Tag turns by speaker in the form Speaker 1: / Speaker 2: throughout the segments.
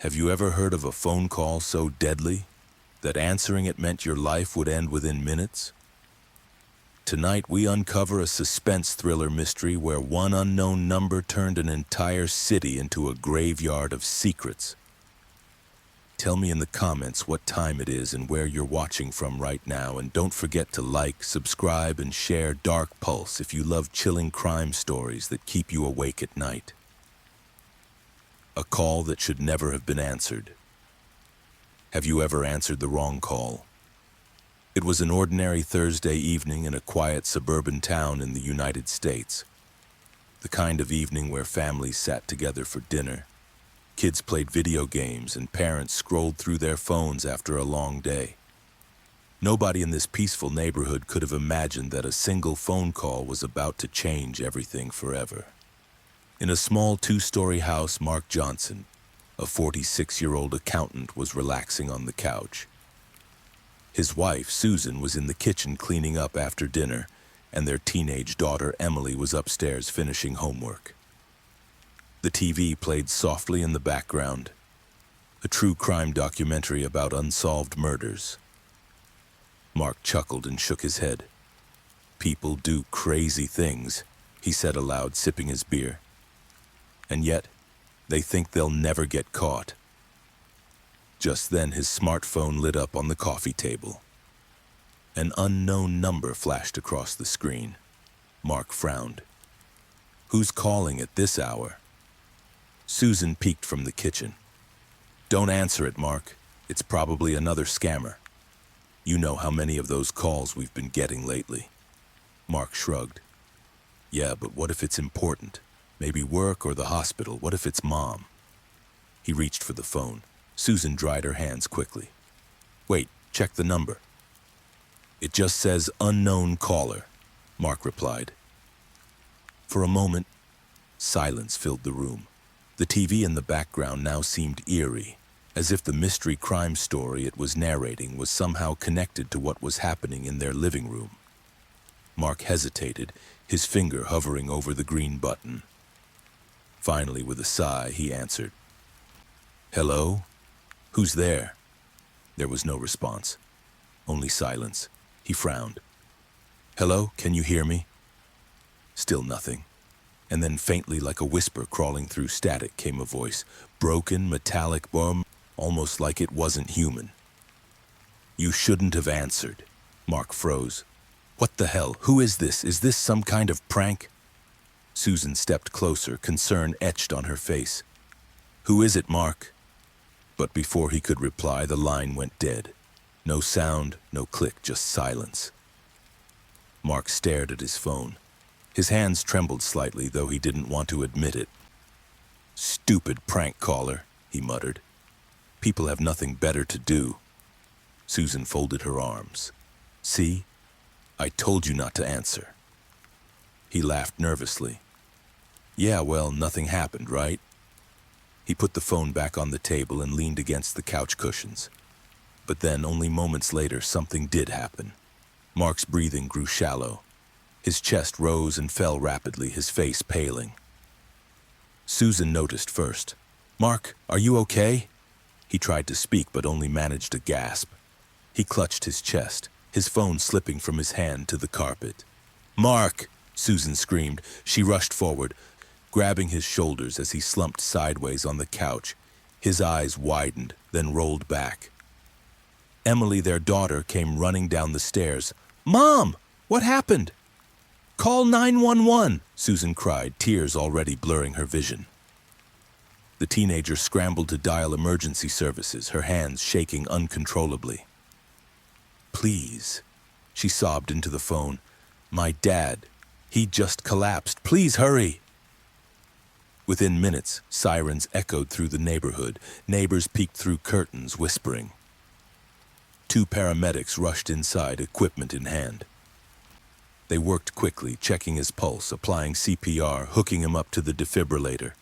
Speaker 1: Have you ever heard of a phone call so deadly that answering it meant your life would end within minutes? Tonight, we uncover a suspense thriller mystery where one unknown number turned an entire city into a graveyard of secrets. Tell me in the comments what time it is and where you're watching from right now, and don't forget to like, subscribe, and share Dark Pulse if you love chilling crime stories that keep you awake at night. A call that should never have been answered. Have you ever answered the wrong call? It was an ordinary Thursday evening in a quiet suburban town in the United States. The kind of evening where families sat together for dinner, kids played video games, and parents scrolled through their phones after a long day. Nobody in this peaceful neighborhood could have imagined that a single phone call was about to change everything forever. In a small two-story house, Mark Johnson, a 46-year-old accountant, was relaxing on the couch. His wife, Susan, was in the kitchen cleaning up after dinner, and their teenage daughter, Emily, was upstairs finishing homework. The TV played softly in the background, a true crime documentary about unsolved murders. Mark chuckled and shook his head. "People do crazy things," he said aloud, sipping his beer. "And yet, they think they'll never get caught." Just then, his smartphone lit up on the coffee table. An unknown number flashed across the screen. Mark frowned. "Who's calling at this hour?" Susan peeked from the kitchen. "Don't answer it, Mark. It's probably another scammer. You know how many of those calls we've been getting lately." Mark shrugged. "Yeah, but what if it's important? Maybe work or the hospital. What if it's Mom?" He reached for the phone. Susan dried her hands quickly. "Wait, check the number." "It just says unknown caller," Mark replied. For a moment, silence filled the room. The TV in the background now seemed eerie, as if the mystery crime story it was narrating was somehow connected to what was happening in their living room. Mark hesitated, his finger hovering over the green button. Finally, with a sigh, he answered. "Hello? Who's there?" There was no response, only silence. He frowned. "Hello, can you hear me?" Still nothing. And then faintly, like a whisper crawling through static, came a voice, broken, metallic, almost like it wasn't human. "You shouldn't have answered." Mark froze. "What the hell? Who is this? Is this some kind of prank?" Susan stepped closer, concern etched on her face. "Who is it, Mark?" But before he could reply, the line went dead. No sound, no click, just silence. Mark stared at his phone. His hands trembled slightly, though he didn't want to admit it. "Stupid prank caller," he muttered. "People have nothing better to do." Susan folded her arms. "See? I told you not to answer." He laughed nervously. "Yeah, well, nothing happened, right?" He put the phone back on the table and leaned against the couch cushions. But then, only moments later, something did happen. Mark's breathing grew shallow. His chest rose and fell rapidly, his face paling. Susan noticed first. "Mark, are you okay?" He tried to speak, but only managed a gasp. He clutched his chest, his phone slipping from his hand to the carpet. "Mark!" Susan screamed. She rushed forward, grabbing his shoulders as he slumped sideways on the couch. His eyes widened, then rolled back. Emily, their daughter, came running down the stairs. "Mom! What happened?" "Call 911!" Susan cried, tears already blurring her vision. The teenager scrambled to dial emergency services, her hands shaking uncontrollably. "Please," she sobbed into the phone. "My dad. He just collapsed. Please hurry." Within minutes, sirens echoed through the neighborhood. Neighbors peeked through curtains, whispering. 2 paramedics rushed inside, equipment in hand. They worked quickly, checking his pulse, applying CPR, hooking him up to the defibrillator.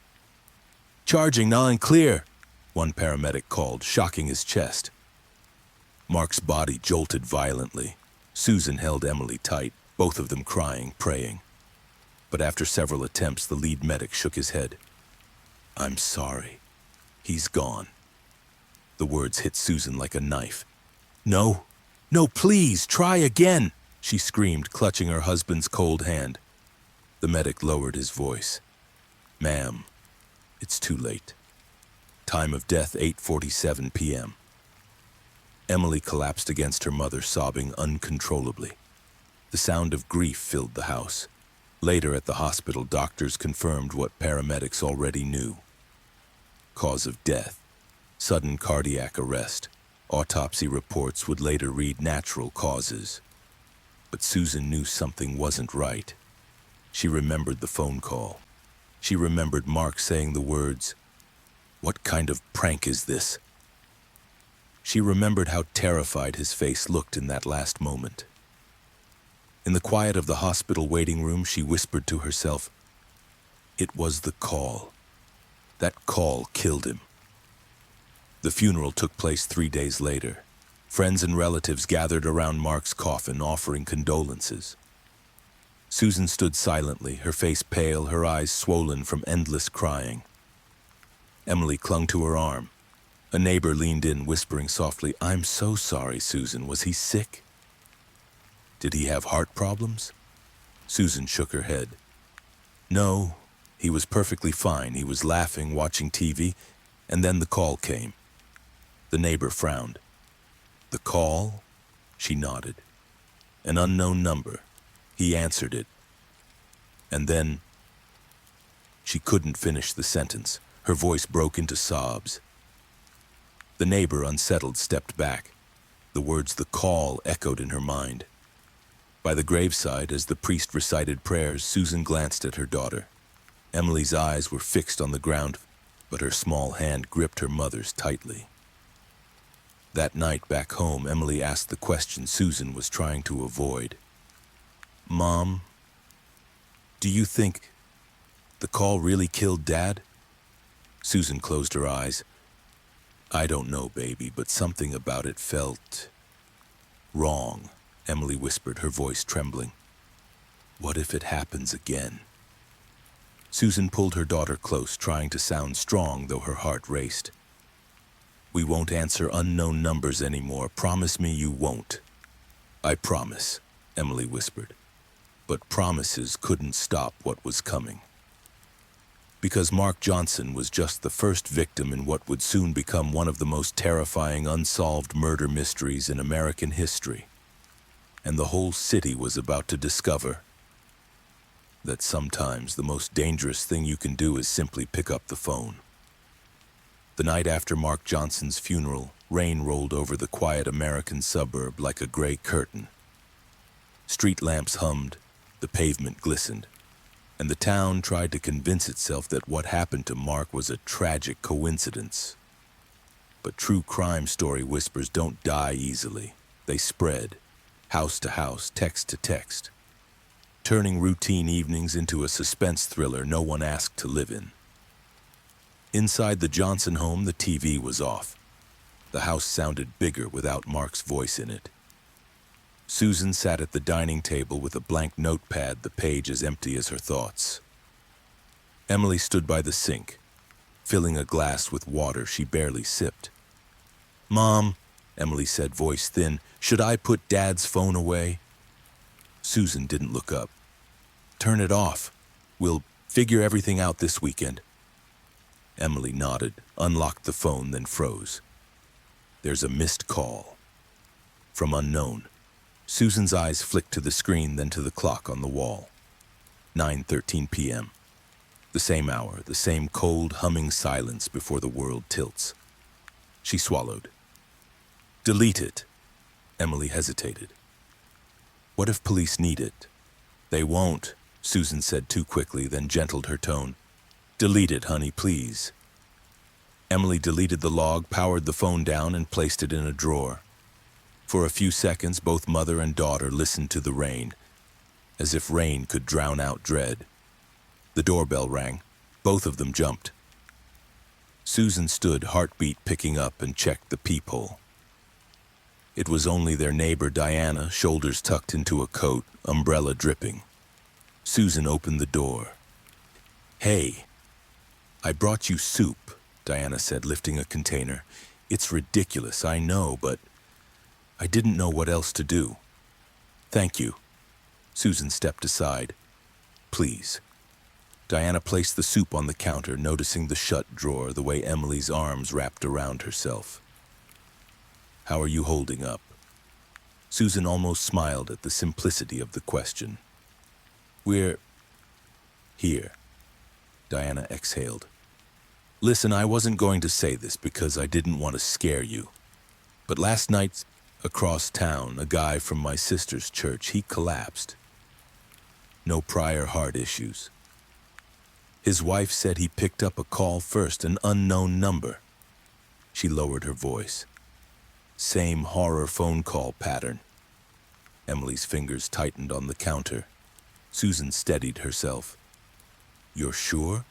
Speaker 1: "Charging, now and clear," one paramedic called, shocking his chest. Mark's body jolted violently. Susan held Emily tight, both of them crying, praying. But after several attempts, the lead medic shook his head. "I'm sorry. He's gone." The words hit Susan like a knife. "No, no, please, try again," she screamed, clutching her husband's cold hand. The medic lowered his voice. "Ma'am, it's too late. Time of death 8:47 p.m. Emily collapsed against her mother, sobbing uncontrollably. The sound of grief filled the house. Later at the hospital, doctors confirmed what paramedics already knew. Cause of death: sudden cardiac arrest. Autopsy reports would later read natural causes. But Susan knew something wasn't right. She remembered the phone call. She remembered Mark saying the words, "What kind of prank is this?" She remembered how terrified his face looked in that last moment. In the quiet of the hospital waiting room, she whispered to herself, "It was the call. That call killed him." The funeral took place 3 days later. Friends and relatives gathered around Mark's coffin, offering condolences. Susan stood silently, her face pale, her eyes swollen from endless crying. Emily clung to her arm. A neighbor leaned in, whispering softly, "I'm so sorry, Susan. Was he sick? Did he have heart problems?" Susan shook her head. "No, he was perfectly fine. He was laughing, watching TV, and then the call came." The neighbor frowned. "The call?" She nodded. "An unknown number. He answered it. And then—" She couldn't finish the sentence. Her voice broke into sobs. The neighbor, unsettled, stepped back. The words "the call" echoed in her mind. By the graveside, as the priest recited prayers, Susan glanced at her daughter. Emily's eyes were fixed on the ground, but her small hand gripped her mother's tightly. That night back home, Emily asked the question Susan was trying to avoid. "Mom, do you think the call really killed Dad?" Susan closed her eyes. "I don't know, baby, but something about it felt wrong," Emily whispered, her voice trembling. "What if it happens again?" Susan pulled her daughter close, trying to sound strong, though her heart raced. "We won't answer unknown numbers anymore. Promise me you won't." "I promise," Emily whispered. But promises couldn't stop what was coming. Because Mark Johnson was just the first victim in what would soon become one of the most terrifying unsolved murder mysteries in American history. And the whole city was about to discover that sometimes the most dangerous thing you can do is simply pick up the phone. The night after Mark Johnson's funeral, rain rolled over the quiet American suburb like a gray curtain. Street lamps hummed, the pavement glistened, and the town tried to convince itself that what happened to Mark was a tragic coincidence. But true crime story whispers don't die easily. They spread, house to house, text to text, turning routine evenings into a suspense thriller no one asked to live in. Inside the Johnson home, the TV was off. The house sounded bigger without Mark's voice in it. Susan sat at the dining table with a blank notepad, the page as empty as her thoughts. Emily stood by the sink, filling a glass with water she barely sipped. "Mom," Emily said, voice thin, "should I put Dad's phone away?" Susan didn't look up. "Turn it off. We'll figure everything out this weekend." Emily nodded, unlocked the phone, then froze. "There's a missed call." From unknown. Susan's eyes flicked to the screen, then to the clock on the wall. 9:13 p.m. The same hour, the same cold, humming silence before the world tilts. She swallowed. "Delete it." Emily hesitated. "What if police need it?" "They won't," Susan said too quickly, then gentled her tone. "Delete it, honey, please." Emily deleted the log, powered the phone down, and placed it in a drawer. For a few seconds, both mother and daughter listened to the rain, as if rain could drown out dread. The doorbell rang. Both of them jumped. Susan stood, heartbeat picking up, and checked the peephole. It was only their neighbor Diana, shoulders tucked into a coat, umbrella dripping. Susan opened the door. "Hey, I brought you soup," Diana said, lifting a container. It's ridiculous, I know, but I didn't know what else to do. Thank you. Susan stepped aside. Please. Diana placed the soup on the counter, noticing the shut drawer, the way Emily's arms wrapped around herself. How are you holding up? Susan almost smiled at the simplicity of the question. We're here. Diana exhaled. Listen, I wasn't going to say this because I didn't want to scare you. But last night, across town, a guy from my sister's church, he collapsed. No prior heart issues. His wife said he picked up a call first, an unknown number. She lowered her voice. Same horror phone call pattern. Emily's fingers tightened on the counter. Susan steadied herself. You're sure?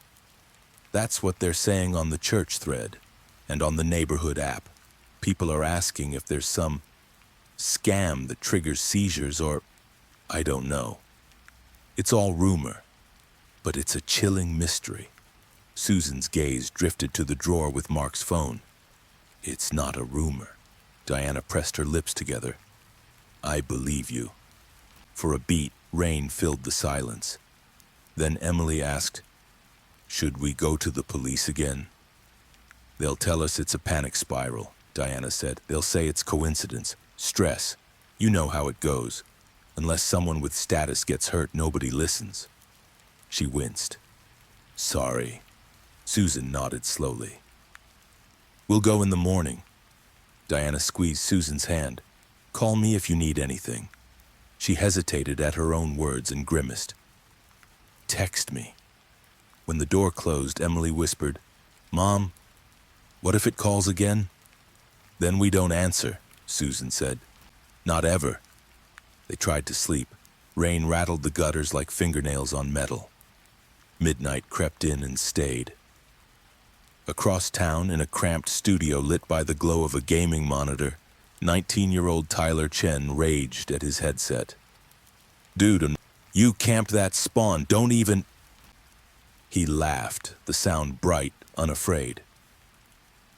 Speaker 1: That's what they're saying on the church thread and on the neighborhood app. People are asking if there's some scam that triggers seizures or I don't know. It's all rumor, but it's a chilling mystery. Susan's gaze drifted to the drawer with Mark's phone. It's not a rumor. Diana pressed her lips together. I believe you. For a beat, rain filled the silence. Then Emily asked, should we go to the police again? They'll tell us it's a panic spiral, Diana said. They'll say it's coincidence, stress. You know how it goes. Unless someone with status gets hurt, nobody listens. She winced. Sorry. Susan nodded slowly. We'll go in the morning. Diana squeezed Susan's hand. Call me if you need anything. She hesitated at her own words and grimaced. Text me. When the door closed, Emily whispered, Mom, what if it calls again? Then we don't answer, Susan said. Not ever. They tried to sleep. Rain rattled the gutters like fingernails on metal. Midnight crept in and stayed. Across town, in a cramped studio lit by the glow of a gaming monitor, 19-year-old Tyler Chen raged at his headset. Dude, you camped that spawn, don't even... He laughed, the sound bright, unafraid.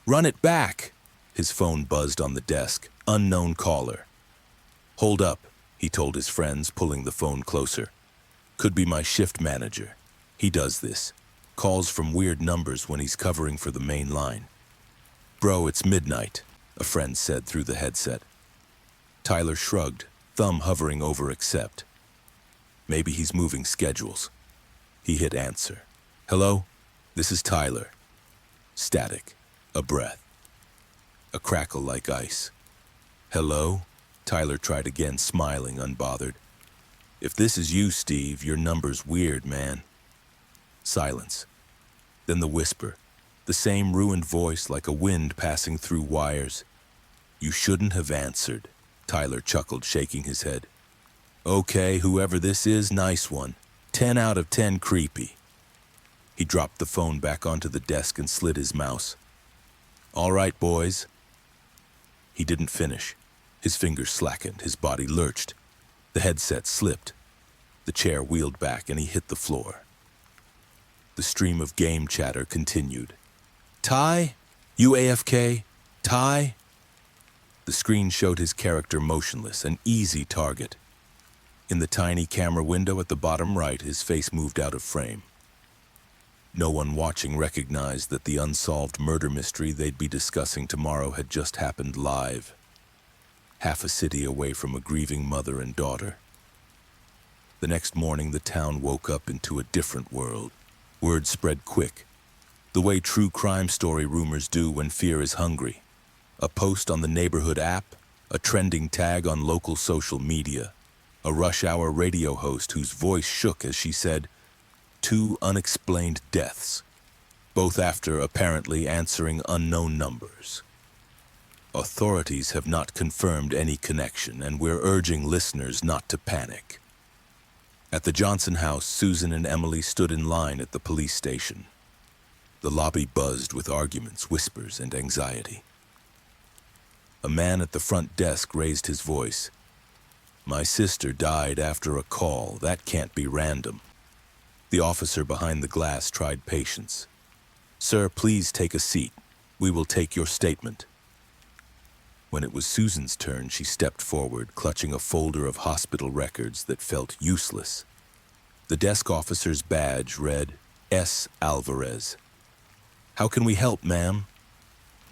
Speaker 1: Run it back! His phone buzzed on the desk. Unknown caller. Hold up, he told his friends, pulling the phone closer. Could be my shift manager. He does this. Calls from weird numbers when he's covering for the main line. Bro, it's midnight, a friend said through the headset. Tyler shrugged, thumb hovering over accept. Maybe he's moving schedules. He hit answer. Hello? This is Tyler. Static. A breath. A crackle like ice. Hello? Tyler tried again, smiling, unbothered. If this is you, Steve, your number's weird, man. Silence. Then the whisper. The same ruined voice like a wind passing through wires. You shouldn't have answered. Tyler chuckled, shaking his head. Okay, whoever this is, nice one. 10 out of 10 creepy. He dropped the phone back onto the desk and slid his mouse. All right, boys. He didn't finish. His fingers slackened, his body lurched. The headset slipped. The chair wheeled back and he hit the floor. The stream of game chatter continued. Ty? You AFK? Ty? The screen showed his character motionless, an easy target. In the tiny camera window at the bottom right, his face moved out of frame. No one watching recognized that the unsolved murder mystery they'd be discussing tomorrow had just happened live. Half a city away from a grieving mother and daughter. The next morning, the town woke up into a different world. Word spread quick, the way true crime story rumors do when fear is hungry. A post on the neighborhood app, a trending tag on local social media, a rush hour radio host whose voice shook as she said, 2 unexplained deaths, both after apparently answering unknown numbers. Authorities have not confirmed any connection, and we're urging listeners not to panic. At the Johnson house, Susan and Emily stood in line at the police station. The lobby buzzed with arguments, whispers, and anxiety. A man at the front desk raised his voice. My sister died after a call. That can't be random. The officer behind the glass tried patience. Sir, please take a seat. We will take your statement. When it was Susan's turn, she stepped forward, clutching a folder of hospital records that felt useless. The desk officer's badge read, S. Alvarez. "How can we help, ma'am?"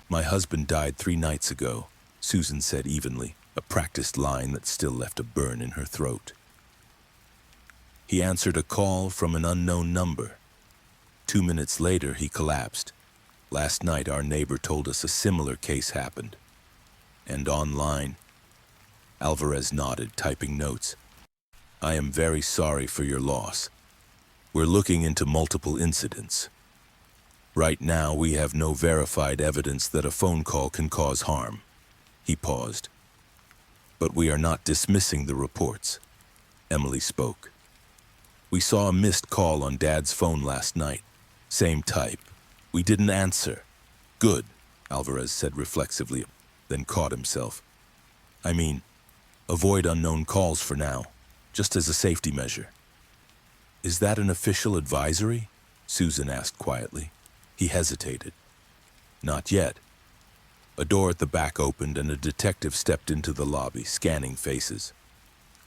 Speaker 1: "My husband died 3 nights ago," Susan said evenly, a practiced line that still left a burn in her throat. "He answered a call from an unknown number. 2 minutes later, he collapsed. Last night, our neighbor told us a similar case happened. And online." Alvarez nodded, typing notes. "I am very sorry for your loss. We're looking into multiple incidents. Right now, we have no verified evidence that a phone call can cause harm." He paused. "But we are not dismissing the reports." Emily spoke. "We saw a missed call on Dad's phone last night. Same type. We didn't answer." "Good," Alvarez said reflexively, then caught himself. "I mean, avoid unknown calls for now, just as a safety measure." "Is that an official advisory?" Susan asked quietly. He hesitated. "Not yet." A door at the back opened and a detective stepped into the lobby, scanning faces.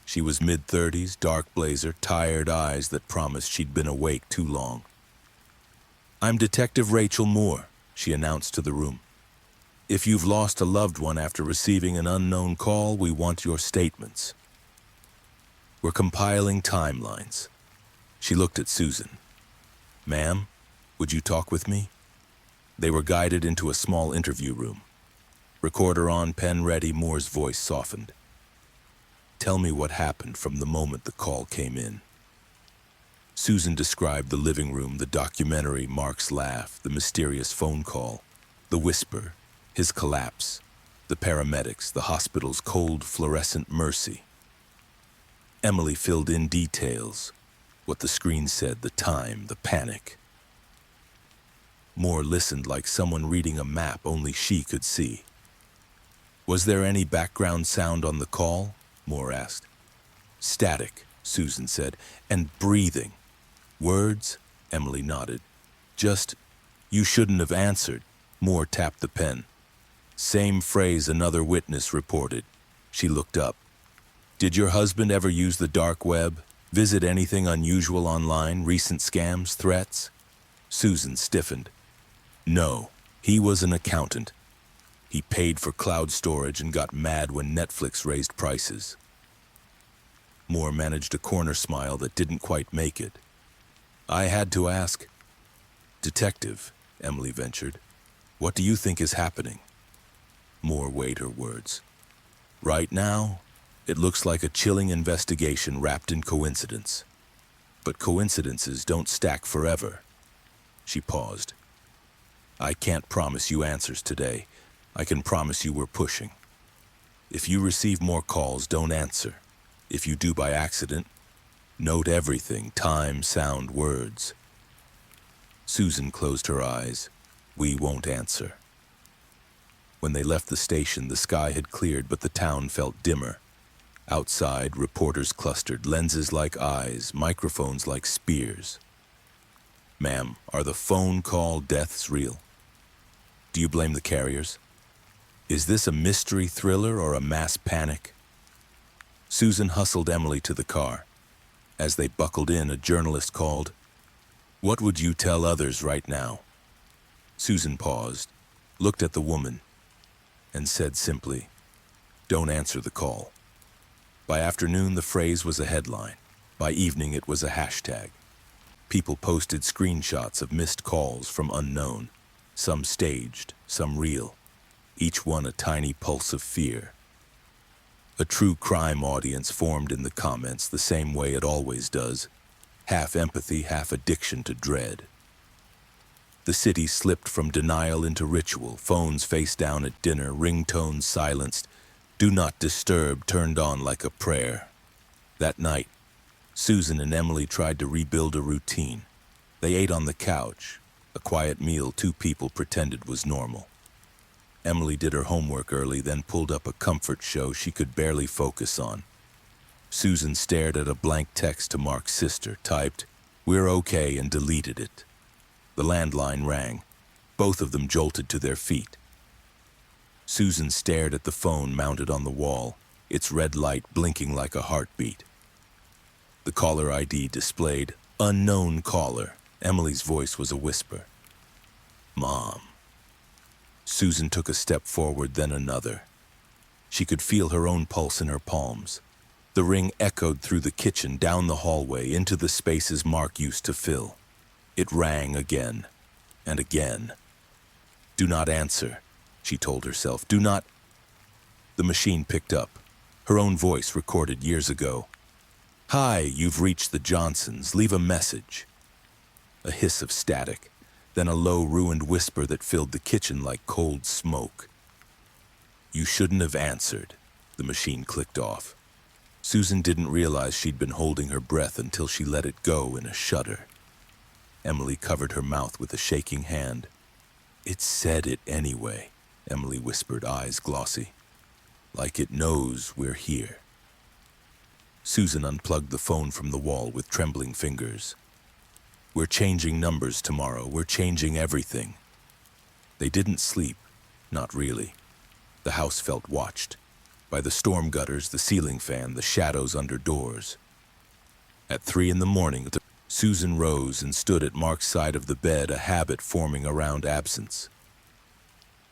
Speaker 1: She was mid-30s, dark blazer, tired eyes that promised she'd been awake too long. "I'm Detective Rachel Moore," she announced to the room. "If you've lost a loved one after receiving an unknown call, we want your statements. We're compiling timelines." She looked at Susan. "Ma'am, would you talk with me?" They were guided into a small interview room. Recorder on, pen ready, Moore's voice softened. "Tell me what happened from the moment the call came in." Susan described the living room, the documentary, Mark's laugh, the mysterious phone call, the whisper, his collapse, the paramedics, the hospital's cold, fluorescent mercy. Emily filled in details, what the screen said, the time, the panic. Moore listened like someone reading a map only she could see. "Was there any background sound on the call?" Moore asked. "Static," Susan said, "and breathing." "Words?" Emily nodded. "Just, 'You shouldn't have answered.'" Moore tapped the pen. "Same phrase another witness reported." She looked up. "Did your husband ever use the dark web? Visit anything unusual online? Recent scams, threats?" Susan stiffened. "No, he was an accountant. He paid for cloud storage and got mad when Netflix raised prices." Moore managed a corner smile that didn't quite make it. "I had to ask." "Detective," Emily ventured, "what do you think is happening?" Moore weighed her words. "Right now, it looks like a chilling investigation wrapped in coincidence. But coincidences don't stack forever." She paused. "I can't promise you answers today. I can promise you we're pushing. If you receive more calls, don't answer. If you do by accident, note everything, time, sound, words." Susan closed her eyes. "We won't answer." When they left the station, the sky had cleared, but the town felt dimmer. Outside, reporters clustered, lenses like eyes, microphones like spears. "Ma'am, are the phone call deaths real? Do you blame the carriers? Is this a mystery thriller or a mass panic?" Susan hustled Emily to the car. As they buckled in, a journalist called. "What would you tell others right now?" Susan paused, looked at the woman, and said simply, "Don't answer the call." By afternoon, the phrase was a headline. By evening, it was a hashtag. People posted screenshots of missed calls from unknown, some staged, some real, each one a tiny pulse of fear. A true crime audience formed in the comments the same way it always does, half empathy, half addiction to dread. The city slipped from denial into ritual, phones face down at dinner, ringtones silenced, "Do not disturb" turned on like a prayer. That night, Susan and Emily tried to rebuild a routine. They ate on the couch, a quiet meal 2 people pretended was normal. Emily did her homework early, then pulled up a comfort show she could barely focus on. Susan stared at a blank text to Mark's sister, typed, "We're okay," and deleted it. The landline rang. Both of them jolted to their feet. Susan stared at the phone mounted on the wall, its red light blinking like a heartbeat. The caller ID displayed unknown caller. Emily's voice was a whisper. Mom. Susan took a step forward, then another. She could feel her own pulse in her palms. The ring echoed through the kitchen, down the hallway, into the spaces Mark used to fill. It rang again and again. Do not answer, she told herself. Do not. The machine picked up, her own voice recorded years ago. Hi, you've reached the Johnsons. Leave a message. A hiss of static, then a low, ruined whisper that filled the kitchen like cold smoke. You shouldn't have answered. The machine clicked off. Susan didn't realize she'd been holding her breath until she let it go in a shudder. Emily covered her mouth with a shaking hand. It said it anyway, Emily whispered, eyes glossy. Like it knows we're here. Susan unplugged the phone from the wall with trembling fingers. We're changing numbers tomorrow. We're changing everything. They didn't sleep. Not really. The house felt watched. By the storm gutters, the ceiling fan, the shadows under doors. At 3 a.m, Susan rose and stood at Mark's side of the bed, a habit forming around absence.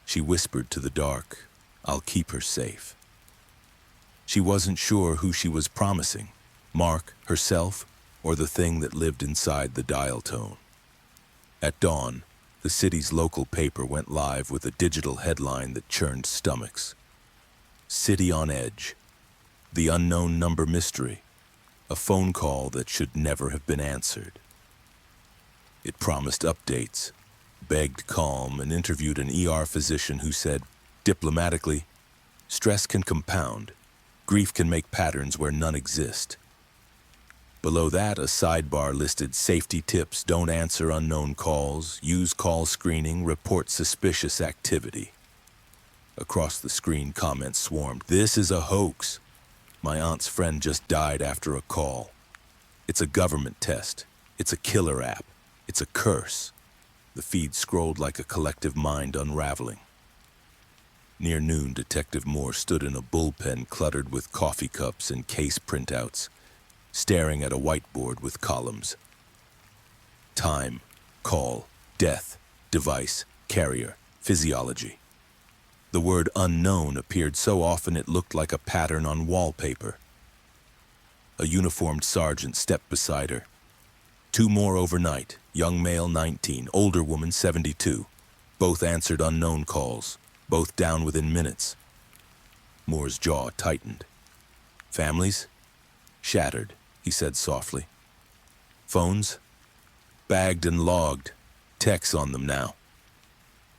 Speaker 1: She whispered to the dark, I'll keep her safe. She wasn't sure who she was promising, Mark, herself, or the thing that lived inside the dial tone. At dawn, the city's local paper went live with a digital headline that churned stomachs. City on edge. The unknown number mystery. A phone call that should never have been answered. It promised updates, begged calm, and interviewed an ER physician who said, diplomatically, stress can compound. Grief can make patterns where none exist. Below that, a sidebar listed safety tips: don't answer unknown calls, use call screening, report suspicious activity. Across the screen, comments swarmed. This is a hoax. My aunt's friend just died after a call. It's a government test. It's a killer app. It's a curse. The feed scrolled like a collective mind unraveling. Near noon, Detective Moore stood in a bullpen cluttered with coffee cups and case printouts, staring at a whiteboard with columns. Time, call, death, device, carrier, physiology. The word unknown appeared so often it looked like a pattern on wallpaper. A uniformed sergeant stepped beside her. 2 more overnight, young male 19, older woman 72. Both answered unknown calls, both down within minutes. Moore's jaw tightened. Families? Shattered, he said softly. Phones? Bagged and logged. Techs on them now.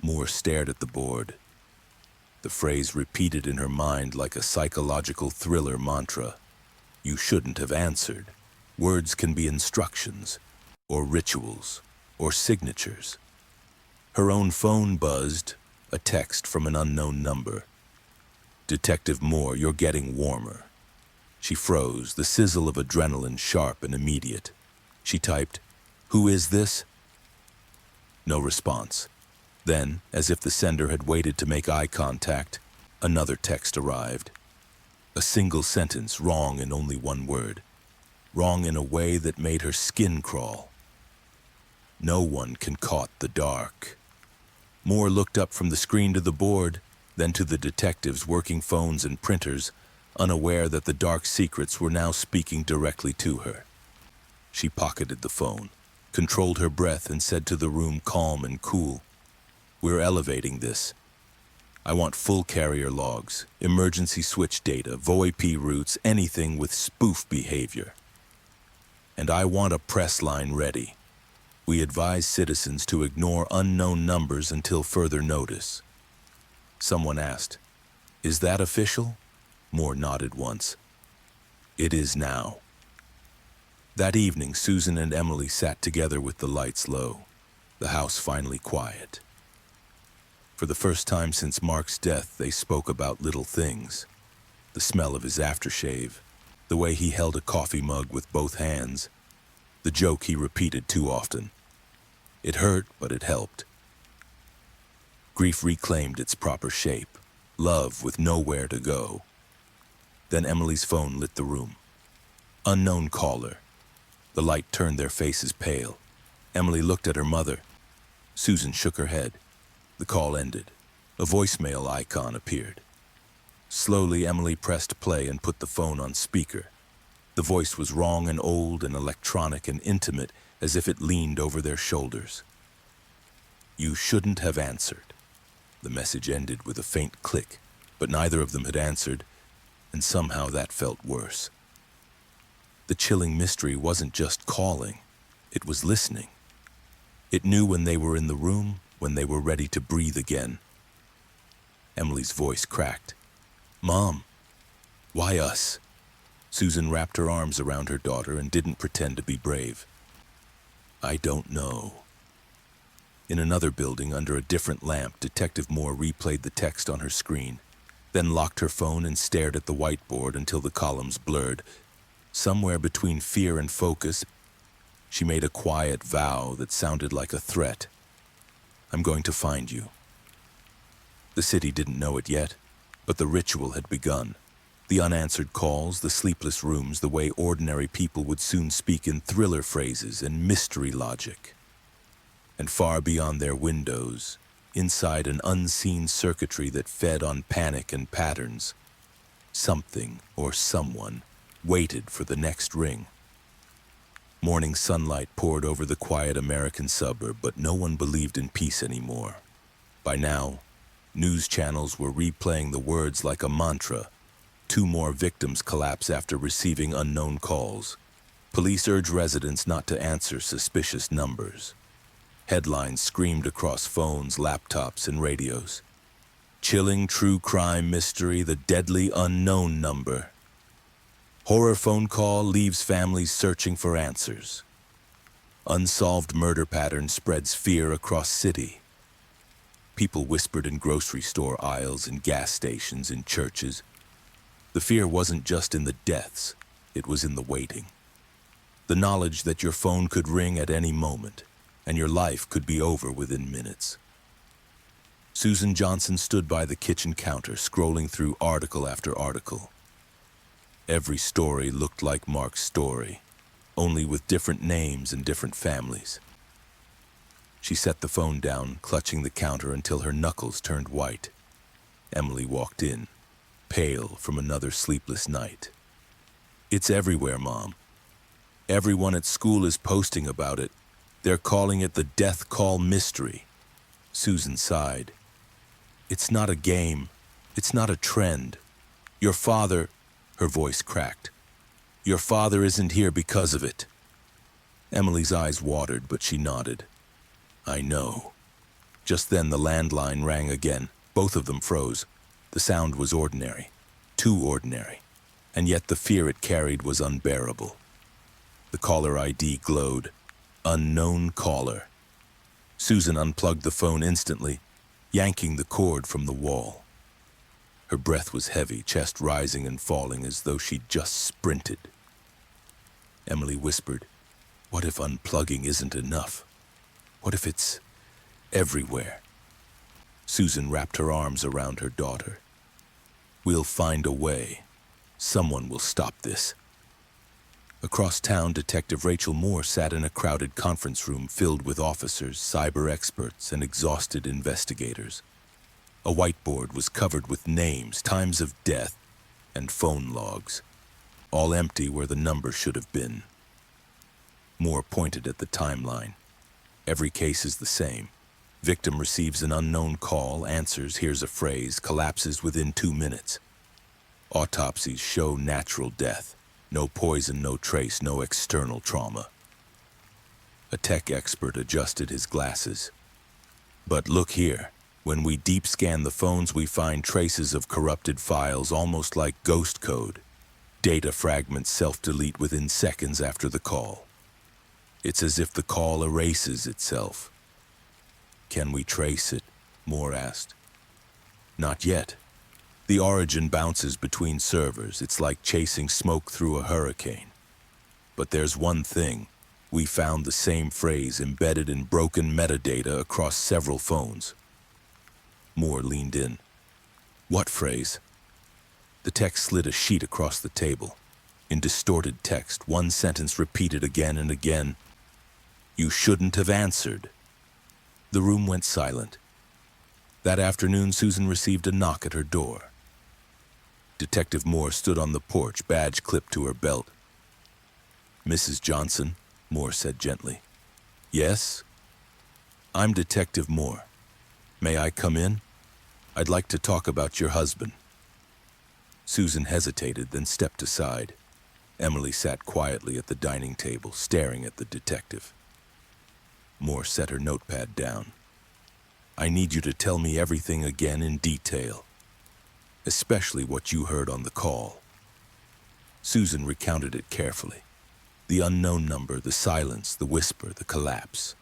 Speaker 1: Moore stared at the board. The phrase repeated in her mind like a psychological thriller mantra. You shouldn't have answered. Words can be instructions, or rituals, or signatures. Her own phone buzzed, a text from an unknown number. Detective Moore, you're getting warmer. She froze, the sizzle of adrenaline sharp and immediate. She typed, Who is this? No response. Then, as if the sender had waited to make eye contact, another text arrived. A single sentence, wrong in only one word. Wrong in a way that made her skin crawl. No one can caught the dark. Moore looked up from the screen to the board, then to the detectives working phones and printers, unaware that the dark secrets were now speaking directly to her. She pocketed the phone, controlled her breath, and said to the room, calm and cool, We're elevating this. I want full carrier logs, emergency switch data, VoIP routes, anything with spoof behavior. And I want a press line ready. We advise citizens to ignore unknown numbers until further notice. Someone asked, Is that official? Moore nodded once. It is now. That evening, Susan and Emily sat together with the lights low, the house finally quiet. For the first time since Mark's death, they spoke about little things. The smell of his aftershave, the way he held a coffee mug with both hands, the joke he repeated too often. It hurt, but it helped. Grief reclaimed its proper shape, love with nowhere to go. Then Emily's phone lit the room. Unknown caller. The light turned their faces pale. Emily looked at her mother. Susan shook her head. The call ended. A voicemail icon appeared. Slowly, Emily pressed play and put the phone on speaker. The voice was wrong and old and electronic and intimate, as if it leaned over their shoulders. "You shouldn't have answered." The message ended with a faint click, but neither of them had answered, and somehow that felt worse. The chilling mystery wasn't just calling, it was listening. It knew when they were in the room, when they were ready to breathe again. Emily's voice cracked. "Mom, why us?" Susan wrapped her arms around her daughter and didn't pretend to be brave. "I don't know." In another building, under a different lamp, Detective Moore replayed the text on her screen, then locked her phone and stared at the whiteboard until the columns blurred. Somewhere between fear and focus, she made a quiet vow that sounded like a threat. "I'm going to find you." The city didn't know it yet, but the ritual had begun. The unanswered calls, the sleepless rooms, the way ordinary people would soon speak in thriller phrases and mystery logic. And far beyond their windows, inside an unseen circuitry that fed on panic and patterns, something or someone waited for the next ring. Morning sunlight poured over the quiet American suburb, but no one believed in peace anymore. By now, news channels were replaying the words like a mantra. 2 more victims collapse after receiving unknown calls. Police urge residents not to answer suspicious numbers. Headlines screamed across phones, laptops, and radios. Chilling true crime mystery, the deadly unknown number. Horror phone call leaves families searching for answers. Unsolved murder pattern spreads fear across city. People whispered in grocery store aisles, in gas stations, in churches. The fear wasn't just in the deaths, it was in the waiting. The knowledge that your phone could ring at any moment, and your life could be over within minutes. Susan Johnson stood by the kitchen counter, scrolling through article after article. Every story looked like Mark's story, only with different names and different families. She set the phone down, clutching the counter until her knuckles turned white. Emily walked in, pale from another sleepless night. "It's everywhere, Mom. Everyone at school is posting about it. They're calling it the death call mystery." Susan sighed. "It's not a game. It's not a trend. Your father," her voice cracked, "your father isn't here because of it." Emily's eyes watered, but she nodded. "I know." Just then the landline rang again. Both of them froze. The sound was ordinary, too ordinary, and yet the fear it carried was unbearable. The caller ID glowed. Unknown caller. Susan unplugged the phone instantly, yanking the cord from the wall. Her breath was heavy, chest rising and falling as though she'd just sprinted. Emily whispered, "What if unplugging isn't enough? What if it's everywhere?" Susan wrapped her arms around her daughter. "We'll find a way. Someone will stop this." Across town, Detective Rachel Moore sat in a crowded conference room filled with officers, cyber experts, and exhausted investigators. A whiteboard was covered with names, times of death, and phone logs, all empty where the number should have been. Moore pointed at the timeline. Every case is the same. Victim receives an unknown call, answers, hears a phrase, collapses within 2 minutes. Autopsies show natural death. No poison, no trace, no external trauma. A tech expert adjusted his glasses. "But look here. When we deep scan the phones, we find traces of corrupted files, almost like ghost code. Data fragments self-delete within seconds after the call. It's as if the call erases itself." "Can we trace it?" Moore asked. "Not yet. The origin bounces between servers. It's like chasing smoke through a hurricane. But there's one thing. We found the same phrase embedded in broken metadata across several phones." Moore leaned in. What phrase? The text slid a sheet across the table. In distorted text, one sentence repeated again and again. You shouldn't have answered. The room went silent. That afternoon, Susan received a knock at her door. Detective Moore stood on the porch, badge clipped to her belt. Mrs. Johnson, Moore said gently. Yes? I'm Detective Moore. May I come in? I'd like to talk about your husband. Susan hesitated, then stepped aside. Emily sat quietly at the dining table, staring at the detective. Moore set her notepad down. I need you to tell me everything again in detail, especially what you heard on the call. Susan recounted it carefully. The unknown number, the silence, the whisper, the collapse.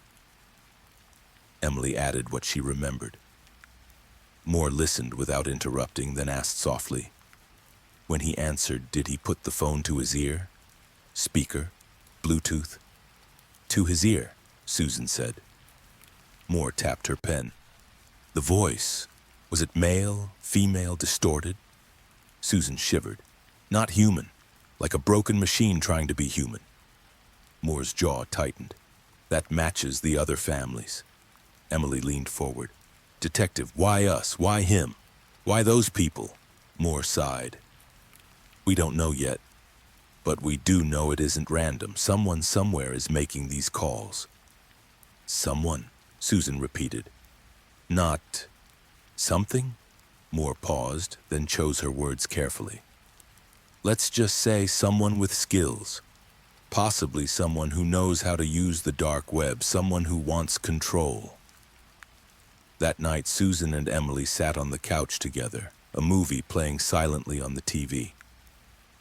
Speaker 1: Emily added what she remembered. Moore listened without interrupting, then asked softly. When he answered, did he put the phone to his ear? Speaker? Bluetooth? To his ear, Susan said. Moore tapped her pen. The voice, was it male, female, distorted? Susan shivered. Not human, like a broken machine trying to be human. Moore's jaw tightened. That matches the other families. Emily leaned forward. Detective, why us? Why him? Why those people? Moore sighed. We don't know yet, but we do know it isn't random. Someone somewhere is making these calls. Someone, Susan repeated. Not something? Moore paused, then chose her words carefully. Let's just say someone with skills. Possibly someone who knows how to use the dark web, someone who wants control. That night, Susan and Emily sat on the couch together, a movie playing silently on the TV.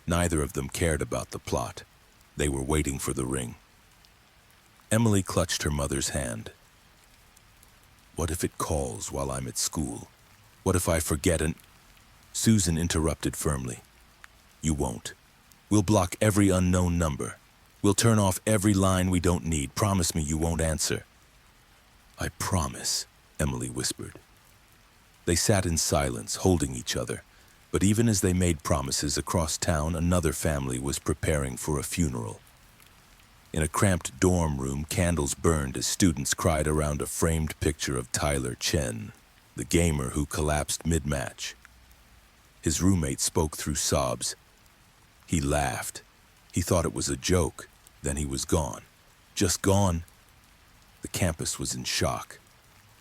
Speaker 1: Neither of them cared about the plot. They were waiting for the ring. Emily clutched her mother's hand. What if it calls while I'm at school? What if I forget and... Susan interrupted firmly. You won't. We'll block every unknown number. We'll turn off every line we don't need. Promise me you won't answer. I promise, Emily whispered. They sat in silence, holding each other. But even as they made promises across town, another family was preparing for a funeral. In a cramped dorm room, candles burned as students cried around a framed picture of Tyler Chen, the gamer who collapsed mid-match. His roommate spoke through sobs. He laughed. He thought it was a joke. Then he was gone. Just gone. The campus was in shock.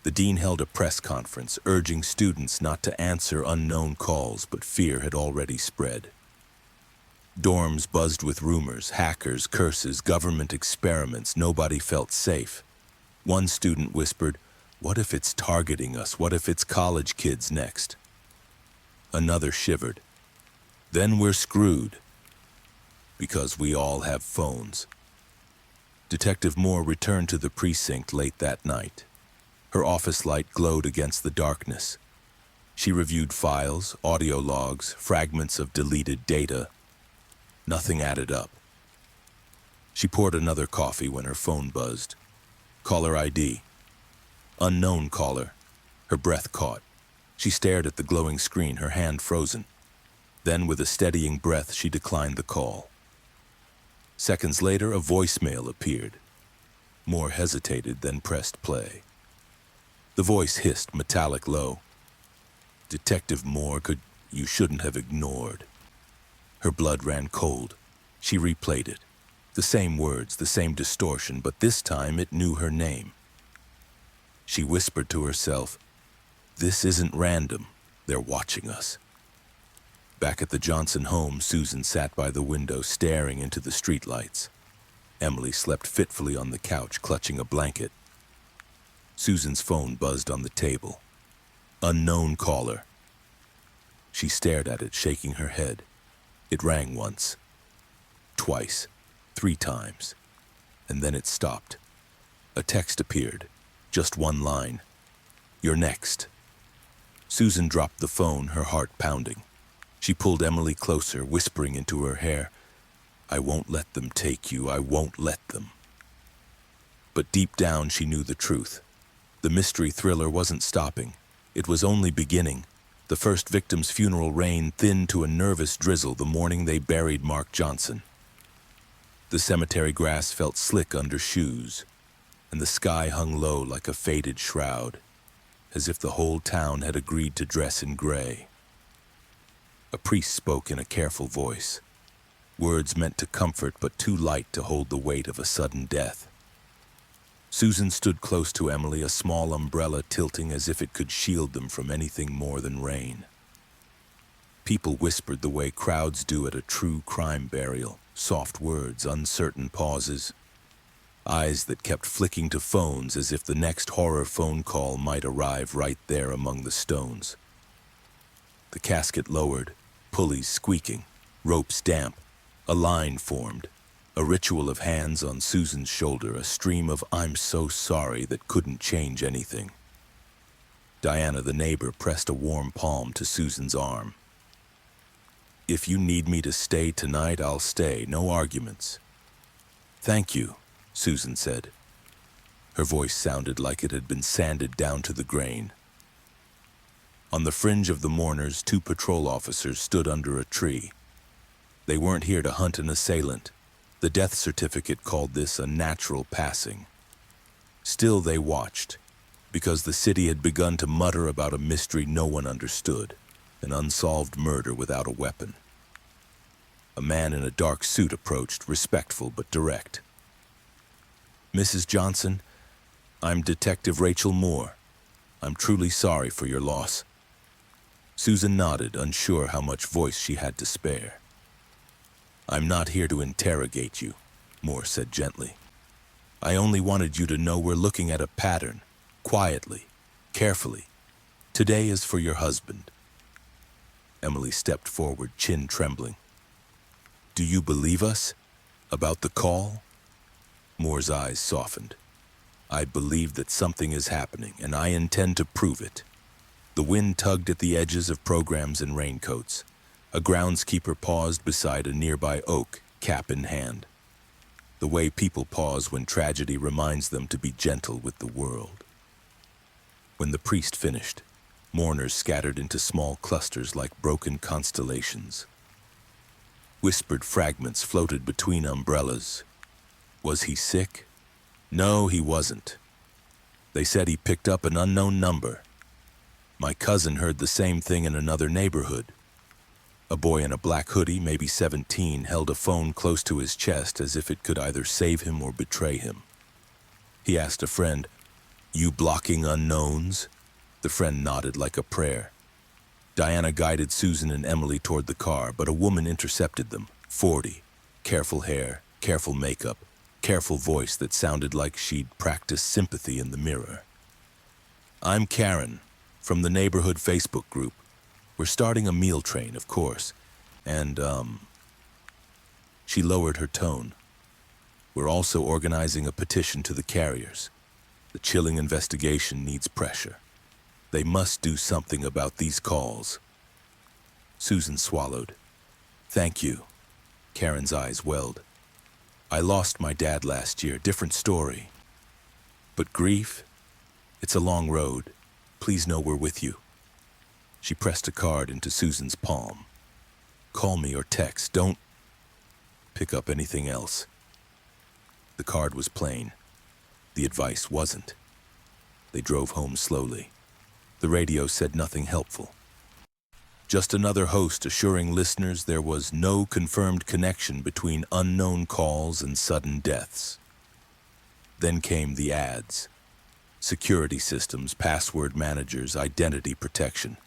Speaker 1: The dean held a press conference, urging students not to answer unknown calls, but fear had already spread. Dorms buzzed with rumors, hackers, curses, government experiments. Nobody felt safe. One student whispered, "What if it's targeting us? What if it's college kids next?" Another shivered. "Then we're screwed. Because we all have phones." Detective Moore returned to the precinct late that night. Her office light glowed against the darkness. She reviewed files, audio logs, fragments of deleted data. Nothing added up. She poured another coffee when her phone buzzed. Caller ID. Unknown caller. Her breath caught. She stared at the glowing screen, her hand frozen. Then, with a steadying breath, she declined the call. Seconds later, a voicemail appeared. Moore hesitated, then pressed play. The voice hissed, metallic low. Detective Moore, you shouldn't have ignored. Her blood ran cold. She replayed it. The same words, the same distortion, but this time it knew her name. She whispered to herself, "This isn't random. They're watching us." Back at the Johnson home, Susan sat by the window, staring into the streetlights. Emily slept fitfully on the couch, clutching a blanket. Susan's phone buzzed on the table. Unknown caller. She stared at it, shaking her head. It rang once, twice, 3 times, and then it stopped. A text appeared, just one line. "You're next." Susan dropped the phone, her heart pounding. She pulled Emily closer, whispering into her hair, "I won't let them take you. I won't let them." But deep down, she knew the truth. The mystery thriller wasn't stopping. It was only beginning. The first victim's funeral rain thinned to a nervous drizzle the morning they buried Mark Johnson. The cemetery grass felt slick under shoes, and the sky hung low like a faded shroud, as if the whole town had agreed to dress in gray. A priest spoke in a careful voice, words meant to comfort but too light to hold the weight of a sudden death. Susan stood close to Emily, a small umbrella tilting as if it could shield them from anything more than rain. People whispered the way crowds do at a true crime burial, soft words, uncertain pauses, eyes that kept flicking to phones as if the next horror phone call might arrive right there among the stones. The casket lowered, pulleys squeaking, ropes damp, a line formed, a ritual of hands on Susan's shoulder, a stream of "I'm so sorry" that couldn't change anything. Diana, the neighbor, pressed a warm palm to Susan's arm. "If you need me to stay tonight, I'll stay, no arguments." "Thank you," Susan said. Her voice sounded like it had been sanded down to the grain. On the fringe of the mourners, 2 patrol officers stood under a tree. They weren't here to hunt an assailant. The death certificate called this a natural passing. Still, they watched, because the city had begun to mutter about a mystery no one understood, an unsolved murder without a weapon. A man in a dark suit approached, respectful but direct. "Mrs. Johnson, I'm Detective Rachel Moore. I'm truly sorry for your loss." Susan nodded, unsure how much voice she had to spare. "I'm not here to interrogate you," Moore said gently. "I only wanted you to know we're looking at a pattern, quietly, carefully. Today is for your husband." Emily stepped forward, chin trembling. "Do you believe us? About the call?" Moore's eyes softened. "I believe that something is happening, and I intend to prove it." The wind tugged at the edges of programs and raincoats. A groundskeeper paused beside a nearby oak, cap in hand. The way people pause when tragedy reminds them to be gentle with the world. When the priest finished, mourners scattered into small clusters like broken constellations. Whispered fragments floated between umbrellas. Was he sick? No, he wasn't. They said he picked up an unknown number. My cousin heard the same thing in another neighborhood. A boy in a black hoodie, maybe 17, held a phone close to his chest as if it could either save him or betray him. He asked a friend, "You blocking unknowns?" The friend nodded like a prayer. Diana guided Susan and Emily toward the car, but a woman intercepted them, 40. Careful hair, careful makeup, careful voice that sounded like she'd practiced sympathy in the mirror. "I'm Karen, from the neighborhood Facebook group. We're starting a meal train, of course, and, She lowered her tone. "We're also organizing a petition to the carriers. The chilling investigation needs pressure. They must do something about these calls." Susan swallowed. "Thank you." Karen's eyes welled. "I lost my dad last year, different story. But grief? It's a long road. Please know we're with you." She pressed a card into Susan's palm. "Call me or text. Don't pick up anything else." The card was plain. The advice wasn't. They drove home slowly. The radio said nothing helpful. Just another host assuring listeners there was no confirmed connection between unknown calls and sudden deaths. Then came the ads. Security systems, password managers, identity protection.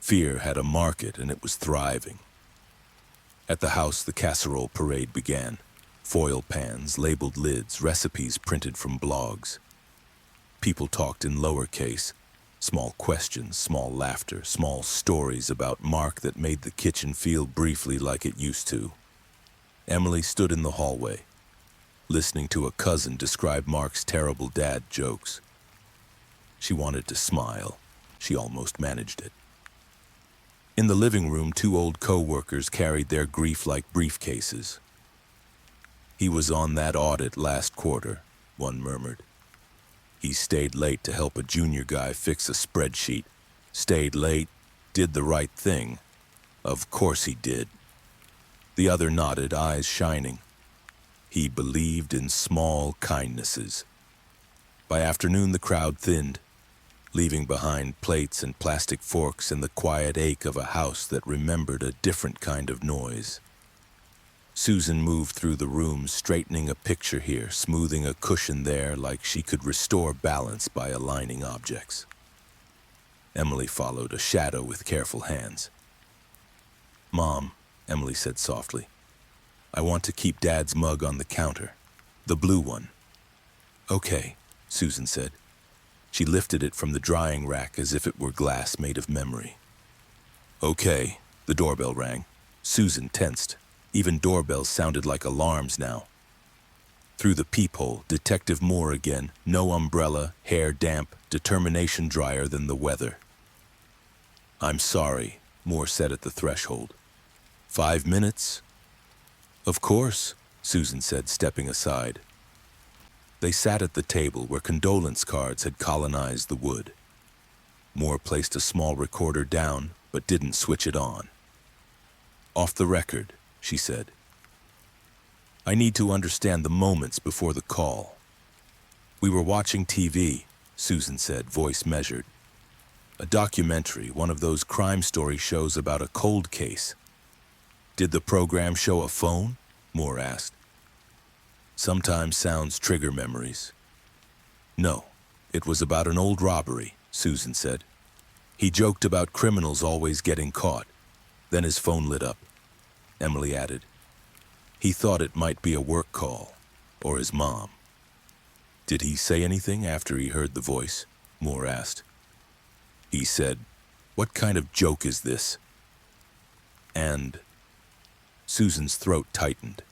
Speaker 1: Fear had a market, and it was thriving. At the house, the casserole parade began. Foil pans, labeled lids, recipes printed from blogs. People talked in lowercase. Small questions, small laughter, small stories about Mark that made the kitchen feel briefly like it used to. Emily stood in the hallway, listening to a cousin describe Mark's terrible dad jokes. She wanted to smile. She almost managed it. In the living room, 2 old co-workers carried their grief like briefcases. "He was on that audit last quarter," one murmured. "He stayed late to help a junior guy fix a spreadsheet. Stayed late, did the right thing. Of course he did. The other nodded, eyes shining. He believed in small kindnesses. By afternoon, the crowd thinned, leaving behind plates and plastic forks and the quiet ache of a house that remembered a different kind of noise. Susan moved through the room, straightening a picture here, smoothing a cushion there, like she could restore balance by aligning objects. Emily followed, a shadow with careful hands. "Mom," Emily said softly, "I want to keep Dad's mug on the counter, the blue one." "Okay," Susan said. She lifted it from the drying rack as if it were glass made of memory. "Okay," the doorbell rang. Susan tensed. Even doorbells sounded like alarms now. Through the peephole, Detective Moore again, no umbrella, hair damp, determination drier than the weather. "I'm sorry," Moore said at the threshold. 5 minutes?" "Of course," Susan said, stepping aside. They sat at the table where condolence cards had colonized the wood. Moore placed a small recorder down, but didn't switch it on. "Off the record," she said. "I need to understand the moments before the call." "We were watching TV," Susan said, voice measured. "A documentary, one of those crime story shows about a cold case." "Did the program show a phone?" Moore asked. "Sometimes sounds trigger memories." "No, it was about an old robbery," Susan said. "He joked about criminals always getting caught. Then his phone lit up." Emily added, "He thought it might be a work call, or his mom." "Did he say anything after he heard the voice?" Moore asked. "He said, 'What kind of joke is this?' And..." Susan's throat tightened.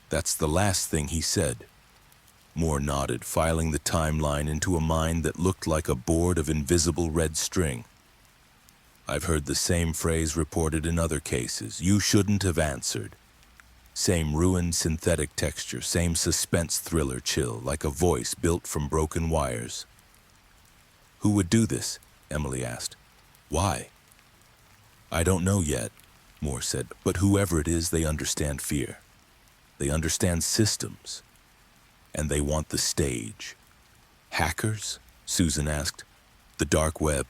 Speaker 1: "That's the last thing he said." Moore nodded, filing the timeline into a mind that looked like a board of invisible red string. "I've heard the same phrase reported in other cases. 'You shouldn't have answered.' Same ruined synthetic texture, same suspense thriller chill, like a voice built from broken wires." "Who would do this?" Emily asked. "Why?" "I don't know yet," Moore said, "but whoever it is, they understand fear. They understand systems. And they want the stage." "Hackers?" Susan asked. "The dark web?"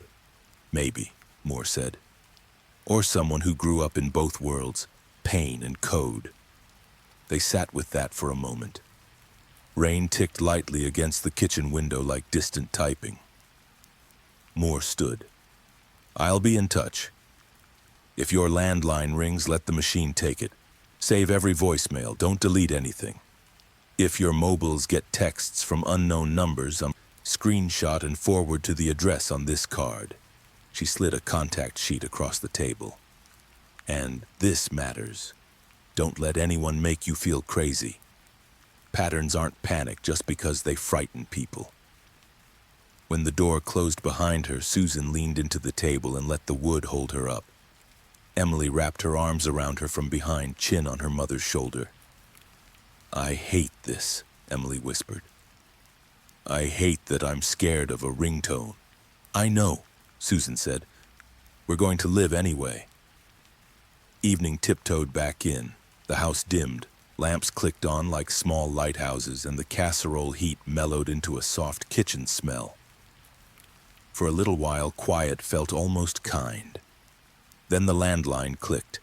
Speaker 1: "Maybe," Moore said. "Or someone who grew up in both worlds, pain and code." They sat with that for a moment. Rain ticked lightly against the kitchen window like distant typing. Moore stood. "I'll be in touch. If your landline rings, let the machine take it. Save every voicemail, don't delete anything. If your mobiles get texts from unknown numbers, screenshot and forward to the address on this card." She slid a contact sheet across the table. "And this matters. Don't let anyone make you feel crazy. Patterns aren't panic just because they frighten people." When the door closed behind her, Susan leaned into the table and let the wood hold her up. Emily wrapped her arms around her from behind, chin on her mother's shoulder. "I hate this," Emily whispered. "I hate that I'm scared of a ringtone." "I know," Susan said. "We're going to live anyway." Evening tiptoed back in. The house dimmed. Lamps clicked on like small lighthouses, and the casserole heat mellowed into a soft kitchen smell. For a little while, quiet felt almost kind. Then the landline clicked.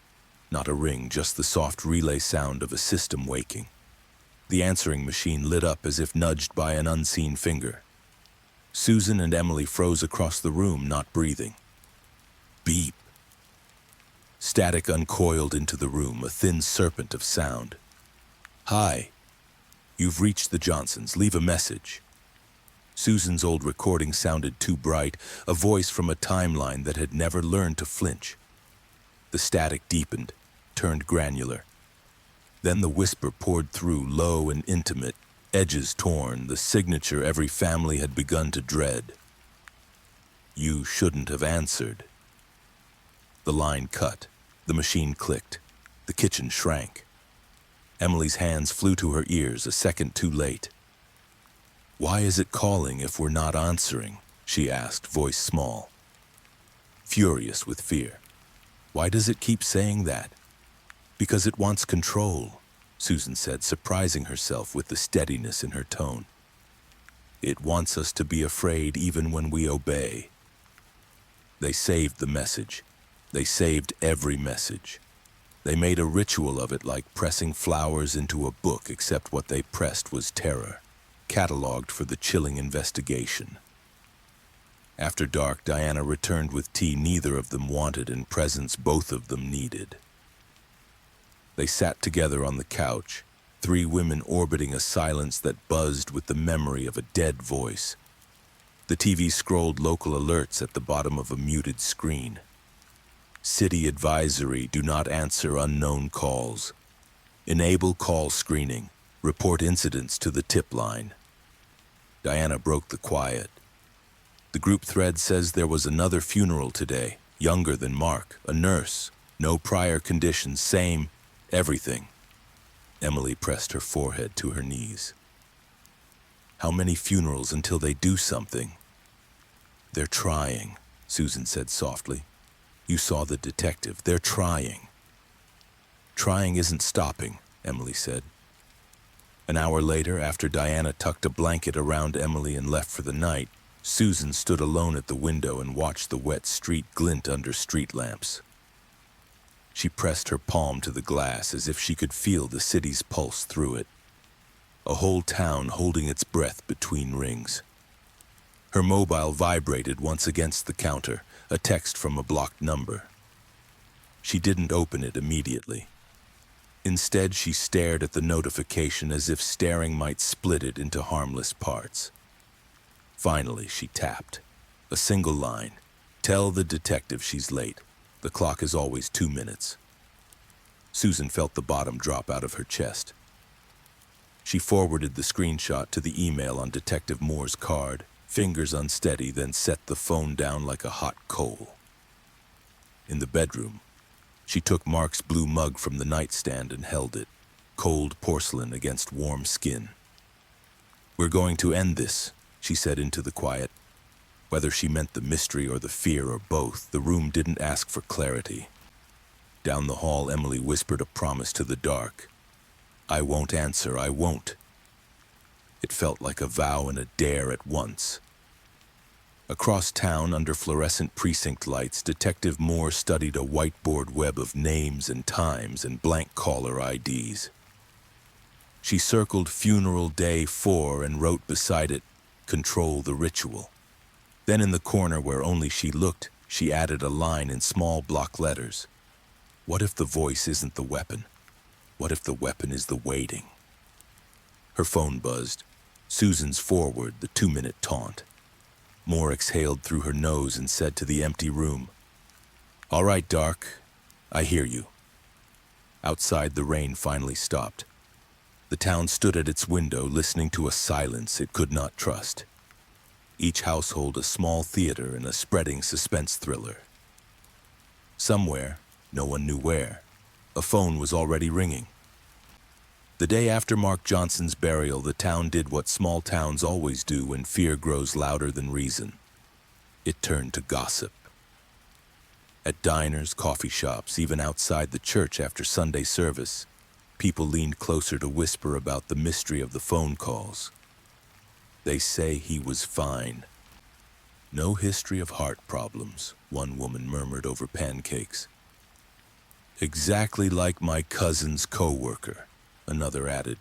Speaker 1: Not a ring, just the soft relay sound of a system waking. The answering machine lit up as if nudged by an unseen finger. Susan and Emily froze across the room, not breathing. Beep. Static uncoiled into the room, a thin serpent of sound. "Hi. You've reached the Johnsons. Leave a message." Susan's old recording sounded too bright, a voice from a timeline that had never learned to flinch. The static deepened, turned granular. Then the whisper poured through, low and intimate, edges torn, the signature every family had begun to dread. "You shouldn't have answered." The line cut. The machine clicked. The kitchen shrank. Emily's hands flew to her ears, a second too late. "Why is it calling if we're not answering?" she asked, voice small. furious with fear. Why does it keep saying that? Because it wants control, Susan said, surprising herself with the steadiness in her tone. It wants us to be afraid even when we obey. They saved the message. They saved every message. They made a ritual of it, like pressing flowers into a book, except what they pressed was terror, cataloged for the chilling investigation. After dark, Diana returned with tea neither of them wanted and presents both of them needed. They sat together on the couch, three women orbiting a silence that buzzed with the memory of a dead voice. The TV scrolled local alerts at the bottom of a muted screen. City advisory: do not answer unknown calls. Enable call screening. Report incidents to the tip line. Diana broke the quiet. The group thread says there was another funeral today, younger than Mark, a nurse, no prior conditions, same, everything. Emily pressed her forehead to her knees. How many funerals until they do something? They're trying, Susan said softly. You saw the detective. They're trying. Trying isn't stopping, Emily said. An hour later, after Diana tucked a blanket around Emily and left for the night, Susan stood alone at the window and watched the wet street glint under street lamps. She pressed her palm to the glass as if she could feel the city's pulse through it. A whole town holding its breath between rings. Her mobile vibrated once against the counter, a text from a blocked number. She didn't open it immediately. Instead, she stared at the notification as if staring might split it into harmless parts. Finally, she tapped. A single line. Tell the detective she's late. The clock is always 2 minutes. Susan felt the bottom drop out of her chest. She forwarded the screenshot to the email on Detective Moore's card, fingers unsteady, then set the phone down like a hot coal. In the bedroom, she took Mark's blue mug from the nightstand and held it, cold porcelain against warm skin. We're going to end this, she said into the quiet. Whether she meant the mystery or the fear or both, the room didn't ask for clarity. Down the hall, Emily whispered a promise to the dark. I won't answer, I won't. It felt like a vow and a dare at once. Across town, under fluorescent precinct lights, Detective Moore studied a whiteboard web of names and times and blank caller IDs. She circled funeral day 4 and wrote beside it, control the ritual. Then in the corner where only she looked, she added a line in small block letters. What if the voice isn't the weapon? What if the weapon is the waiting? Her phone buzzed. Susan's forward, the 2-minute taunt. Moore exhaled through her nose and said to the empty room, All right, Dark, I hear you. Outside, the rain finally stopped. The town stood at its window, listening to a silence it could not trust. Each household a small theater and a spreading suspense thriller. Somewhere, no one knew where, a phone was already ringing. The day after Mark Johnson's burial, the town did what small towns always do when fear grows louder than reason. It turned to gossip. At diners, coffee shops, even outside the church after Sunday service, people leaned closer to whisper about the mystery of the phone calls. They say he was fine. No history of heart problems, one woman murmured over pancakes. Exactly like my cousin's co-worker, another added.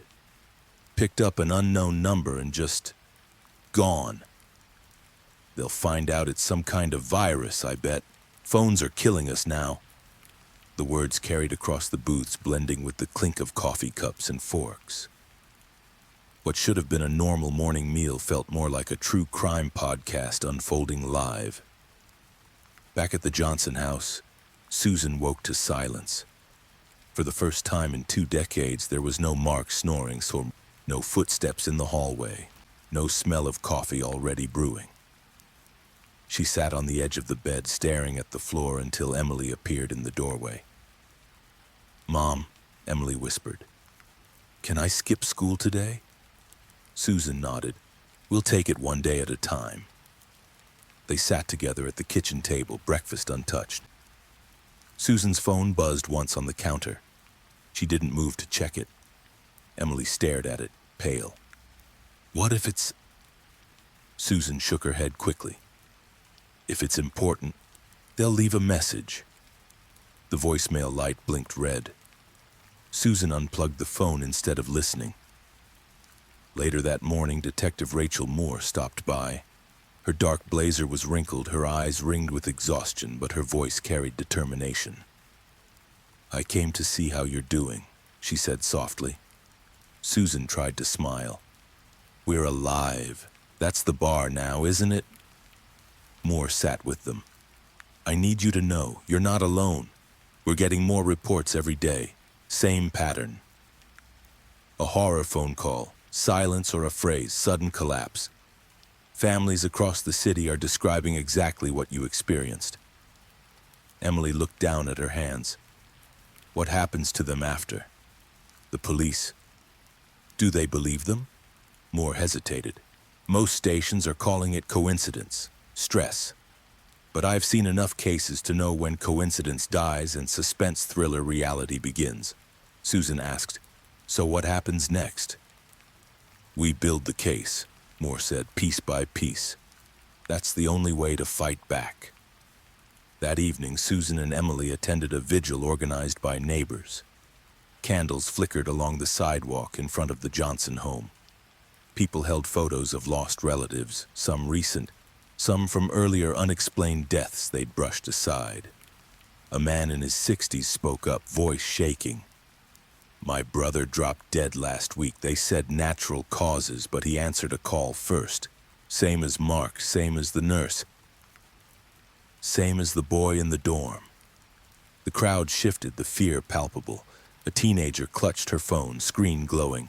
Speaker 1: Picked up an unknown number and just gone. They'll find out it's some kind of virus, I bet. Phones are killing us now. The words carried across the booths, blending with the clink of coffee cups and forks. What should have been a normal morning meal felt more like a true crime podcast unfolding live. Back at the Johnson house, Susan woke to silence. For the first time in 2 decades, there was no Mark snoring, so no footsteps in the hallway, no smell of coffee already brewing. She sat on the edge of the bed, staring at the floor until Emily appeared in the doorway. Mom, Emily whispered, can I skip school today? Susan nodded. We'll take it one day at a time. They sat together at the kitchen table, breakfast untouched. Susan's phone buzzed once on the counter. She didn't move to check it. Emily stared at it, pale. What if it's... Susan shook her head quickly. If it's important, they'll leave a message. The voicemail light blinked red. Susan unplugged the phone instead of listening. Later that morning, Detective Rachel Moore stopped by. Her dark blazer was wrinkled, her eyes ringed with exhaustion, but her voice carried determination. I came to see how you're doing, she said softly. Susan tried to smile. We're alive. That's the bar now, isn't it? Moore sat with them. I need you to know, you're not alone. We're getting more reports every day. Same pattern. A horror phone call, silence or a phrase, sudden collapse. Families across the city are describing exactly what you experienced. Emily looked down at her hands. What happens to them after? The police. Do they believe them? Moore hesitated. Most stations are calling it coincidence, stress. But I've seen enough cases to know when coincidence dies and suspense thriller reality begins. Susan asked, so what happens next? We build the case, Moore said, piece by piece. That's the only way to fight back. That evening, Susan and Emily attended a vigil organized by neighbors. Candles flickered along the sidewalk in front of the Johnson home. People held photos of lost relatives, some recent, some from earlier unexplained deaths they'd brushed aside. A man in his 60s spoke up, voice shaking. My brother dropped dead last week. They said natural causes, but he answered a call first. Same as Mark, same as the nurse. Same as the boy in the dorm. The crowd shifted, the fear palpable. A teenager clutched her phone, screen glowing.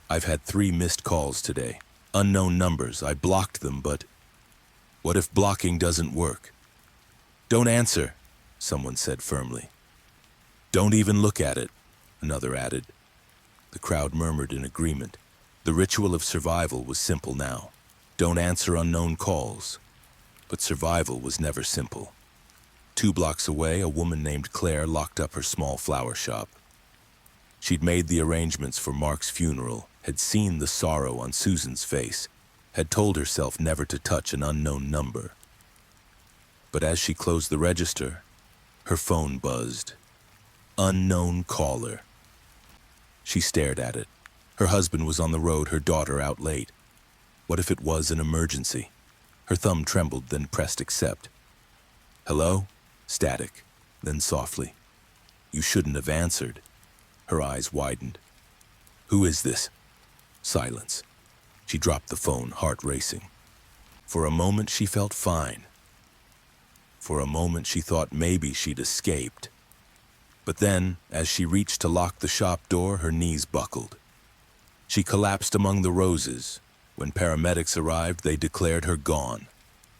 Speaker 1: I've had 3 missed calls today. Unknown numbers. I blocked them, but... What if blocking doesn't work? Don't answer, someone said firmly. Don't even look at it, another added. The crowd murmured in agreement. The ritual of survival was simple now. Don't answer unknown calls. But survival was never simple. 2 blocks away, a woman named Claire locked up her small flower shop. She'd made the arrangements for Mark's funeral, had seen the sorrow on Susan's face, had told herself never to touch an unknown number. But as she closed the register, her phone buzzed. Unknown caller. She stared at it. Her husband was on the road, her daughter out late. What if it was an emergency? Her thumb trembled, then pressed accept. Hello? Static, then softly. You shouldn't have answered. Her eyes widened. Who is this? Silence. She dropped the phone, heart racing. For a moment she felt fine. For a moment she thought maybe she'd escaped. But then, as she reached to lock the shop door, her knees buckled. She collapsed among the roses. When paramedics arrived, they declared her gone.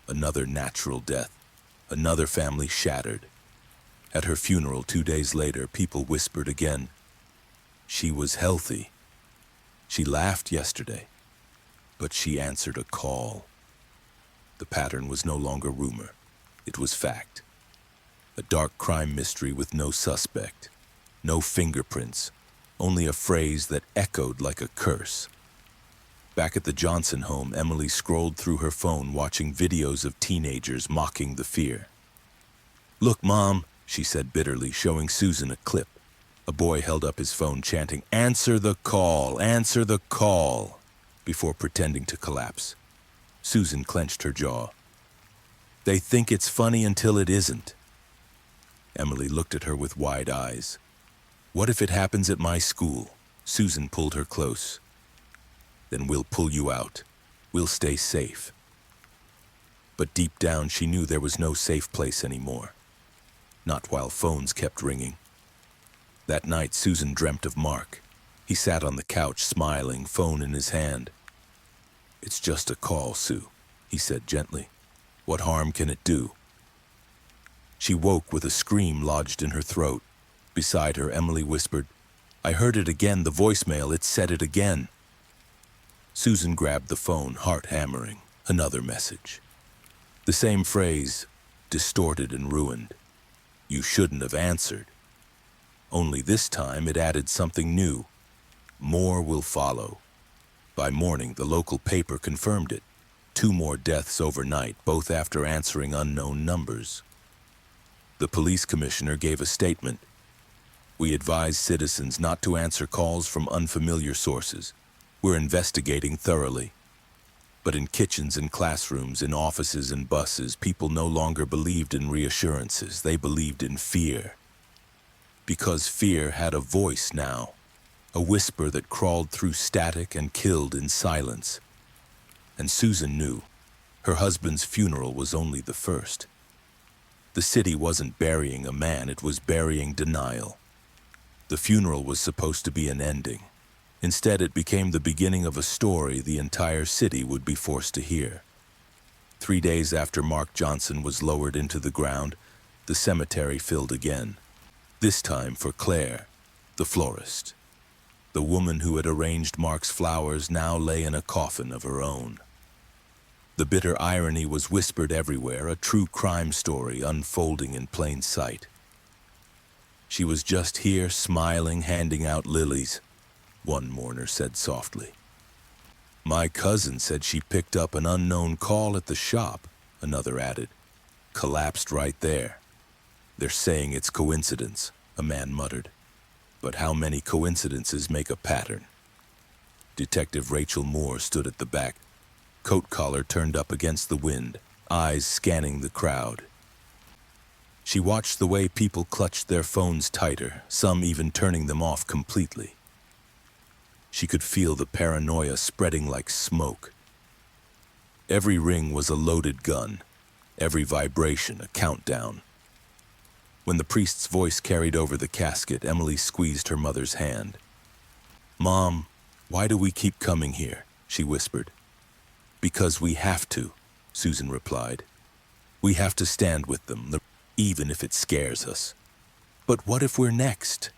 Speaker 1: Another natural death. Another family shattered. At her funeral 2 days later, people whispered again. She was healthy. She laughed yesterday, but she answered a call. The pattern was no longer rumor. It was fact. A dark crime mystery with no suspect, no fingerprints, only a phrase that echoed like a curse. Back at the Johnson home, Emily scrolled through her phone, watching videos of teenagers mocking the fear. Look, Mom, she said bitterly, showing Susan a clip. A boy held up his phone, chanting, answer the call, before pretending to collapse. Susan clenched her jaw. They think it's funny until it isn't. Emily looked at her with wide eyes. What if it happens at my school? Susan pulled her close. Then we'll pull you out. We'll stay safe. But deep down, she knew there was no safe place anymore. Not while phones kept ringing. That night, Susan dreamt of Mark. He sat on the couch, smiling, phone in his hand. It's just a call, Sue, he said gently. What harm can it do? She woke with a scream lodged in her throat. Beside her, Emily whispered, I heard it again, the voicemail, it said it again. Susan grabbed the phone, heart hammering. Another message. The same phrase, distorted and ruined. You shouldn't have answered. Only this time it added something new. More will follow. By morning, the local paper confirmed it. 2 more deaths overnight, both after answering unknown numbers. The police commissioner gave a statement. We advise citizens not to answer calls from unfamiliar sources. We're investigating thoroughly. But in kitchens and classrooms, in offices and buses, people no longer believed in reassurances. They believed in fear. Because fear had a voice now. A whisper that crawled through static and killed in silence. And Susan knew. Her husband's funeral was only the first. The city wasn't burying a man, it was burying denial. The funeral was supposed to be an ending. Instead, it became the beginning of a story the entire city would be forced to hear. 3 days after Mark Johnson was lowered into the ground, the cemetery filled again. This time for Claire, the florist. The woman who had arranged Mark's flowers now lay in a coffin of her own. The bitter irony was whispered everywhere, a true crime story unfolding in plain sight. She was just here, smiling, handing out lilies, one mourner said softly. My cousin said she picked up an unknown call at the shop, another added. Collapsed right there. They're saying it's coincidence, a man muttered. But how many coincidences make a pattern? Detective Rachel Moore stood at the back, coat collar turned up against the wind, eyes scanning the crowd. She watched the way people clutched their phones tighter, some even turning them off completely. She could feel the paranoia spreading like smoke. Every ring was a loaded gun, every vibration a countdown. When the priest's voice carried over the casket, Emily squeezed her mother's hand. Mom, why do we keep coming here? She whispered. Because we have to, Susan replied. We have to stand with them, even if it scares us. But what if we're next?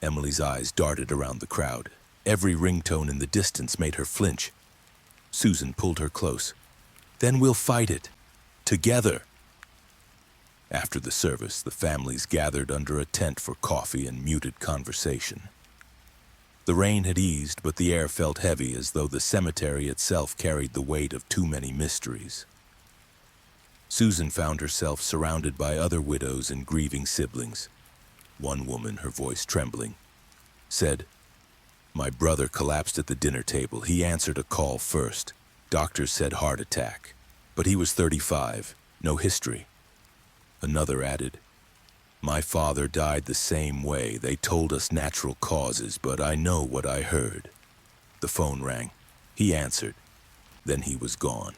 Speaker 1: Emily's eyes darted around the crowd. Every ringtone in the distance made her flinch. Susan pulled her close. Then we'll fight it. Together. After the service, the families gathered under a tent for coffee and muted conversation. The rain had eased, but the air felt heavy, as though the cemetery itself carried the weight of too many mysteries. Susan found herself surrounded by other widows and grieving siblings. One woman, her voice trembling, said, My brother collapsed at the dinner table. He answered a call first. Doctors said heart attack. But he was 35, no history. Another added, My father died the same way. They told us natural causes, but I know what I heard. The phone rang. He answered. Then he was gone.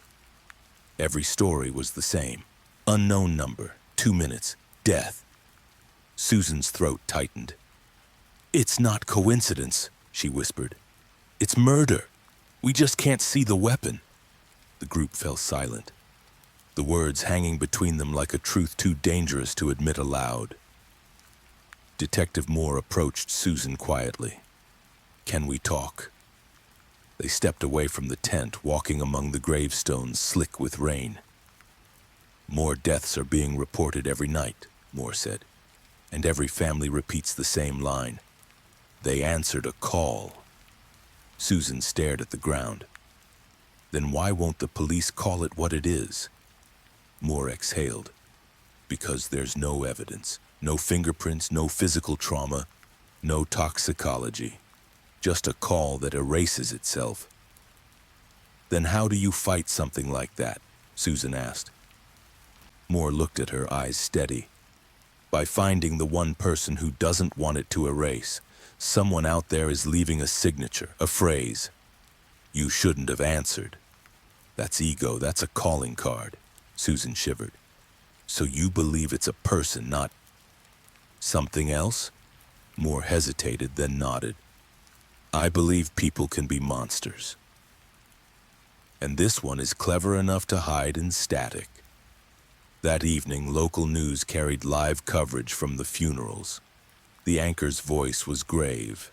Speaker 1: Every story was the same. Unknown number, 2 minutes, death. Susan's throat tightened. It's not coincidence, she whispered. It's murder. We just can't see the weapon. The group fell silent, the words hanging between them like a truth too dangerous to admit aloud. Detective Moore approached Susan quietly. Can we talk? They stepped away from the tent, walking among the gravestones slick with rain. More deaths are being reported every night, Moore said, and every family repeats the same line. They answered a call. Susan stared at the ground. Then why won't the police call it what it is? Moore exhaled. Because there's no evidence, no fingerprints, no physical trauma, no toxicology. Just a call that erases itself. Then how do you fight something like that? Susan asked. Moore looked at her, eyes steady. By finding the one person who doesn't want it to erase. Someone out there is leaving a signature, a phrase. You shouldn't have answered. That's ego, that's a calling card. Susan shivered. So you believe it's a person, not something else? Moore hesitated, then nodded. I believe people can be monsters. And this one is clever enough to hide in static. That evening, local news carried live coverage from the funerals. The anchor's voice was grave.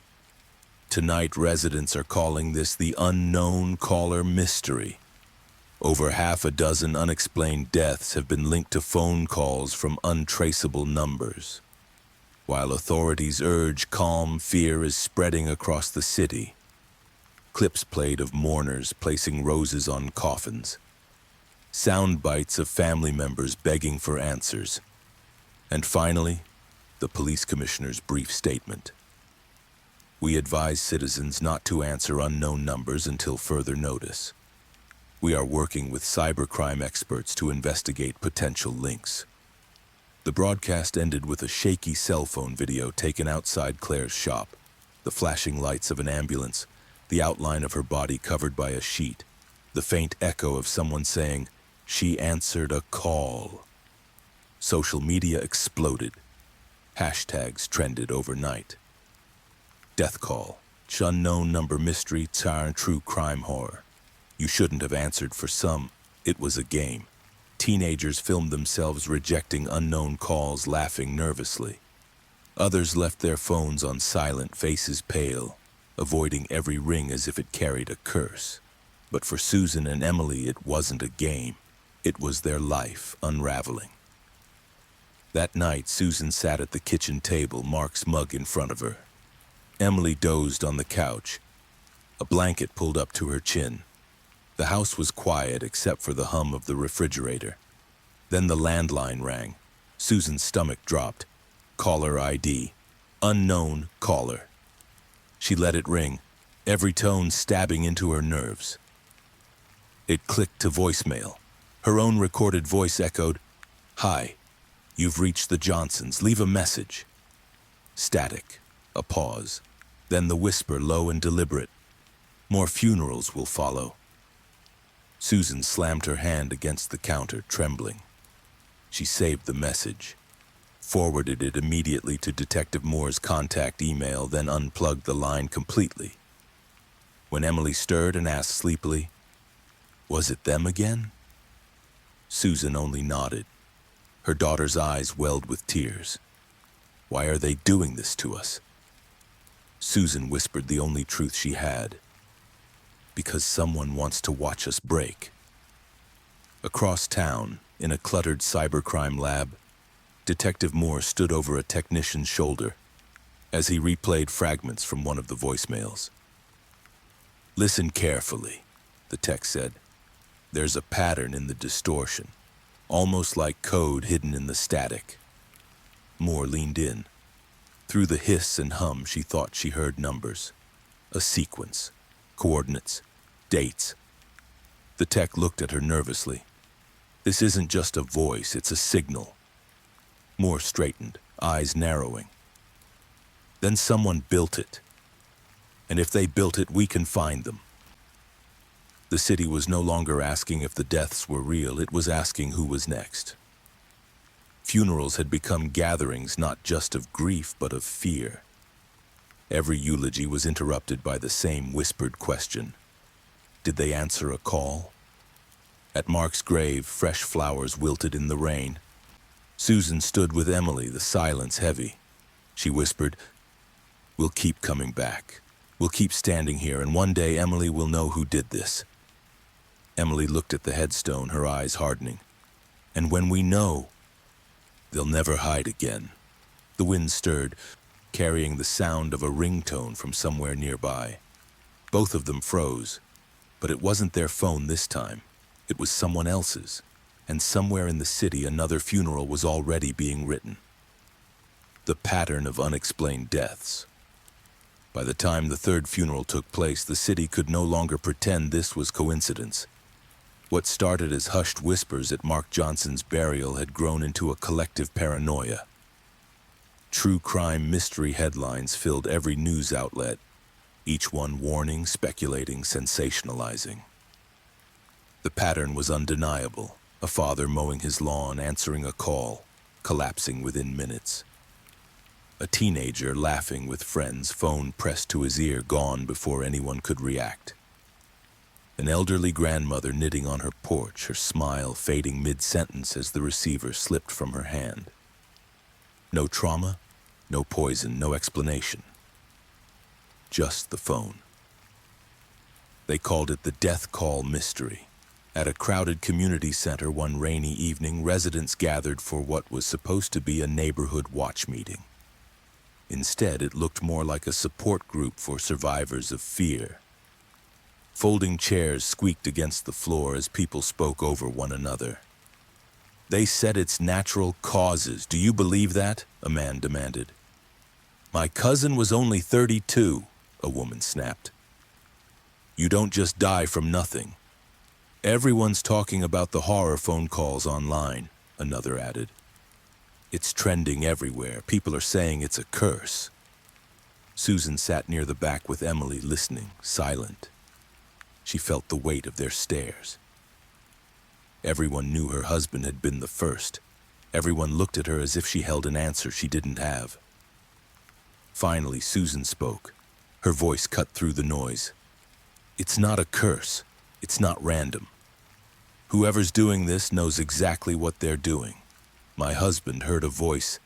Speaker 1: Tonight, residents are calling this the unknown caller mystery. Over half a dozen unexplained deaths have been linked to phone calls from untraceable numbers. While authorities urge calm, fear is spreading across the city. Clips played of mourners placing roses on coffins. Sound bites of family members begging for answers. And finally, the police commissioner's brief statement. We advise citizens not to answer unknown numbers until further notice. We are working with cybercrime experts to investigate potential links. The broadcast ended with a shaky cell phone video taken outside Claire's shop, the flashing lights of an ambulance, the outline of her body covered by a sheet, the faint echo of someone saying, "She answered a call." Social media exploded. Hashtags trended overnight. Death call, unknown number mystery, true crime horror. You shouldn't have answered. For some, it was a game. Teenagers filmed themselves rejecting unknown calls, laughing nervously. Others left their phones on silent, faces pale, avoiding every ring as if it carried a curse. But for Susan and Emily, it wasn't a game. It was their life unraveling. That night, Susan sat at the kitchen table, Mark's mug in front of her. Emily dozed on the couch, a blanket pulled up to her chin. The house was quiet except for the hum of the refrigerator. Then the landline rang. Susan's stomach dropped. Caller ID. Unknown caller. She let it ring, every tone stabbing into her nerves. It clicked to voicemail. Her own recorded voice echoed, "Hi, you've reached the Johnsons. Leave a message." Static. A pause. Then the whisper, low and deliberate. "More funerals will follow." Susan slammed her hand against the counter, trembling. She saved the message, forwarded it immediately to Detective Moore's contact email, then unplugged the line completely. When Emily stirred and asked sleepily, "Was it them again?" Susan only nodded. Her daughter's eyes welled with tears. "Why are they doing this to us?" Susan whispered the only truth she had. "Because someone wants to watch us break." Across town, in a cluttered cybercrime lab, Detective Moore stood over a technician's shoulder as he replayed fragments from one of the voicemails. "Listen carefully," the tech said. "There's a pattern in the distortion, almost like code hidden in the static." Moore leaned in. Through the hiss and hum, she thought she heard numbers. A sequence. Coordinates. Dates. The tech looked at her nervously. "This isn't just a voice, it's a signal." Moore straightened, eyes narrowing. "Then someone built it. And if they built it, we can find them." The city was no longer asking if the deaths were real, it was asking who was next. Funerals had become gatherings not just of grief, but of fear. Every eulogy was interrupted by the same whispered question. Did they answer a call? At Mark's grave, fresh flowers wilted in the rain. Susan stood with Emily, the silence heavy. She whispered, "We'll keep coming back. We'll keep standing here, and one day Emily will know who did this." Emily looked at the headstone, her eyes hardening. "And when we know, they'll never hide again." The wind stirred, carrying the sound of a ringtone from somewhere nearby. Both of them froze, but it wasn't their phone this time. It was someone else's, and somewhere in the city another funeral was already being written. The pattern of unexplained deaths. By the time the third funeral took place, the city could no longer pretend this was coincidence. What started as hushed whispers at Mark Johnson's burial had grown into a collective paranoia. True crime mystery headlines filled every news outlet, each one warning, speculating, sensationalizing. The pattern was undeniable. A father mowing his lawn, answering a call, collapsing within minutes. A teenager laughing with friends, phone pressed to his ear, gone before anyone could react. An elderly grandmother knitting on her porch, her smile fading mid-sentence as the receiver slipped from her hand. No trauma, no poison, no explanation. Just the phone. They called it the death call mystery, At a crowded community center one rainy evening, residents gathered for what was supposed to be a neighborhood watch meeting. Instead, it looked more like a support group for survivors of fear. Folding chairs squeaked against the floor as people spoke over one another. "They said it's natural causes. Do you believe that?" a man demanded. "My cousin was only 32, a woman snapped. "You don't just die from nothing." "Everyone's talking about the horror phone calls online," another added. "It's trending everywhere. People are saying it's a curse." Susan sat near the back with Emily, listening, silent. She felt the weight of their stares. Everyone knew her husband had been the first. Everyone looked at her as if she held an answer she didn't have. Finally, Susan spoke. Her voice cut through the noise. "It's not a curse. It's not random. Whoever's doing this knows exactly what they're doing. My husband heard a voice,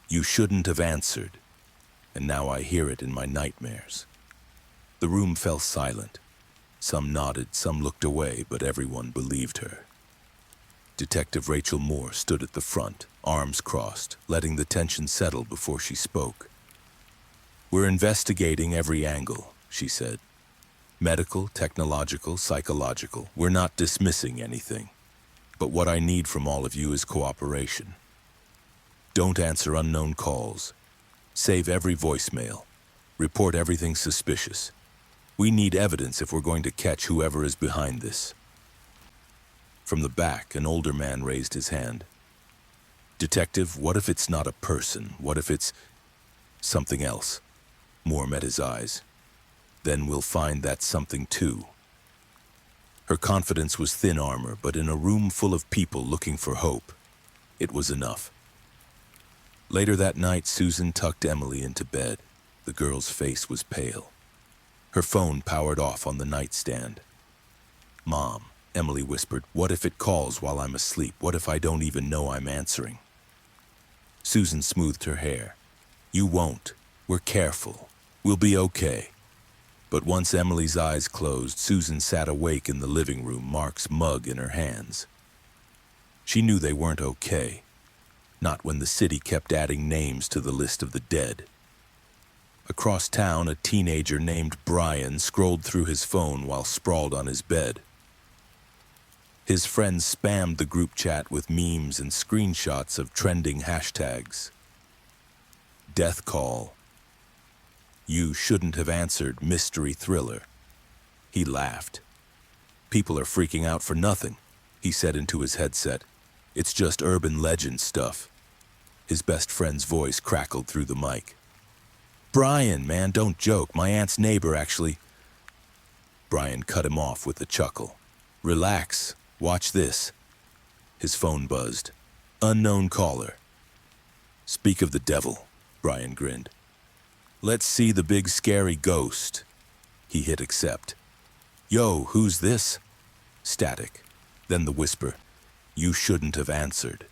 Speaker 1: 'You shouldn't have answered,' and now I hear it in my nightmares." The room fell silent. Some nodded, some looked away, but everyone believed her. Detective Rachel Moore stood at the front, arms crossed, letting the tension settle before she spoke. "We're investigating every angle," she said. "Medical, technological, psychological. We're not dismissing anything. But what I need from all of you is cooperation. Don't answer unknown calls. Save every voicemail. Report everything suspicious. We need evidence if we're going to catch whoever is behind this." From the back, an older man raised his hand. "Detective, what if it's not a person? What if it's something else?" Moore met his eyes. "Then we'll find that something too." Her confidence was thin armor, but in a room full of people looking for hope, it was enough. Later that night, Susan tucked Emily into bed. The girl's face was pale. Her phone powered off on the nightstand. "Mom," Emily whispered, "what if it calls while I'm asleep? What if I don't even know I'm answering?" Susan smoothed her hair. "You won't. We're careful. We'll be okay." But once Emily's eyes closed, Susan sat awake in the living room, Mark's mug in her hands. She knew they weren't okay. Not when the city kept adding names to the list of the dead. Across town, a teenager named Brian scrolled through his phone while sprawled on his bed. His friends spammed the group chat with memes and screenshots of trending hashtags. Death call. You shouldn't have answered, mystery thriller. He laughed. People are freaking out for nothing, he said into his headset. It's just urban legend stuff. His best friend's voice crackled through the mic. Brian, man, don't joke. My aunt's neighbor actually. Brian cut him off with a chuckle. Relax. Watch this. His phone buzzed. Unknown caller. Speak of the devil, Brian grinned. Let's see the big scary ghost. He hit accept. Yo, who's this? Static. Then the whisper. You shouldn't have answered.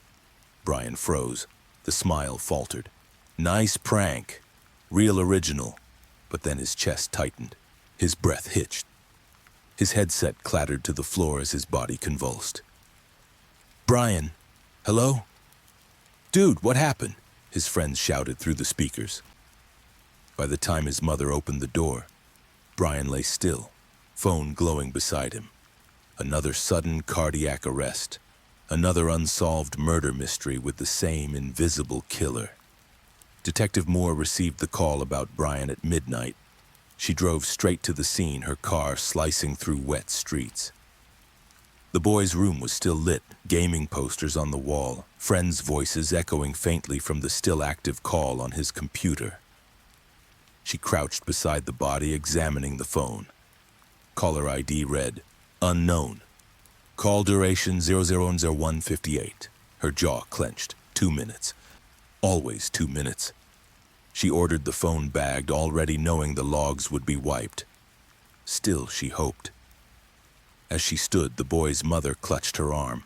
Speaker 1: Brian froze. The smile faltered. Nice prank. Real original. But then his chest tightened. His breath hitched. His headset clattered to the floor as his body convulsed. Brian, hello? Dude, what happened? His friends shouted through the speakers. By the time his mother opened the door, Brian lay still, phone glowing beside him. Another sudden cardiac arrest. Another unsolved murder mystery with the same invisible killer. Detective Moore received the call about Brian at midnight. She drove straight to the scene, her car slicing through wet streets. The boy's room was still lit, gaming posters on the wall, friends' voices echoing faintly from the still active call on his computer. She crouched beside the body, examining the phone. Caller ID read, Unknown. Call duration 000158. Her jaw clenched. 2 minutes. Always 2 minutes. She ordered the phone bagged, already knowing the logs would be wiped. Still, she hoped. As she stood, the boy's mother clutched her arm.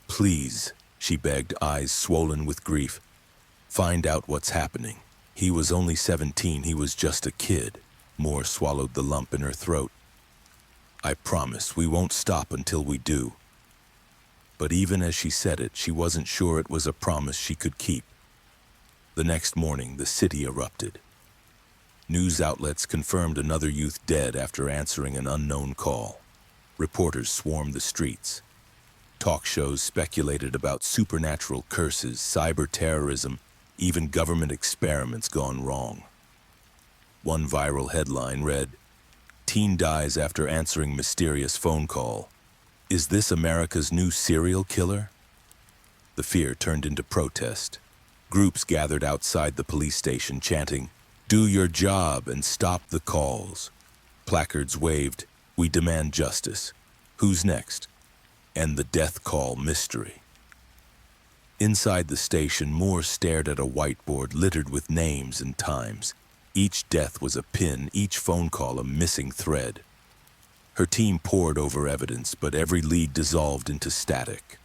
Speaker 1: Please, she begged, eyes swollen with grief. Find out what's happening. He was only 17, he was just a kid. Moore swallowed the lump in her throat. I promise we won't stop until we do. But even as she said it, she wasn't sure it was a promise she could keep. The next morning, the city erupted. News outlets confirmed another youth dead after answering an unknown call. Reporters swarmed the streets. Talk shows speculated about supernatural curses, cyber terrorism, even government experiments gone wrong. One viral headline read, "Teen dies after answering mysterious phone call. Is this America's new serial killer?" The fear turned into protest. Groups gathered outside the police station chanting, "Do your job and stop the calls." Placards waved, "We demand justice. Who's next?" And the death call mystery. Inside the station, Moore stared at a whiteboard littered with names and times. Each death was a pin, each phone call a missing thread. Her team pored over evidence, but every lead dissolved into static.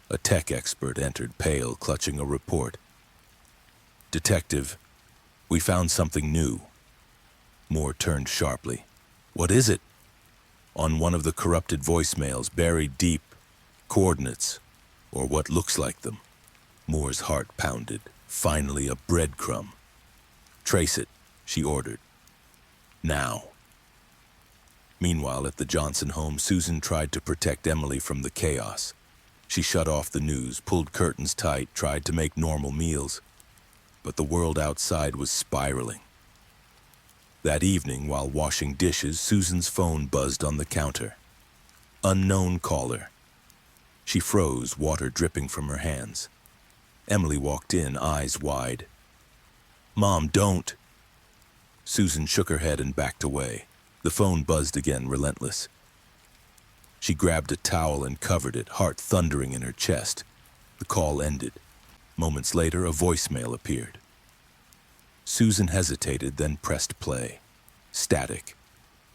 Speaker 1: A tech expert entered, pale, clutching a report. "Detective, we found something new." Moore turned sharply. "What is it?" On one of the corrupted voicemails, buried deep, coordinates, or what looks like them. Moore's heart pounded. Finally, a breadcrumb. "Trace it," she ordered. "Now." Meanwhile, at the Johnson home, Susan tried to protect Emily from the chaos. She shut off the news, pulled curtains tight, tried to make normal meals. But the world outside was spiraling. That evening, while washing dishes, Susan's phone buzzed on the counter. Unknown caller. She froze, water dripping from her hands. Emily walked in, eyes wide. "Mom, don't." Susan shook her head and backed away. The phone buzzed again, relentless. She grabbed a towel and covered it, heart thundering in her chest. The call ended. Moments later, a voicemail appeared. Susan hesitated, then pressed play. Static.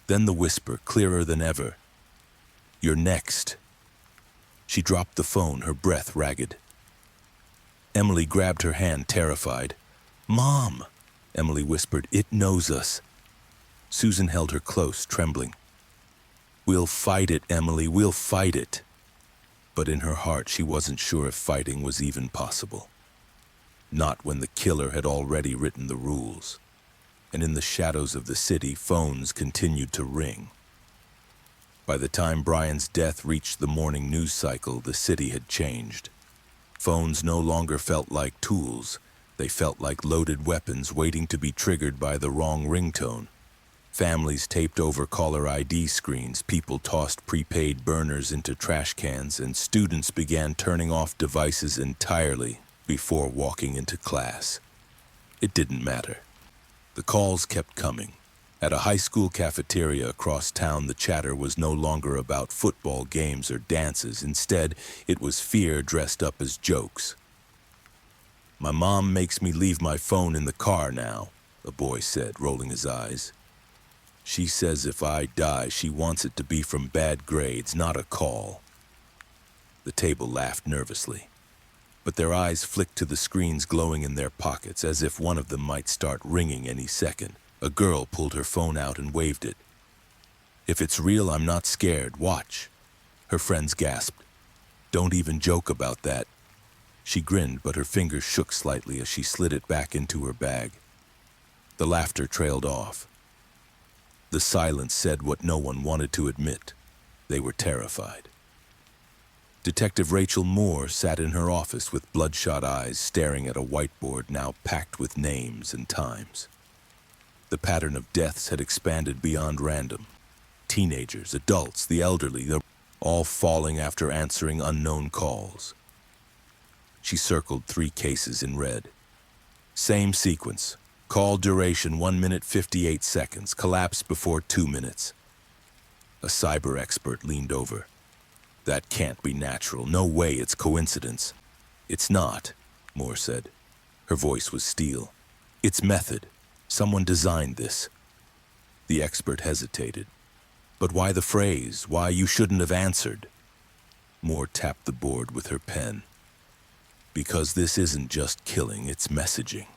Speaker 1: Then the whisper, clearer than ever. "You're next." She dropped the phone, her breath ragged. Emily grabbed her hand, terrified. "Mom," Emily whispered, "it knows us." Susan held her close, trembling. "We'll fight it, Emily, we'll fight it." But in her heart, she wasn't sure if fighting was even possible. Not when the killer had already written the rules. And in the shadows of the city, phones continued to ring. By the time Brian's death reached the morning news cycle, the city had changed. Phones no longer felt like tools. They felt like loaded weapons waiting to be triggered by the wrong ringtone. Families taped over caller ID screens, people tossed prepaid burners into trash cans, and students began turning off devices entirely before walking into class. It didn't matter. The calls kept coming. At a high school cafeteria across town, the chatter was no longer about football games or dances. Instead, it was fear dressed up as jokes. "My mom makes me leave my phone in the car now," a boy said, rolling his eyes. "She says if I die, she wants it to be from bad grades, not a call." The table laughed nervously, but their eyes flicked to the screens glowing in their pockets, as if one of them might start ringing any second. A girl pulled her phone out and waved it. "If it's real, I'm not scared. Watch." Her friends gasped. "Don't even joke about that." She grinned, but her fingers shook slightly as she slid it back into her bag. The laughter trailed off. The silence said what no one wanted to admit. They were terrified. Detective Rachel Moore sat in her office with bloodshot eyes, staring at a whiteboard now packed with names and times. The pattern of deaths had expanded beyond random. Teenagers, adults, the elderly, they're all falling after answering unknown calls. She circled 3 cases in red. Same sequence. Call duration 1 minute 58 seconds. Collapse before 2 minutes. A cyber expert leaned over. "That can't be natural. No way it's coincidence." "It's not," Moore said. Her voice was steel. "It's method. Someone designed this." The expert hesitated. "But why the phrase? Why you shouldn't have answered?" Moore tapped the board with her pen. "Because this isn't just killing, it's messaging.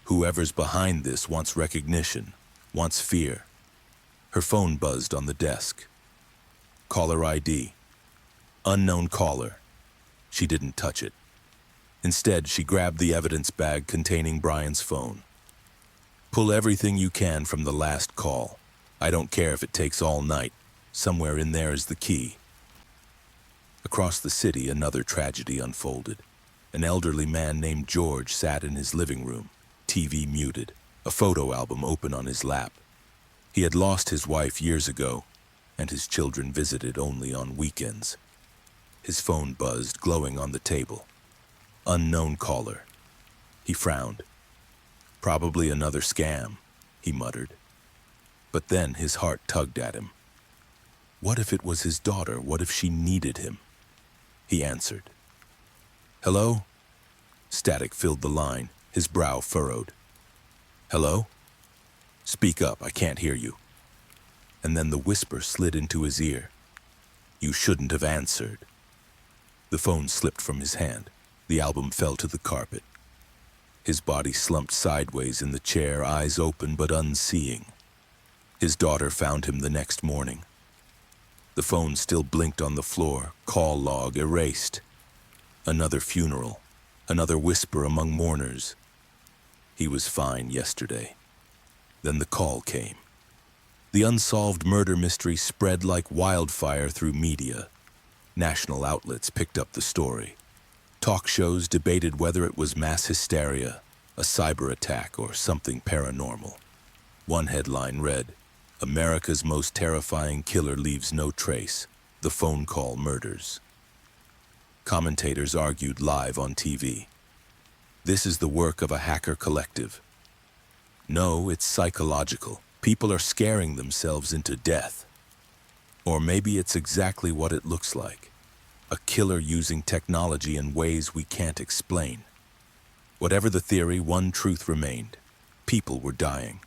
Speaker 1: Whoever's behind this wants recognition, wants fear." Her phone buzzed on the desk. Caller ID. Unknown caller. She didn't touch it. Instead, she grabbed the evidence bag containing Brian's phone. Pull everything you can from the last call. I don't care if it takes all night. Somewhere in there is the key. Across the city, another tragedy unfolded. An elderly man named George sat in his living room, TV muted, a photo album open on his lap. He had lost his wife years ago, and his children visited only on weekends. His phone buzzed, glowing on the table. Unknown caller. He frowned. Probably another scam, he muttered. But then his heart tugged at him. What if it was his daughter? What if she needed him? He answered. Hello? Static filled the line, his brow furrowed. Hello? Speak up, I can't hear you. And then the whisper slid into his ear. You shouldn't have answered. The phone slipped from his hand. The album fell to the carpet. His body slumped sideways in the chair, eyes open but unseeing. His daughter found him the next morning. The phone still blinked on the floor, call log erased. Another funeral, another whisper among mourners. He was fine yesterday. Then the call came. The unsolved murder mystery spread like wildfire through media. National outlets picked up the story. Talk shows debated whether it was mass hysteria, a cyber attack, or something paranormal. One headline read, America's most terrifying killer leaves no trace, the phone call murders. Commentators argued live on TV. This is the work of a hacker collective. No, it's psychological. People are scaring themselves into death. Or maybe it's exactly what it looks like. A killer using technology in ways we can't explain. Whatever the theory, one truth remained. People were dying,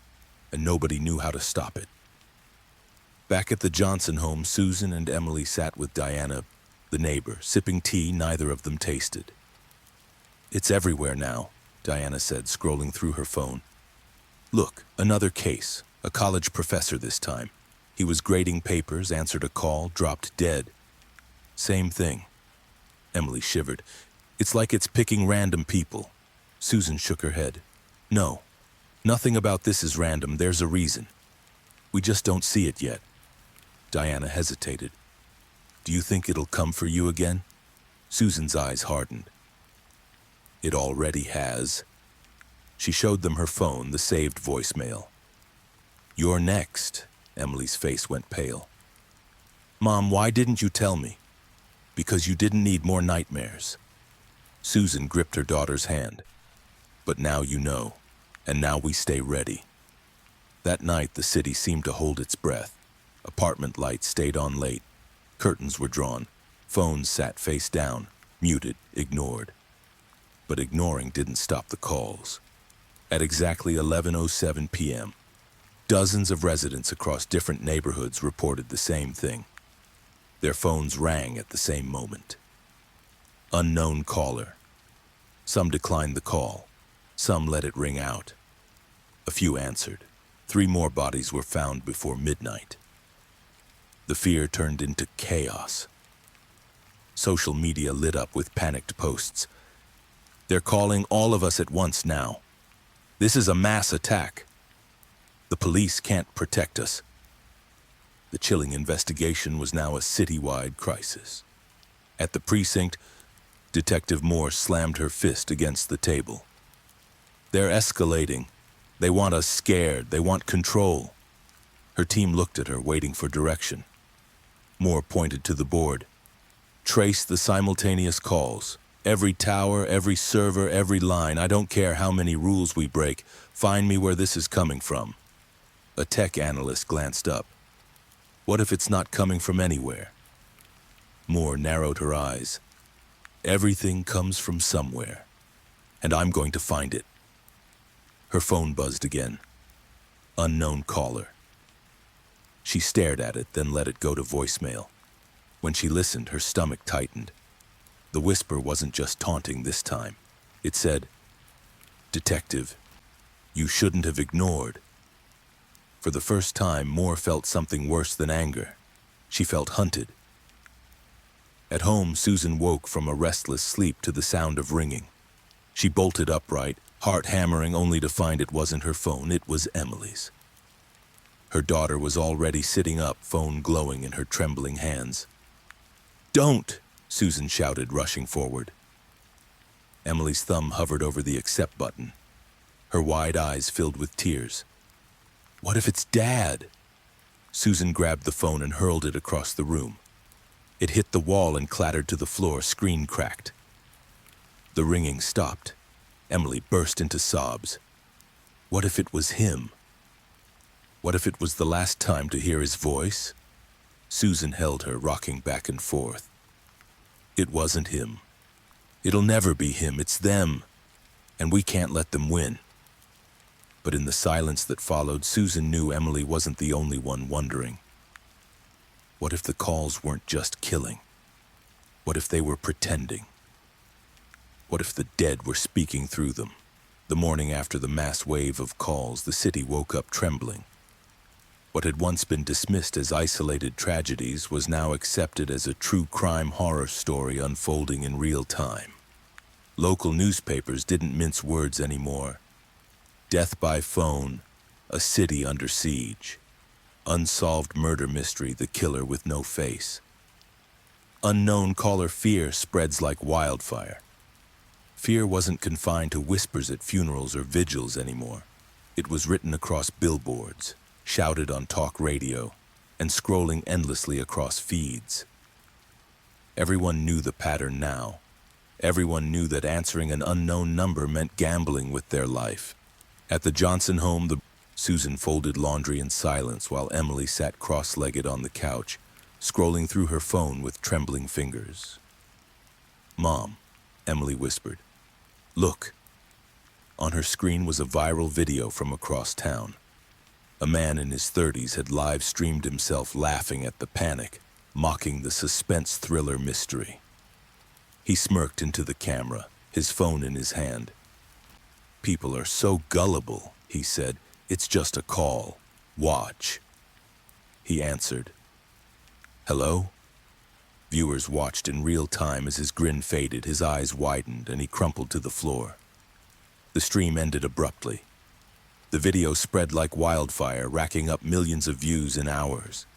Speaker 1: and nobody knew how to stop it. Back at the Johnson home, Susan and Emily sat with Diana, the neighbor, sipping tea neither of them tasted. It's everywhere now, Diana said, scrolling through her phone. Look, another case, a college professor this time. He was grading papers, answered a call, dropped dead. Same thing. Emily shivered. It's like it's picking random people. Susan shook her head. No, nothing about this is random. There's a reason. We just don't see it yet. Diana hesitated. Do you think it'll come for you again? Susan's eyes hardened. It already has. She showed them her phone, the saved voicemail. You're next. Emily's face went pale. Mom, why didn't you tell me? Because you didn't need more nightmares. Susan gripped her daughter's hand. But now you know, and now we stay ready. That night, the city seemed to hold its breath. Apartment lights stayed on late. Curtains were drawn. Phones sat face down, muted, ignored. But ignoring didn't stop the calls. At exactly 11:07 p.m., dozens of residents across different neighborhoods reported the same thing. Their phones rang at the same moment. Unknown caller. Some declined the call. Some let it ring out. A few answered. 3 more bodies were found before midnight. The fear turned into chaos. Social media lit up with panicked posts. They're calling all of us at once now. This is a mass attack. The police can't protect us. The chilling investigation was now a citywide crisis. At the precinct, Detective Moore slammed her fist against the table. They're escalating. They want us scared. They want control. Her team looked at her, waiting for direction. Moore pointed to the board. Trace the simultaneous calls. Every tower, every server, every line. I don't care how many rules we break. Find me where this is coming from. A tech analyst glanced up. What if it's not coming from anywhere? Moore narrowed her eyes. Everything comes from somewhere, and I'm going to find it. Her phone buzzed again. Unknown caller. She stared at it, then let it go to voicemail. When she listened, her stomach tightened. The whisper wasn't just taunting this time. It said, Detective, you shouldn't have ignored. For the first time, Moore felt something worse than anger. She felt hunted. At home, Susan woke from a restless sleep to the sound of ringing. She bolted upright, heart hammering, only to find it wasn't her phone, it was Emily's. Her daughter was already sitting up, phone glowing in her trembling hands. "Don't!" Susan shouted, rushing forward. Emily's thumb hovered over the accept button. Her wide eyes filled with tears. "What if it's Dad?" Susan grabbed the phone and hurled it across the room. It hit the wall and clattered to the floor, screen cracked. The ringing stopped. Emily burst into sobs. What if it was him? What if it was the last time to hear his voice? Susan held her, rocking back and forth. It wasn't him. It'll never be him, it's them. And we can't let them win. But in the silence that followed, Susan knew Emily wasn't the only one wondering. What if the calls weren't just killing? What if they were pretending? What if the dead were speaking through them? The morning after the mass wave of calls, the city woke up trembling. What had once been dismissed as isolated tragedies was now accepted as a true crime horror story unfolding in real time. Local newspapers didn't mince words anymore. Death by phone, a city under siege. Unsolved murder mystery, the killer with no face. Unknown caller fear spreads like wildfire. Fear wasn't confined to whispers at funerals or vigils anymore. It was written across billboards, shouted on talk radio, and scrolling endlessly across feeds. Everyone knew the pattern now. Everyone knew that answering an unknown number meant gambling with their life. At the Johnson home, Susan folded laundry in silence while Emily sat cross-legged on the couch, scrolling through her phone with trembling fingers. "Mom," Emily whispered. "Look." On her screen was a viral video from across town. A man in his 30s had live-streamed himself laughing at the panic, mocking the suspense thriller mystery. He smirked into the camera, his phone in his hand. "People are so gullible," he said. "It's just a call. Watch." He answered. "Hello?" Viewers watched in real time as his grin faded, his eyes widened, and he crumpled to the floor. The stream ended abruptly. The video spread like wildfire, racking up millions of views in hours.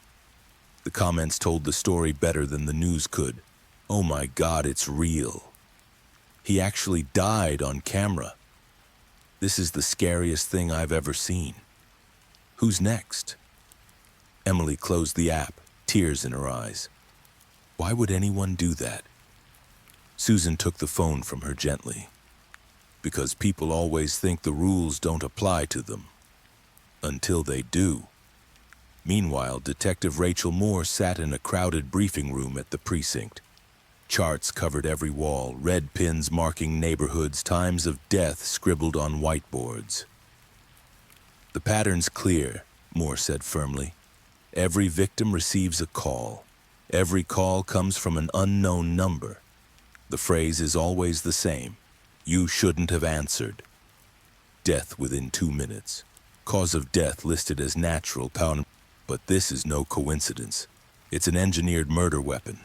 Speaker 1: The comments told the story better than the news could. "Oh my God, it's real. He actually died on camera. This is the scariest thing I've ever seen. Who's next?" Emily closed the app, tears in her eyes. Why would anyone do that? Susan took the phone from her gently. Because people always think the rules don't apply to them. Until they do. Meanwhile, Detective Rachel Moore sat in a crowded briefing room at the precinct. Charts covered every wall, red pins marking neighborhoods, times of death scribbled on whiteboards. "The pattern's clear," Moore said firmly. "Every victim receives a call. Every call comes from an unknown number. The phrase is always the same. You shouldn't have answered. Death within 2 minutes. Cause of death listed as natural, but this is no coincidence. It's an engineered murder weapon."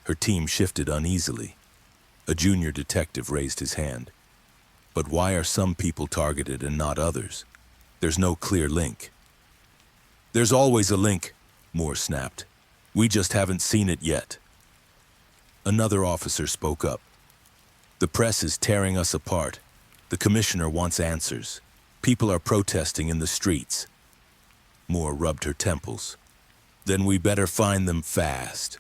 Speaker 1: Her team shifted uneasily. A junior detective raised his hand. "But why are some people targeted and not others? There's no clear link." "There's always a link," Moore snapped. "We just haven't seen it yet." Another officer spoke up. "The press is tearing us apart. The commissioner wants answers. People are protesting in the streets." Moore rubbed her temples. "Then we better find them fast."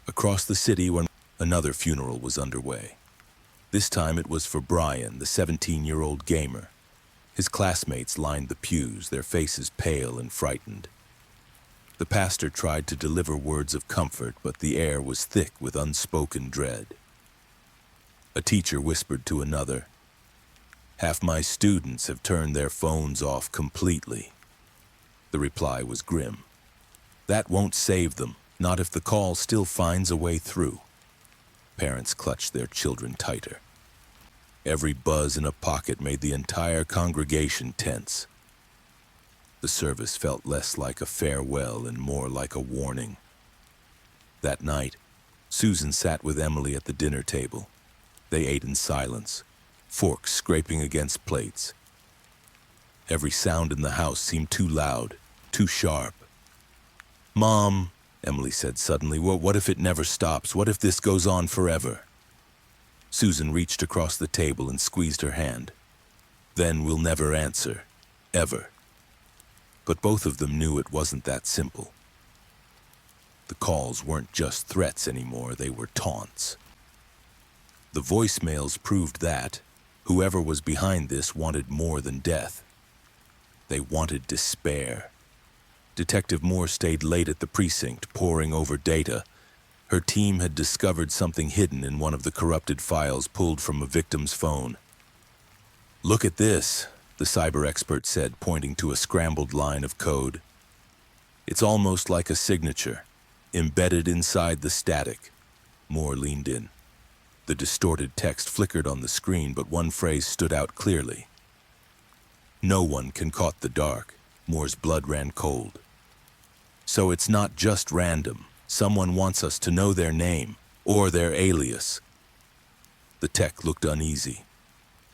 Speaker 1: Across the city, when another funeral was underway. This time it was for Brian, the 17-year-old gamer. His classmates lined the pews, their faces pale and frightened. The pastor tried to deliver words of comfort, but the air was thick with unspoken dread. A teacher whispered to another, "Half my students have turned their phones off completely." The reply was grim. "That won't save them. Not if the call still finds a way through." Parents clutched their children tighter. Every buzz in a pocket made the entire congregation tense. The service felt less like a farewell and more like a warning. That night, Susan sat with Emily at the dinner table. They ate in silence, forks scraping against plates. Every sound in the house seemed too loud, too sharp. "Mom," Emily said suddenly, what if it never stops? What if this goes on forever?" Susan reached across the table and squeezed her hand. "Then we'll never answer. Ever." But both of them knew it wasn't that simple. The calls weren't just threats anymore, they were taunts. The voicemails proved that whoever was behind this wanted more than death. They wanted despair. Detective Moore stayed late at the precinct, poring over data. Her team had discovered something hidden in one of the corrupted files pulled from a victim's phone. "Look at this," the cyber expert said, pointing to a scrambled line of code. "It's almost like a signature, embedded inside the static." Moore leaned in. The distorted text flickered on the screen, but one phrase stood out clearly. "No one can caught the dark." Moore's blood ran cold. "So it's not just random. Someone wants us to know their name, or their alias." The tech looked uneasy.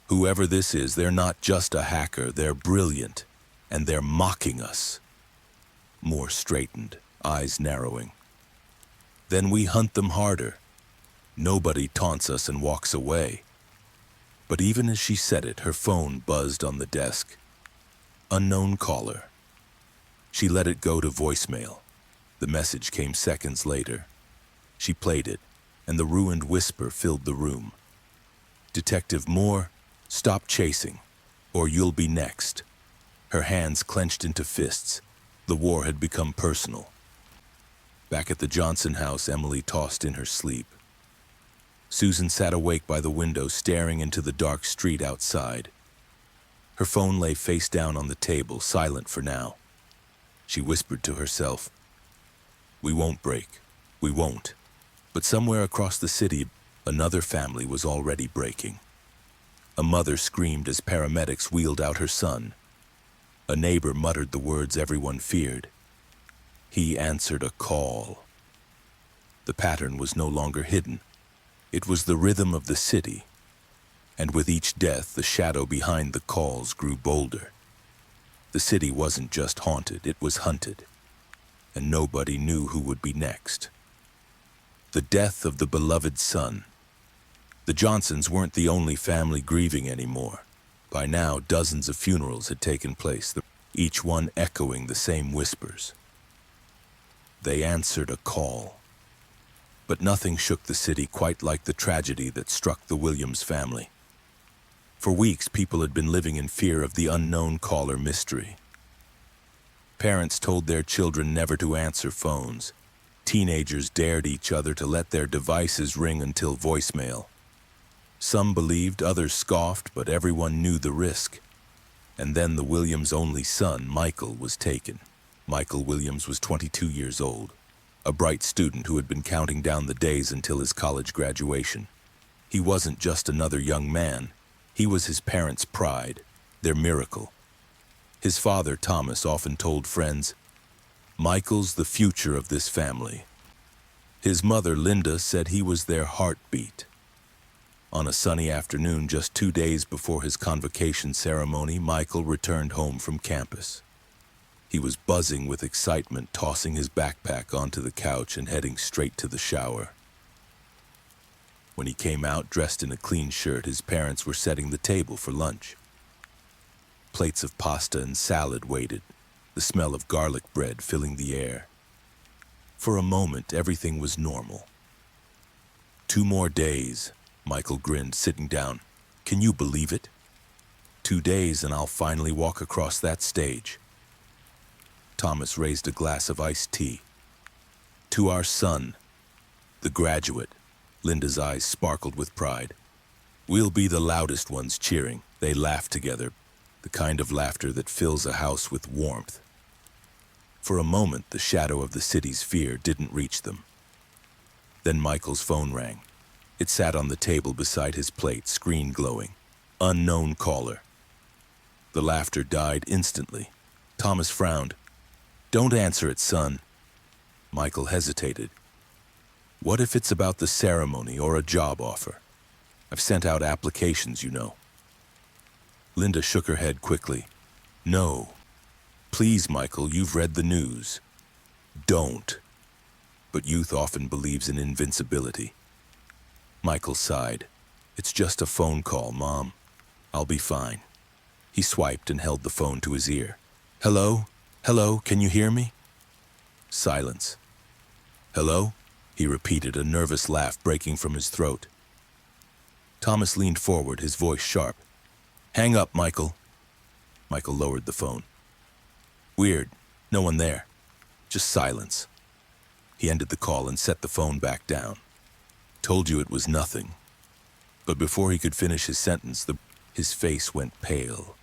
Speaker 1: "Whoever this is, they're not just a hacker, they're brilliant, and they're mocking us." Moore straightened, eyes narrowing. "Then we hunt them harder. Nobody taunts us and walks away." But even as she said it, her phone buzzed on the desk. Unknown caller. She let it go to voicemail. The message came seconds later. She played it, and the ruined whisper filled the room. "Detective Moore, stop chasing, or you'll be next." Her hands clenched into fists. The war had become personal. Back at the Johnson house, Emily tossed in her sleep. Susan sat awake by the window, staring into the dark street outside. Her phone lay face down on the table, silent for now. She whispered to herself, "We won't break. We won't." But somewhere across the city, another family was already breaking. A mother screamed as paramedics wheeled out her son. A neighbor muttered the words everyone feared. He answered a call. The pattern was no longer hidden. It was the rhythm of the city, and with each death, the shadow behind the calls grew bolder. The city wasn't just haunted, it was hunted, and nobody knew who would be next. The death of the beloved son. The Johnsons weren't the only family grieving anymore. By now, dozens of funerals had taken place, each one echoing the same whispers. They answered a call. But nothing shook the city quite like the tragedy that struck the Williams family. For weeks, people had been living in fear of the unknown caller mystery. Parents told their children never to answer phones. Teenagers dared each other to let their devices ring until voicemail. Some believed, others scoffed, but everyone knew the risk. And then the Williams' only son, Michael, was taken. Michael Williams was 22 years old, a bright student who had been counting down the days until his college graduation. He wasn't just another young man. He was his parents' pride, their miracle. His father, Thomas, often told friends, "Michael's the future of this family." His mother, Linda, said he was their heartbeat. On a sunny afternoon, just 2 days before his convocation ceremony, Michael returned home from campus. He was buzzing with excitement, tossing his backpack onto the couch and heading straight to the shower. When he came out, dressed in a clean shirt, his parents were setting the table for lunch. Plates of pasta and salad waited, the smell of garlic bread filling the air. For a moment, everything was normal. 2 more days, Michael grinned, sitting down. "Can you believe it? 2 days and I'll finally walk across that stage." Thomas raised a glass of iced tea. "To our son, the graduate." Linda's eyes sparkled with pride. "We'll be the loudest ones cheering." They laughed together, the kind of laughter that fills a house with warmth. For a moment, the shadow of the city's fear didn't reach them. Then Michael's phone rang. It sat on the table beside his plate, screen glowing. Unknown caller. The laughter died instantly. Thomas frowned. "Don't answer it, son." Michael hesitated. What if it's about the ceremony or a job offer? I've sent out applications, you know. Linda shook her head quickly. No. Please, Michael, you've read the news. Don't. But youth often believes in invincibility. Michael sighed. It's just a phone call, Mom. I'll be fine. He swiped and held the phone to his ear. Hello? Hello, can you hear me? Silence. Hello? He repeated, a nervous laugh breaking from his throat. Thomas leaned forward, his voice sharp. Hang up, Michael. Michael lowered the phone. Weird. No one there. Just silence. He ended the call and set the phone back down. Told you it was nothing. But before he could finish his sentence, his face went pale.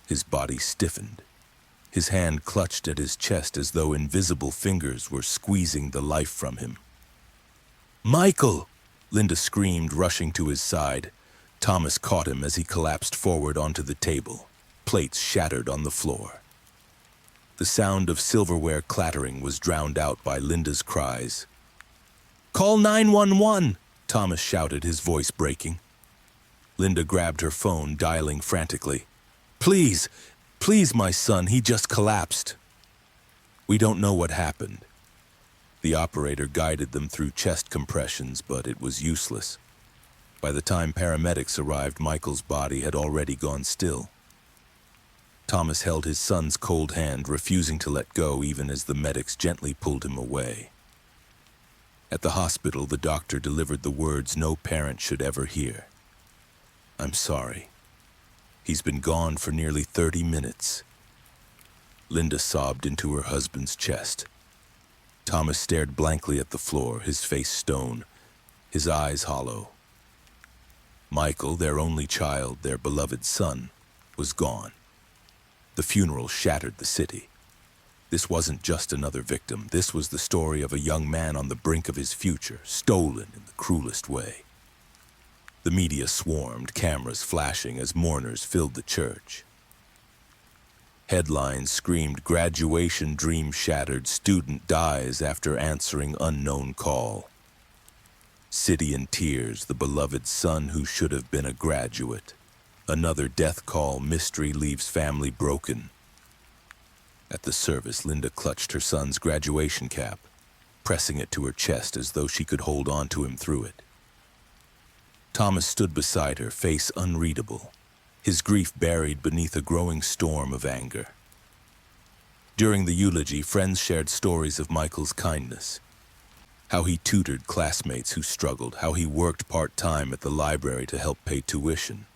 Speaker 1: His body stiffened. His hand clutched at his chest as though invisible fingers were squeezing the life from him. Michael! Linda screamed, rushing to his side. Thomas caught him as he collapsed forward onto the table. Plates shattered on the floor. The sound of silverware clattering was drowned out by Linda's cries. Call 911! Thomas shouted, his voice breaking. Linda grabbed her phone, dialing frantically. Please, please, my son, he just collapsed. We don't know what happened. The operator guided them through chest compressions, but it was useless. By the time paramedics arrived, Michael's body had already gone still. Thomas held his son's cold hand, refusing to let go even as the medics gently pulled him away. At the hospital, the doctor delivered the words no parent should ever hear. I'm sorry. He's been gone for nearly 30 minutes. Linda sobbed into her husband's chest. Thomas stared blankly at the floor, his face stone, his eyes hollow. Michael, their only child, their beloved son, was gone. The funeral shattered the city. This wasn't just another victim. This was the story of a young man on the brink of his future, stolen in the cruelest way. The media swarmed, cameras flashing as mourners filled the church. Headlines screamed, graduation dream shattered, student dies after answering unknown call. City in tears, the beloved son who should have been a graduate. Another death call, mystery leaves family broken. At the service, Linda clutched her son's graduation cap, pressing it to her chest as though she could hold on to him through it. Thomas stood beside her, face unreadable, his grief buried beneath a growing storm of anger. During the eulogy, friends shared stories of Michael's kindness. How he tutored classmates who struggled, how he worked part-time at the library to help pay tuition,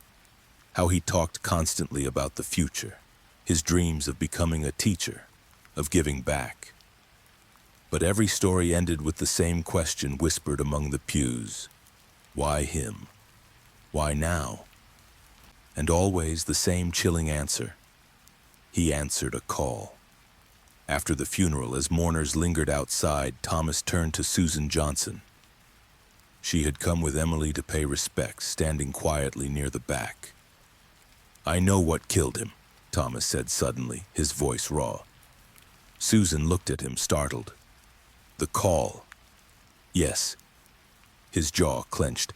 Speaker 1: how he talked constantly about the future, his dreams of becoming a teacher, of giving back. But every story ended with the same question whispered among the pews. Why him? Why now? And always the same chilling answer. He answered a call. After the funeral, as mourners lingered outside, Thomas turned to Susan Johnson. She had come with Emily to pay respects, standing quietly near the back. I know what killed him, Thomas said suddenly, his voice raw. Susan looked at him, startled. The call. Yes. His jaw clenched.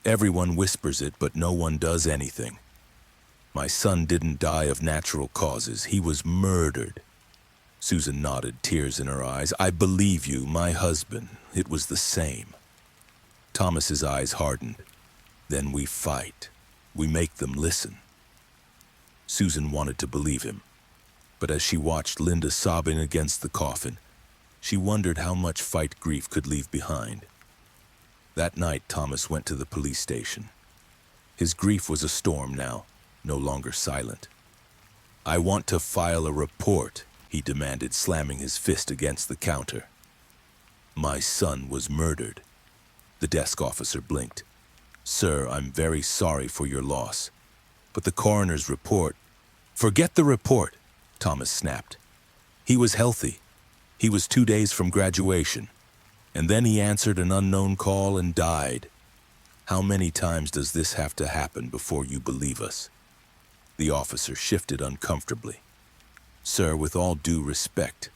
Speaker 1: Everyone whispers it, but no one does anything. My son didn't die of natural causes. He was murdered. Susan nodded, tears in her eyes. I believe you, my husband. It was the same. Thomas's eyes hardened. Then we fight. We make them listen. Susan wanted to believe him. But as she watched Linda sobbing against the coffin, she wondered how much fight grief could leave behind. That night, Thomas went to the police station. His grief was a storm now, no longer silent. I want to file a report, he demanded, slamming his fist against the counter. My son was murdered. The desk officer blinked. Sir, I'm very sorry for your loss. But the coroner's report... Forget the report, Thomas snapped. He was healthy. He was 2 days from graduation. And then he answered an unknown call and died. How many times does this have to happen before you believe us? The officer shifted uncomfortably. Sir, with all due respect,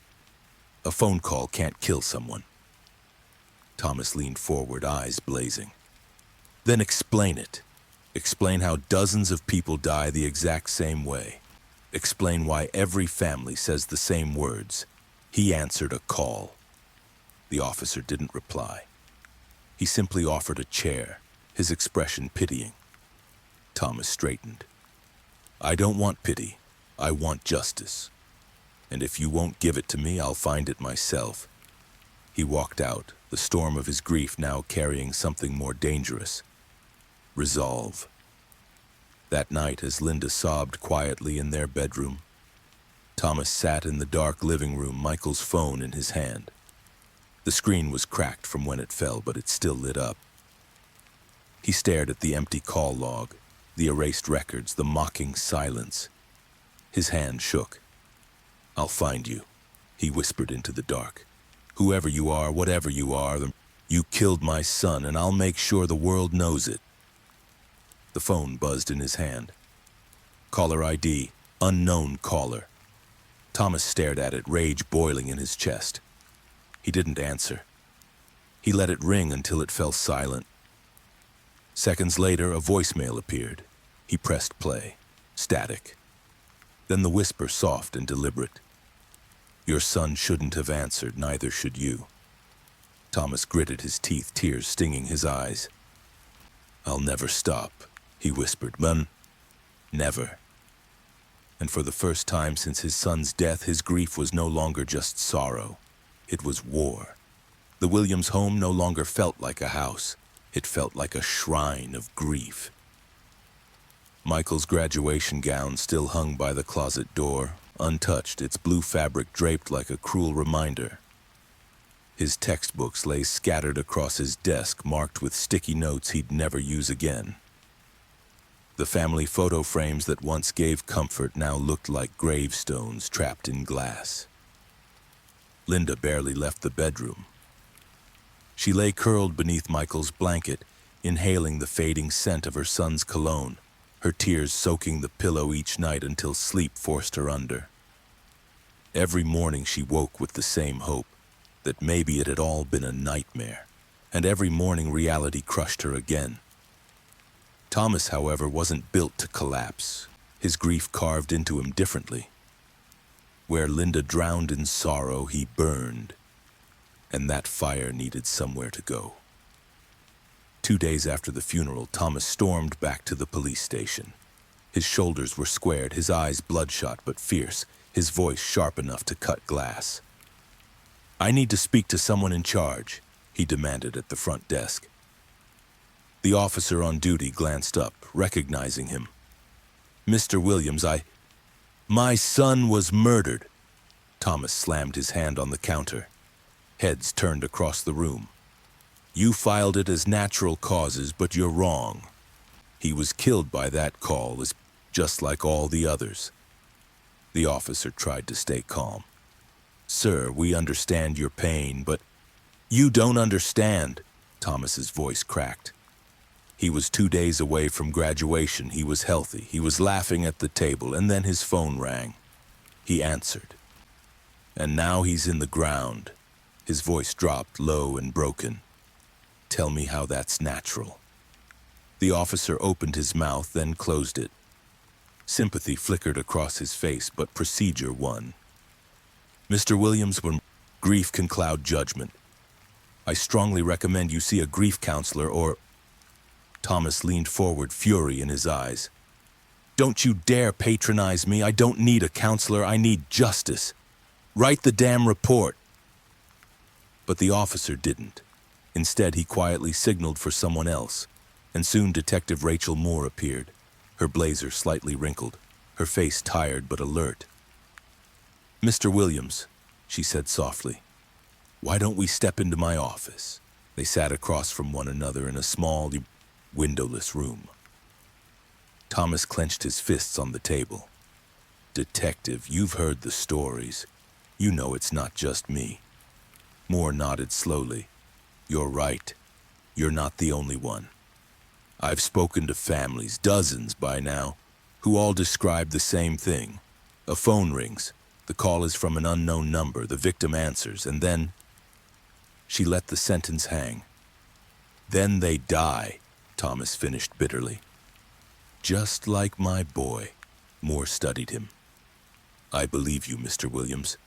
Speaker 1: a phone call can't kill someone. Thomas leaned forward, eyes blazing. Then explain it. Explain how dozens of people die the exact same way. Explain why every family says the same words. He answered a call. The officer didn't reply. He simply offered a chair, his expression pitying. Thomas straightened. I don't want pity. I want justice. And if you won't give it to me, I'll find it myself. He walked out, the storm of his grief now carrying something more dangerous. Resolve. That night, as Linda sobbed quietly in their bedroom, Thomas sat in the dark living room, Michael's phone in his hand. The screen was cracked from when it fell, but it still lit up. He stared at the empty call log, the erased records, the mocking silence. His hand shook. I'll find you, he whispered into the dark. Whoever you are, whatever you are, you killed my son, and I'll make sure the world knows it. The phone buzzed in his hand. Caller ID, unknown caller. Thomas stared at it, rage boiling in his chest. He didn't answer. He let it ring until it fell silent. Seconds later, a voicemail appeared. He pressed play. Static. Then the whisper, soft and deliberate. Your son shouldn't have answered, neither should you. Thomas gritted his teeth, tears stinging his eyes. I'll never stop, he whispered. Never. And for the first time since his son's death, his grief was no longer just sorrow. It was war. The Williams home no longer felt like a house. It felt like a shrine of grief. Michael's graduation gown still hung by the closet door, untouched, its blue fabric draped like a cruel reminder. His textbooks lay scattered across his desk, marked with sticky notes he'd never use again. The family photo frames that once gave comfort now looked like gravestones trapped in glass. Linda barely left the bedroom. She lay curled beneath Michael's blanket, inhaling the fading scent of her son's cologne, her tears soaking the pillow each night until sleep forced her under. Every morning she woke with the same hope, that maybe it had all been a nightmare, and every morning reality crushed her again. Thomas, however, wasn't built to collapse. His grief carved into him differently. Where Linda drowned in sorrow, he burned, and that fire needed somewhere to go. 2 days after the funeral, Thomas stormed back to the police station. His shoulders were squared, his eyes bloodshot but fierce, his voice sharp enough to cut glass. I need to speak to someone in charge, he demanded at the front desk. The officer on duty glanced up, recognizing him. Mr. Williams, My son was murdered. Thomas slammed his hand on the counter. Heads turned across the room. You filed it as natural causes, but you're wrong. He was killed by that call, just like all the others. The officer tried to stay calm. Sir, we understand your pain, but you don't understand. Thomas's voice cracked. He was 2 days away from graduation. He was healthy. He was laughing at the table, and then his phone rang. He answered. And now he's in the ground. His voice dropped low and broken. Tell me how that's natural. The officer opened his mouth, then closed it. Sympathy flickered across his face, but procedure won. Mr. Williams, when grief can cloud judgment, I strongly recommend you see a grief counselor or... Thomas leaned forward, fury in his eyes. Don't you dare patronize me. I don't need a counselor. I need justice. Write the damn report. But the officer didn't. Instead, he quietly signaled for someone else, and soon Detective Rachel Moore appeared, her blazer slightly wrinkled, her face tired but alert. Mr. Williams, she said softly, why don't we step into my office? They sat across from one another in a small, windowless room. Thomas clenched his fists on the table. Detective, you've heard the stories. You know it's not just me. Moore nodded slowly. You're right. You're not the only one. I've spoken to families, dozens by now, who all describe the same thing. A phone rings. The call is from an unknown number. The victim answers, and then... She let the sentence hang. Then they die, Thomas finished bitterly. Just like my boy. Moore studied him. I believe you, Mr. Williams.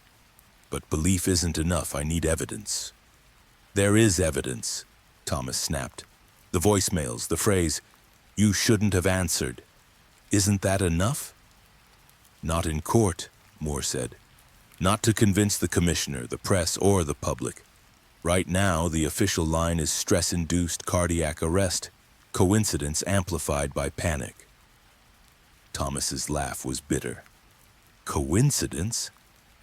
Speaker 1: But belief isn't enough. I need evidence. There is evidence, Thomas snapped. The voicemails, the phrase, "You shouldn't have answered." Isn't that enough? Not in court, Moore said. Not to convince the commissioner, the press, or the public. Right now, the official line is stress-induced cardiac arrest, coincidence amplified by panic. Thomas's laugh was bitter. Coincidence?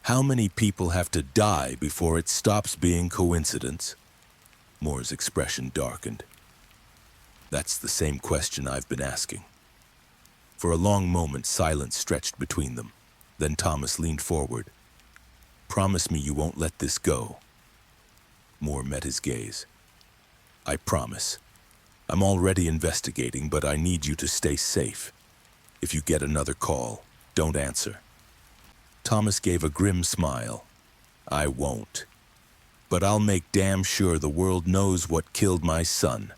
Speaker 1: How many people have to die before it stops being coincidence? Moore's expression darkened. That's the same question I've been asking. For a long moment, silence stretched between them. Then Thomas leaned forward. Promise me you won't let this go. Moore met his gaze. I promise. I'm already investigating, but I need you to stay safe. If you get another call, don't answer. Thomas gave a grim smile. I won't. But I'll make damn sure the world knows what killed my son.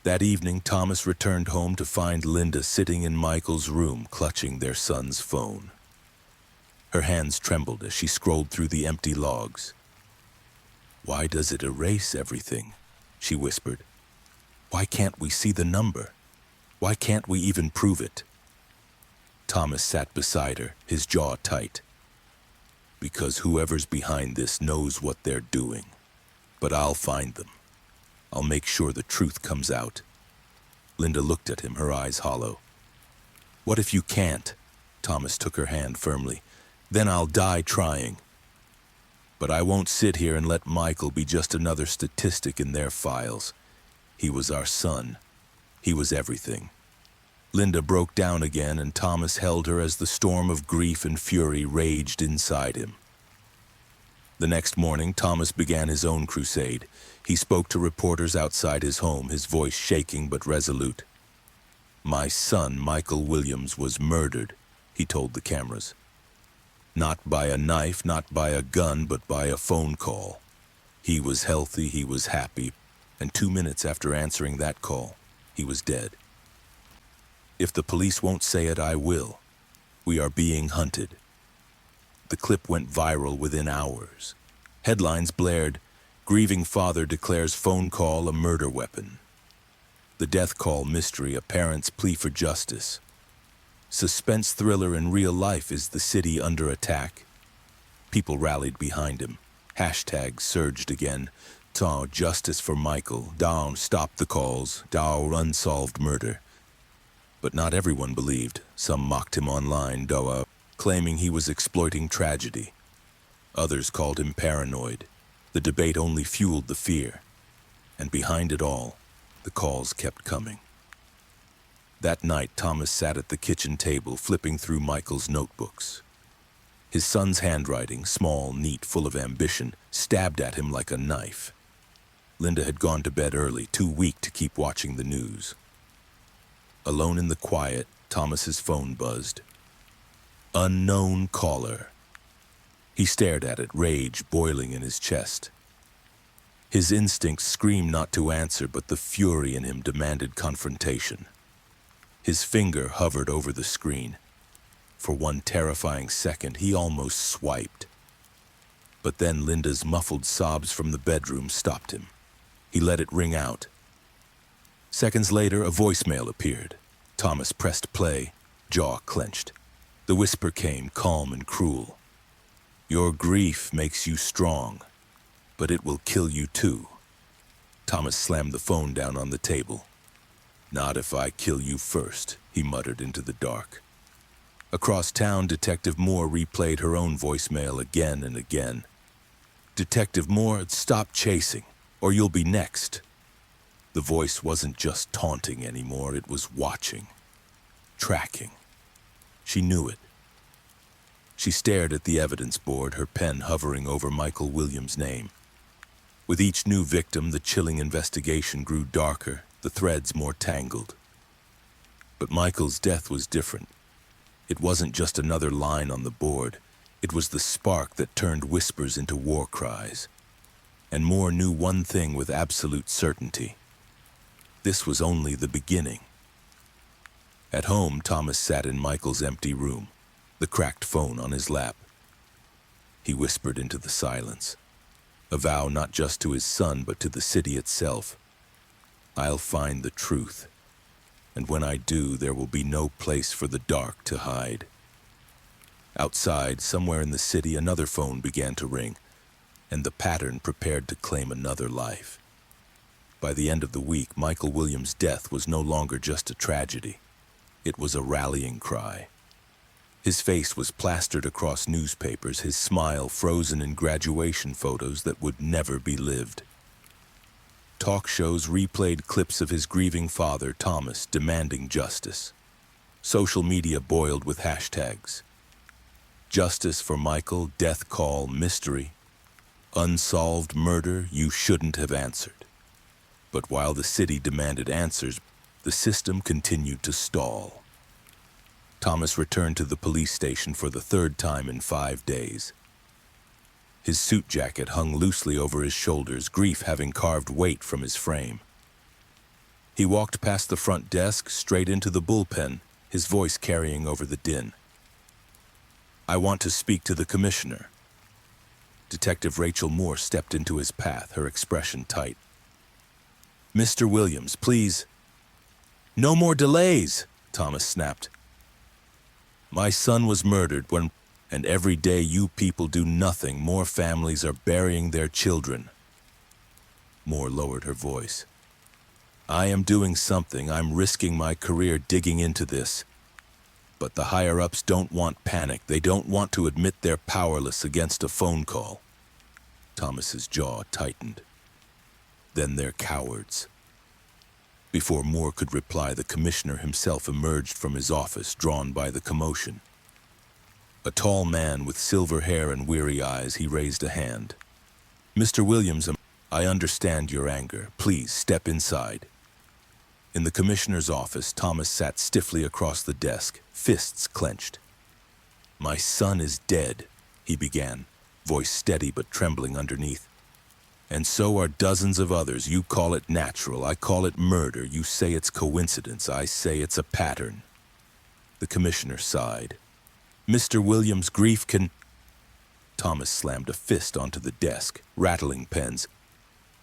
Speaker 1: That evening, Thomas returned home to find Linda sitting in Michael's room, clutching their son's phone. Her hands trembled as she scrolled through the empty logs. Why does it erase everything? She whispered. Why can't we see the number? Why can't we even prove it? Thomas sat beside her, his jaw tight. Because whoever's behind this knows what they're doing. But I'll find them. I'll make sure the truth comes out. Linda looked at him, her eyes hollow. What if you can't? Thomas took her hand firmly. Then I'll die trying. But I won't sit here and let Michael be just another statistic in their files. He was our son. He was everything. Linda broke down again, and Thomas held her as the storm of grief and fury raged inside him. The next morning, Thomas began his own crusade. He spoke to reporters outside his home, his voice shaking but resolute. My son, Michael Williams, was murdered, he told the cameras. Not by a knife, not by a gun, but by a phone call. He was healthy, he was happy, and 2 minutes after answering that call, he was dead. If the police won't say it, I will. We are being hunted. The clip went viral within hours. Headlines blared, Grieving father declares phone call a murder weapon. The death call mystery, a parent's plea for justice. Suspense thriller in real life, is the city under attack? People rallied behind him. Hashtags surged again. Taw, justice for Michael. Down, stop the calls. Dow, unsolved murder. But not everyone believed. Some mocked him online, Doa, claiming he was exploiting tragedy. Others called him paranoid. The debate only fueled the fear. And behind it all, the calls kept coming. That night, Thomas sat at the kitchen table, flipping through Michael's notebooks. His son's handwriting, small, neat, full of ambition, stabbed at him like a knife. Linda had gone to bed early, too weak to keep watching the news. Alone in the quiet, Thomas's phone buzzed. Unknown caller. He stared at it, rage boiling in his chest. His instincts screamed not to answer, but the fury in him demanded confrontation. His finger hovered over the screen. For one terrifying second, he almost swiped. But then Linda's muffled sobs from the bedroom stopped him. He let it ring out. Seconds later, a voicemail appeared. Thomas pressed play, jaw clenched. The whisper came, calm and cruel. Your grief makes you strong, but it will kill you too. Thomas slammed the phone down on the table. Not if I kill you first, he muttered into the dark. Across town, Detective Moore replayed her own voicemail again and again. Detective Moore, stop chasing, or you'll be next. The voice wasn't just taunting anymore, it was watching, tracking. She knew it. She stared at the evidence board, her pen hovering over Michael Williams' name. With each new victim, the chilling investigation grew darker, the threads more tangled. But Michael's death was different. It wasn't just another line on the board. It was the spark that turned whispers into war cries. and Moore knew one thing with absolute certainty. This was only the beginning. At home, Thomas sat in Michael's empty room, the cracked phone on his lap. He whispered into the silence, a vow not just to his son but to the city itself. I'll find the truth, and when I do, there will be no place for the dark to hide. Outside, somewhere in the city, another phone began to ring, and the pattern prepared to claim another life. By the end of the week, Michael Williams' death was no longer just a tragedy. It was a rallying cry. His face was plastered across newspapers, his smile frozen in graduation photos that would never be lived. Talk shows replayed clips of his grieving father, Thomas, demanding justice. Social media boiled with hashtags. Justice for Michael, death call, mystery. Unsolved murder you shouldn't have answered. But while the city demanded answers, the system continued to stall. Thomas returned to the police station for the third time in 5 days. His suit jacket hung loosely over his shoulders, grief having carved weight from his frame. He walked past the front desk, straight into the bullpen, his voice carrying over the din. I want to speak to the commissioner. Detective Rachel Moore stepped into his path, her expression tight. Mr. Williams, please. No more delays, Thomas snapped. My son was murdered and every day you people do nothing, more families are burying their children. Moore lowered her voice. I am doing something, I'm risking my career digging into this. But the higher-ups don't want panic, they don't want to admit they're powerless against a phone call. Thomas's jaw tightened. Then they're cowards. Before Moore could reply, the commissioner himself emerged from his office, drawn by the commotion. A tall man with silver hair and weary eyes, he raised a hand. Mr. Williams, I understand your anger. Please step inside. In the commissioner's office, Thomas sat stiffly across the desk, fists clenched. My son is dead, he began, voice steady but trembling underneath. And so are dozens of others. You call it natural, I call it murder. You say it's coincidence, I say it's a pattern. The commissioner sighed. Mr. Williams' grief can... Thomas slammed a fist onto the desk, rattling pens.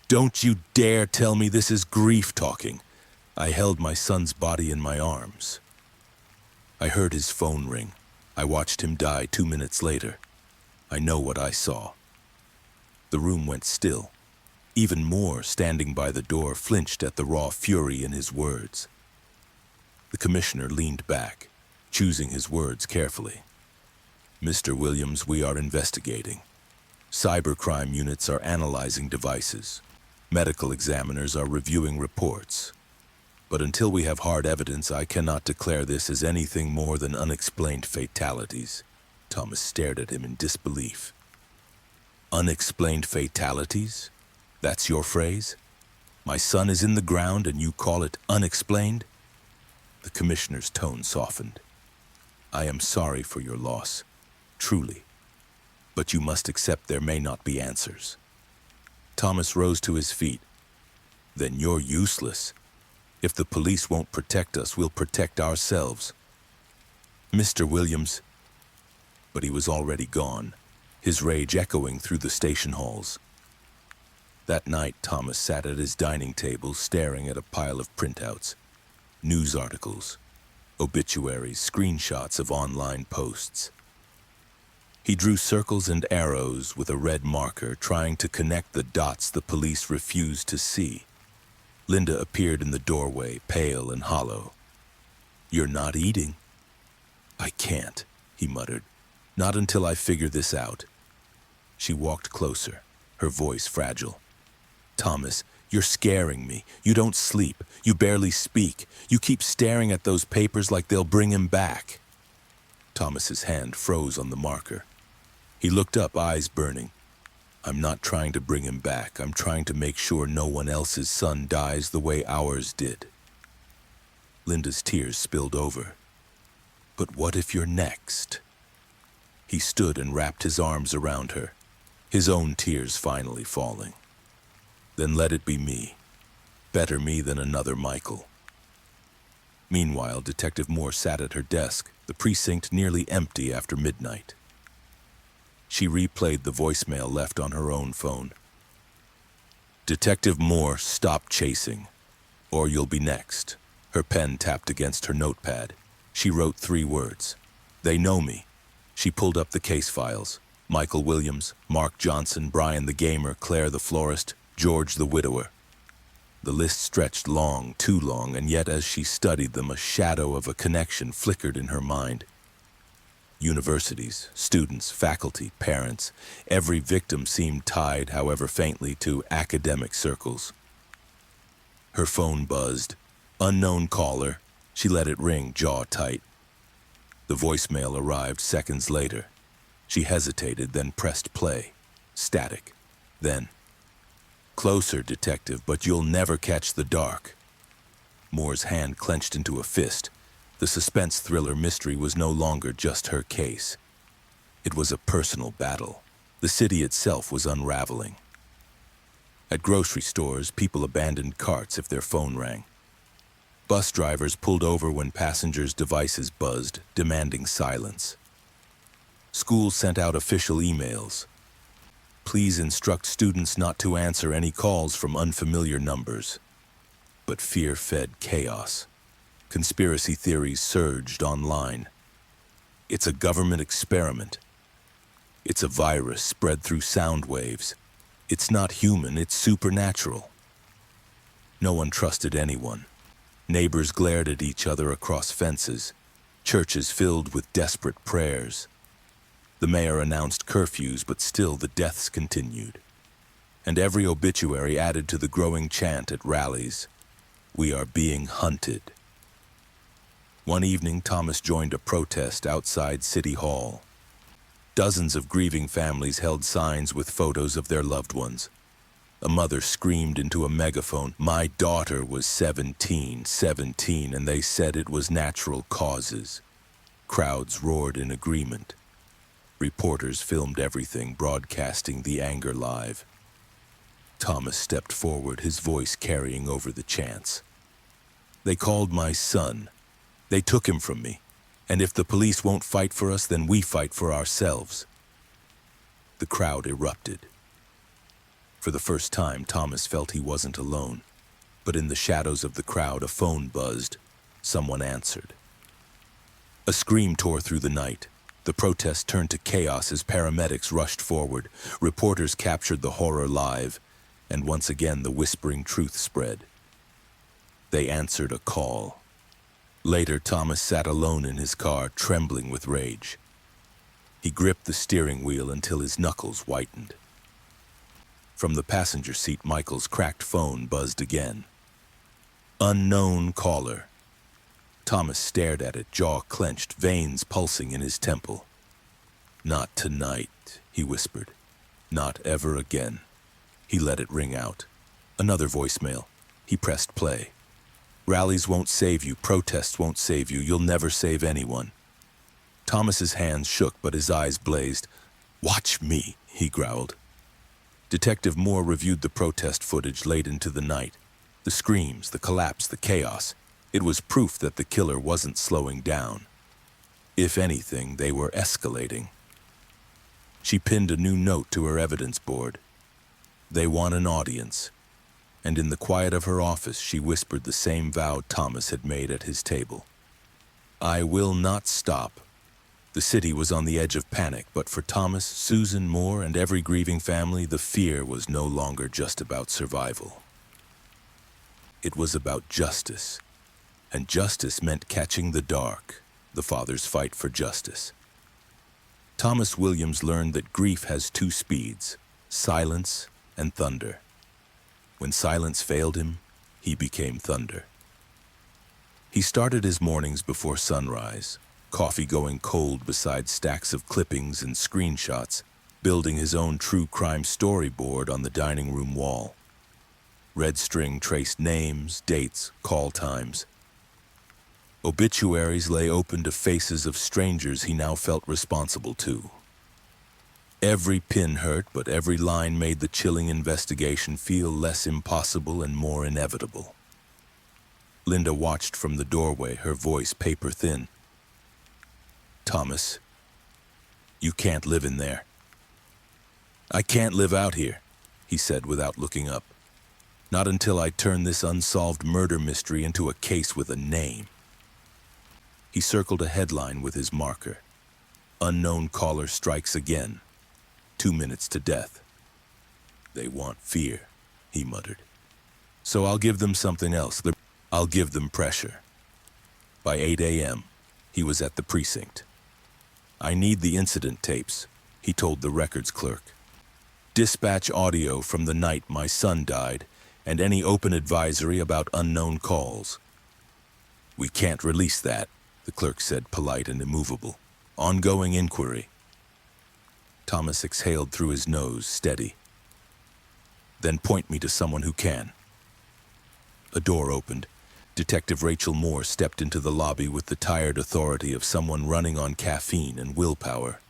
Speaker 1: Don't you dare tell me this is grief talking. I held my son's body in my arms. I heard his phone ring. I watched him die 2 minutes later. I know what I saw. The room went still. Even Moore, standing by the door, flinched at the raw fury in his words. The commissioner leaned back, choosing his words carefully. Mr. Williams, we are investigating. Cybercrime units are analyzing devices. Medical examiners are reviewing reports. But until we have hard evidence, I cannot declare this as anything more than unexplained fatalities. Thomas stared at him in disbelief. Unexplained fatalities? That's your phrase? My son is in the ground and you call it unexplained? The commissioner's tone softened. I am sorry for your loss, truly. But you must accept there may not be answers. Thomas rose to his feet. Then you're useless. If the police won't protect us, we'll protect ourselves. Mr. Williams. But he was already gone, his rage echoing through the station halls. That night, Thomas sat at his dining table staring at a pile of printouts, news articles, obituaries, screenshots of online posts. He drew circles and arrows with a red marker, trying to connect the dots the police refused to see. Linda appeared in the doorway, pale and hollow. You're not eating. I can't, he muttered. Not until I figure this out. She walked closer, her voice fragile. Thomas, you're scaring me. You don't sleep. You barely speak. You keep staring at those papers like they'll bring him back. Thomas's hand froze on the marker. He looked up, eyes burning. I'm not trying to bring him back. I'm trying to make sure no one else's son dies the way ours did. Linda's tears spilled over. But what if you're next? He stood and wrapped his arms around her, his own tears finally falling. Then let it be me. Better me than another Michael. Meanwhile, Detective Moore sat at her desk, the precinct nearly empty after midnight. She replayed the voicemail left on her own phone. Detective Moore, stop chasing, or you'll be next. Her pen tapped against her notepad. She wrote 3 words. They know me. She pulled up the case files. Michael Williams, Mark Johnson, Brian the gamer, Claire the florist, George the widower. The list stretched long, too long, and yet as she studied them, a shadow of a connection flickered in her mind. Universities, students, faculty, parents, every victim seemed tied, however faintly, to academic circles. Her phone buzzed. Unknown caller. She let it ring, jaw tight. The voicemail arrived seconds later. She hesitated, then pressed play. Static. Then, closer, detective, but you'll never catch the dark. Moore's hand clenched into a fist. The suspense thriller mystery was no longer just her case. It was a personal battle. The city itself was unraveling. At grocery stores, people abandoned carts if their phone rang. Bus drivers pulled over when passengers' devices buzzed, demanding silence. Schools sent out official emails. Please instruct students not to answer any calls from unfamiliar numbers. But fear fed chaos. Conspiracy theories surged online. It's a government experiment. It's a virus spread through sound waves. It's not human, it's supernatural. No one trusted anyone. Neighbors glared at each other across fences. Churches filled with desperate prayers. The mayor announced curfews, but still the deaths continued. And every obituary added to the growing chant at rallies. We are being hunted. One evening, Thomas joined a protest outside City Hall. Dozens of grieving families held signs with photos of their loved ones. A mother screamed into a megaphone, "My daughter was 17, and they said it was natural causes." Crowds roared in agreement. Reporters filmed everything, broadcasting the anger live. Thomas stepped forward, his voice carrying over the chants. They called my son. They took him from me. And if the police won't fight for us, then we fight for ourselves. The crowd erupted. For the first time, Thomas felt he wasn't alone. But in the shadows of the crowd, a phone buzzed. Someone answered. A scream tore through the night. The protest turned to chaos as paramedics rushed forward. Reporters captured the horror live, and once again the whispering truth spread. They answered a call. Later, Thomas sat alone in his car, trembling with rage. He gripped the steering wheel until his knuckles whitened. From the passenger seat, Michael's cracked phone buzzed again. Unknown caller. Thomas stared at it, jaw clenched, veins pulsing in his temple. Not tonight, he whispered. Not ever again. He let it ring out. Another voicemail. He pressed play. Rallies won't save you, protests won't save you, you'll never save anyone. Thomas's hands shook, but his eyes blazed. Watch me, he growled. Detective Moore reviewed the protest footage late into the night. The screams, the collapse, the chaos. It was proof that the killer wasn't slowing down. If anything, they were escalating. She pinned a new note to her evidence board. They want an audience. And in the quiet of her office, she whispered the same vow Thomas had made at his table. I will not stop. The city was on the edge of panic, but for Thomas, Susan Moore, and every grieving family, the fear was no longer just about survival. It was about justice. And justice meant catching the dark, the father's fight for justice. Thomas Williams learned that grief has 2 speeds, silence and thunder. When silence failed him, he became thunder. He started his mornings before sunrise, coffee going cold beside stacks of clippings and screenshots, building his own true crime storyboard on the dining room wall. Red string traced names, dates, call times. Obituaries lay open to faces of strangers he now felt responsible to. Every pin hurt, but every line made the chilling investigation feel less impossible and more inevitable. Linda watched from the doorway, her voice paper-thin. "Thomas, you can't live in there." "I can't live out here," he said without looking up. "Not until I turn this unsolved murder mystery into a case with a name." He circled a headline with his marker. "Unknown caller strikes again. 2 minutes to death." "They want fear," he muttered. "So I'll give them something else. I'll give them pressure." By 8 a.m., he was at the precinct. "I need the incident tapes," he told the records clerk. "Dispatch audio from the night my son died, and any open advisory about unknown calls." "We can't release that," the clerk said, polite and immovable. "Ongoing inquiry." Thomas exhaled through his nose, steady. "Then point me to someone who can." A door opened. Detective Rachel Moore stepped into the lobby with the tired authority of someone running on caffeine and willpower.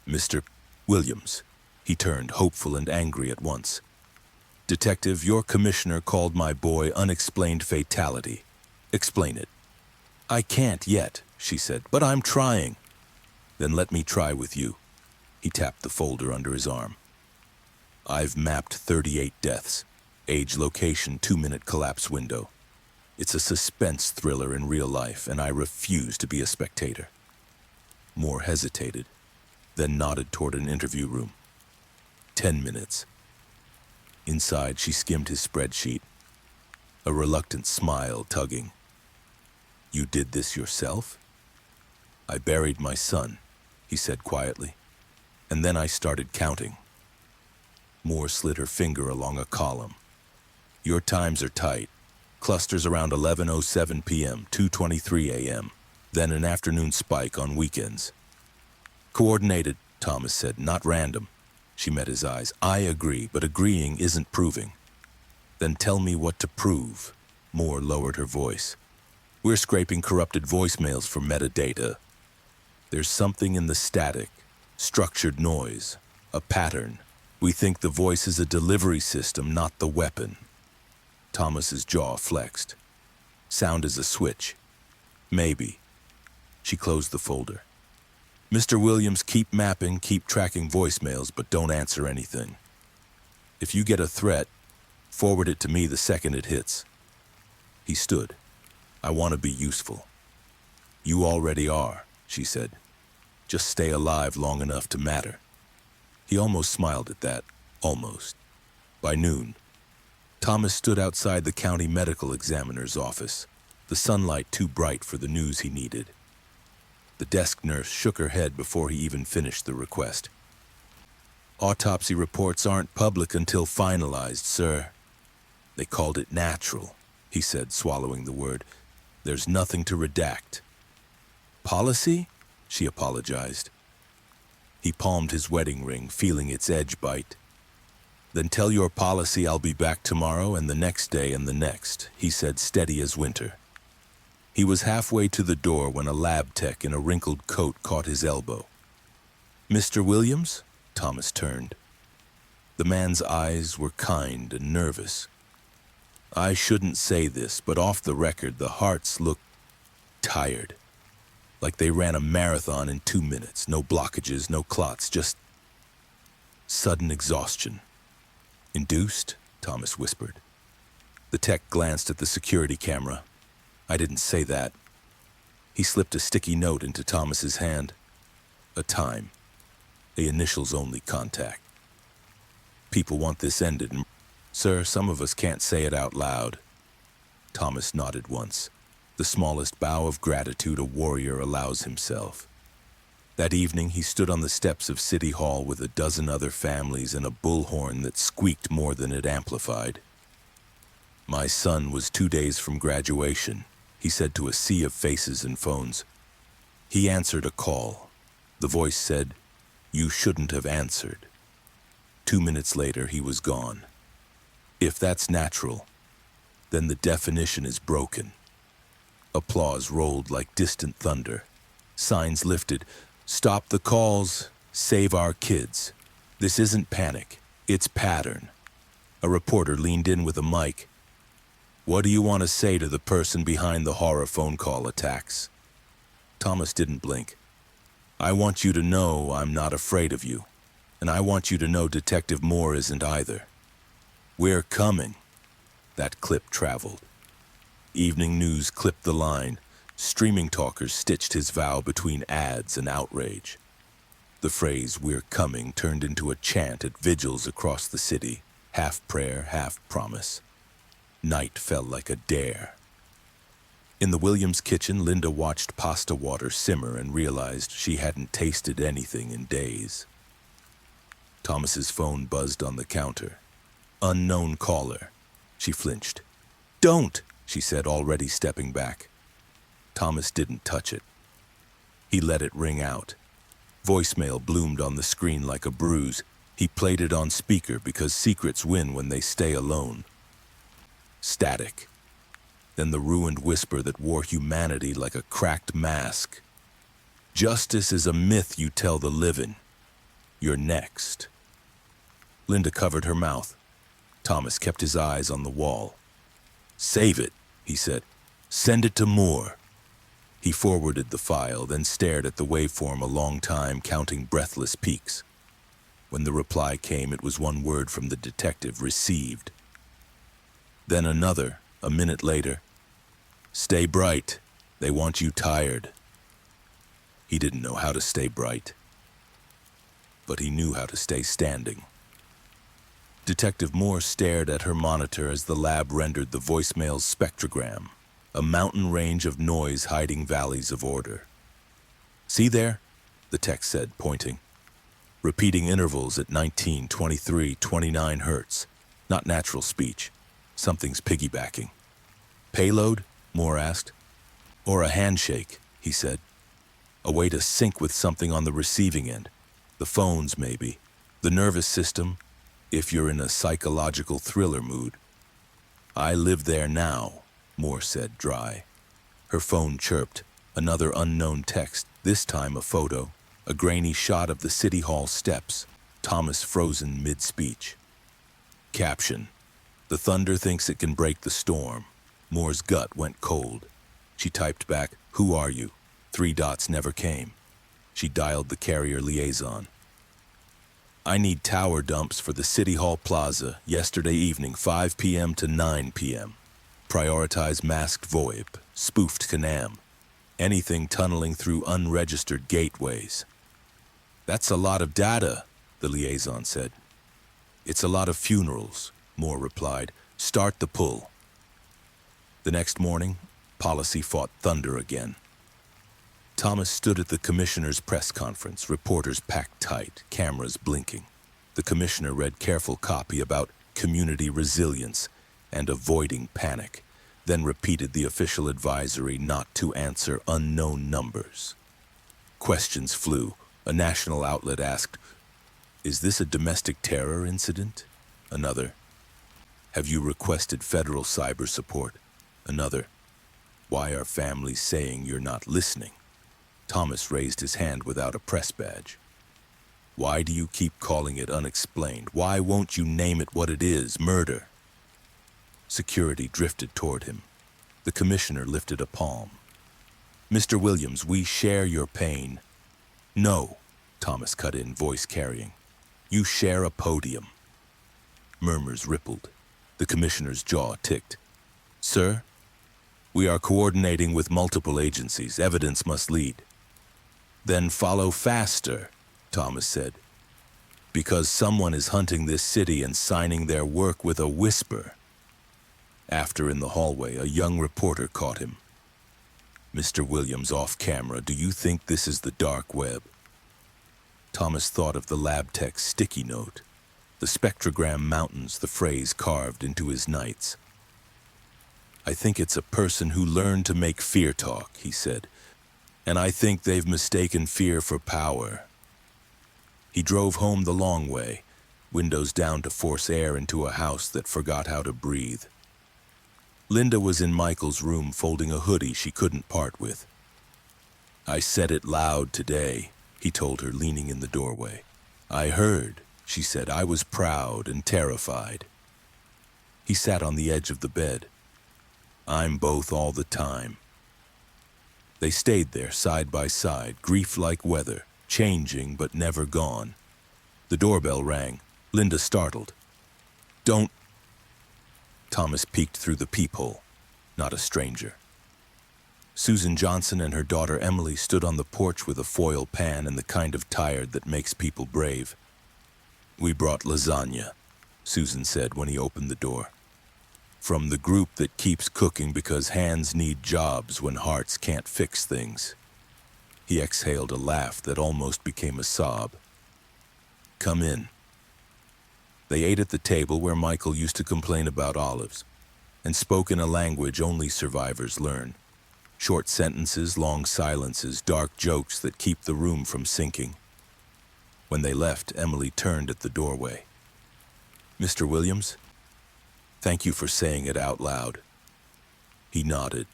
Speaker 1: "Mr. Williams," he turned, hopeful and angry at once. "Detective, your commissioner called my boy unexplained fatality. Explain it." "I can't yet," she said, "but I'm trying." "Then let me try with you." He tapped the folder under his arm. "I've mapped 38 deaths. Age, location, 2-minute collapse window. It's a suspense thriller in real life, and I refuse to be a spectator." Moore hesitated, then nodded toward an interview room. 10 minutes. Inside, she skimmed his spreadsheet, a reluctant smile tugging. "You did this yourself?" "I buried my son," he said quietly, "and then I started counting." Moore slid her finger along a column. "Your times are tight. Clusters around 11:07 p.m., 2:23 a.m., then an afternoon spike on weekends." "Coordinated," Thomas said, "not random." She met his eyes. "I agree, but agreeing isn't proving." "Then tell me what to prove." Moore lowered her voice. "We're scraping corrupted voicemails for metadata. There's something in the static, structured noise, a pattern. We think the voice is a delivery system, not the weapon." Thomas's jaw flexed. "Sound is a switch." "Maybe." She closed the folder. "Mr. Williams, keep mapping, keep tracking voicemails, but don't answer anything. If you get a threat, forward it to me the second it hits." He stood. "I want to be useful." "You already are," she said. "Just stay alive long enough to matter." He almost smiled at that. Almost. By noon, Thomas stood outside the county medical examiner's office, the sunlight too bright for the news he needed. The desk nurse shook her head before he even finished the request. "Autopsy reports aren't public until finalized, sir." "They called it natural," he said, swallowing the word. "There's nothing to redact." "Policy?" she apologized. He palmed his wedding ring, feeling its edge bite. "Then tell your policy I'll be back tomorrow and the next day and the next," he said, steady as winter. He was halfway to the door when a lab tech in a wrinkled coat caught his elbow. "Mr. Williams?" Thomas turned. The man's eyes were kind and nervous. "I shouldn't say this, but off the record, the hearts look tired. Like they ran a marathon in 2 minutes. No blockages, no clots, just sudden exhaustion." "Induced?" Thomas whispered. The tech glanced at the security camera. "I didn't say that." He slipped a sticky note into Thomas's hand. "A time. A initials-only contact. People want this ended, and sir, some of us can't say it out loud." Thomas nodded once, the smallest bow of gratitude a warrior allows himself. That evening, he stood on the steps of City Hall with a dozen other families and a bullhorn that squeaked more than it amplified. "My son was 2 days from graduation," he said to a sea of faces and phones. He answered a call. The voice said, "You shouldn't have answered." 2 minutes later, he was gone. If that's natural, then the definition is broken. Applause rolled like distant thunder. Signs lifted. "Stop the calls," Save our kids. This isn't panic, it's pattern. A reporter leaned in with a mic. What do you want to say to the person behind the horror phone call attacks? Thomas didn't blink. I want you to know I'm not afraid of you. And I want you to know Detective Moore isn't either. We're coming. That clip traveled. Evening News clipped the line. Streaming talkers stitched his vow between ads and outrage. The phrase, "we're coming," turned into a chant at vigils across the city, half prayer, half promise. Night fell like a dare. In the Williams kitchen, Linda watched pasta water simmer and realized she hadn't tasted anything in days. Thomas's phone buzzed on the counter. Unknown caller. She flinched. Don't, she said, already stepping back. Thomas didn't touch it. He let it ring out. Voicemail bloomed on the screen like a bruise. He played it on speaker because secrets win when they stay alone. Static. Then the ruined whisper that wore humanity like a cracked mask. Justice is a myth you tell the living. You're next. Linda covered her mouth. Thomas kept his eyes on the wall. Save it, he said. Send it to Moore. He forwarded the file, then stared at the waveform a long time, counting breathless peaks. When the reply came, it was one word from the detective, received. Then another, a minute later. Stay bright. They want you tired. He didn't know how to stay bright, but he knew how to stay standing. Detective Moore stared at her monitor as the lab rendered the voicemail's spectrogram, a mountain range of noise hiding valleys of order. See there? The text said, pointing. Repeating intervals at 19, 23, 29 hertz. Not natural speech. Something's piggybacking. Payload? Moore asked. Or a handshake, he said. A way to sync with something on the receiving end. The phones, maybe. The nervous system, if you're in a psychological thriller mood. I live there now, Moore said, dry. Her phone chirped. Another unknown text, this time a photo. A grainy shot of the City Hall steps. Thomas frozen mid-speech. Caption. The thunder thinks it can break the storm. Moore's gut went cold. She typed back, who are you? 3 dots never came. She dialed the carrier liaison. I need tower dumps for the City Hall Plaza, yesterday evening, 5 p.m. to 9 p.m. Prioritize masked VoIP, spoofed Canam. Anything tunneling through unregistered gateways. That's a lot of data, the liaison said. It's a lot of funerals, Moore replied. Start the pull. The next morning, policy fought thunder again. Thomas stood at the commissioner's press conference, reporters packed tight, cameras blinking. The commissioner read careful copy about community resilience and avoiding panic, then repeated the official advisory not to answer unknown numbers. Questions flew. A national outlet asked, is this a domestic terror incident? Another, have you requested federal cyber support? Another, why are families saying you're not listening? Thomas raised his hand without a press badge. Why do you keep calling it unexplained? Why won't you name it what it is, murder? Security drifted toward him. The commissioner lifted a palm. Mr. Williams, we share your pain. No, Thomas cut in, voice carrying. You share a podium. Murmurs rippled. The commissioner's jaw ticked. Sir, we are coordinating with multiple agencies. Evidence must lead. Then follow faster, Thomas said. Because someone is hunting this city and signing their work with a whisper. After, in the hallway, a young reporter caught him. Mr. Williams, off camera, do you think this is the dark web? Thomas thought of the lab tech's sticky note. The spectrogram mountains, the phrase carved into his nights. I think it's a person who learned to make fear talk, he said. And I think they've mistaken fear for power. He drove home the long way, windows down to force air into a house that forgot how to breathe. Linda was in Michael's room folding a hoodie she couldn't part with. I said it loud today, he told her, leaning in the doorway. I heard, she said. I was proud and terrified. He sat on the edge of the bed. I'm both all the time. They stayed there side by side, grief like weather, changing but never gone. The doorbell rang. Linda startled. Don't... Thomas peeked through the peephole. Not a stranger. Susan Johnson and her daughter Emily stood on the porch with a foil pan and the kind of tired that makes people brave. We brought lasagna, Susan said when he opened the door. From the group that keeps cooking because hands need jobs when hearts can't fix things. He exhaled a laugh that almost became a sob. Come in. They ate at the table where Michael used to complain about olives, and spoke in a language only survivors learn. Short sentences, long silences, dark jokes that keep the room from sinking. When they left, Emily turned at the doorway. Mr. Williams? Thank you for saying it out loud. He nodded.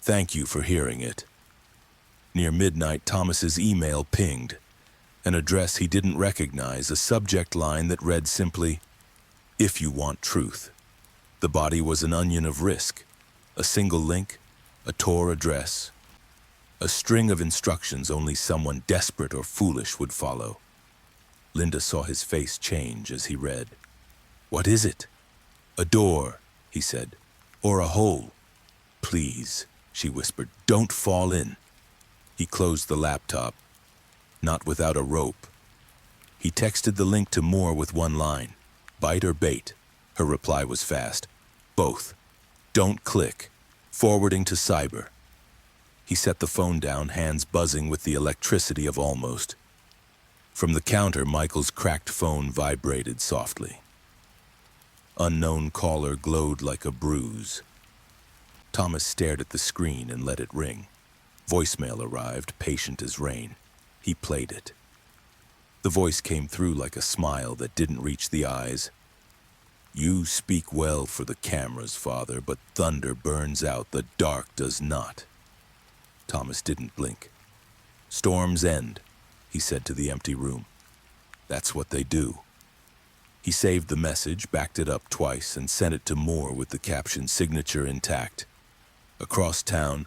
Speaker 1: Thank you for hearing it. Near midnight, Thomas's email pinged. An address he didn't recognize, a subject line that read simply, If you want truth. The body was an onion of risk. A single link, a Tor address. A string of instructions only someone desperate or foolish would follow. Linda saw his face change as he read. What is it? A door, he said. Or a hole. Please, she whispered, don't fall in. He closed the laptop. Not without a rope. He texted the link to Moore with one line. Bite or bait? Her reply was fast. Both. Don't click. Forwarding to cyber. He set the phone down, hands buzzing with the electricity of almost. From the counter, Michael's cracked phone vibrated softly. Unknown caller glowed like a bruise. Thomas stared at the screen and let it ring. Voicemail arrived, patient as rain. He played it. The voice came through like a smile that didn't reach the eyes. You speak well for the cameras, Father, but thunder burns out, the dark does not. Thomas didn't blink. Storms end, he said to the empty room. That's what they do. He saved the message, backed it up twice, and sent it to Moore with the caption signature intact. Across town,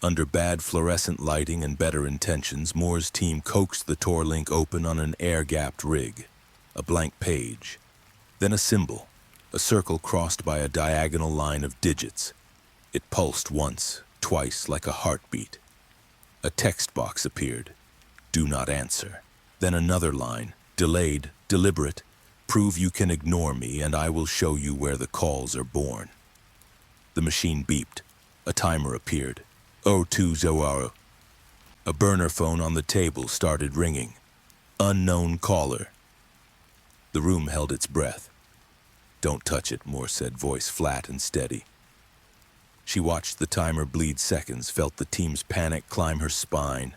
Speaker 1: under bad fluorescent lighting and better intentions, Moore's team coaxed the Tor link open on an air-gapped rig. A blank page. Then a symbol, a circle crossed by a diagonal line of digits. It pulsed once, twice, like a heartbeat. A text box appeared. Do not answer. Then another line, delayed, deliberate. Prove you can ignore me, and I will show you where the calls are born. The machine beeped. A timer appeared. 0200. A burner phone on the table started ringing. Unknown caller. The room held its breath. Don't touch it, Moore said, voice flat and steady. She watched the timer bleed seconds, felt the team's panic climb her spine.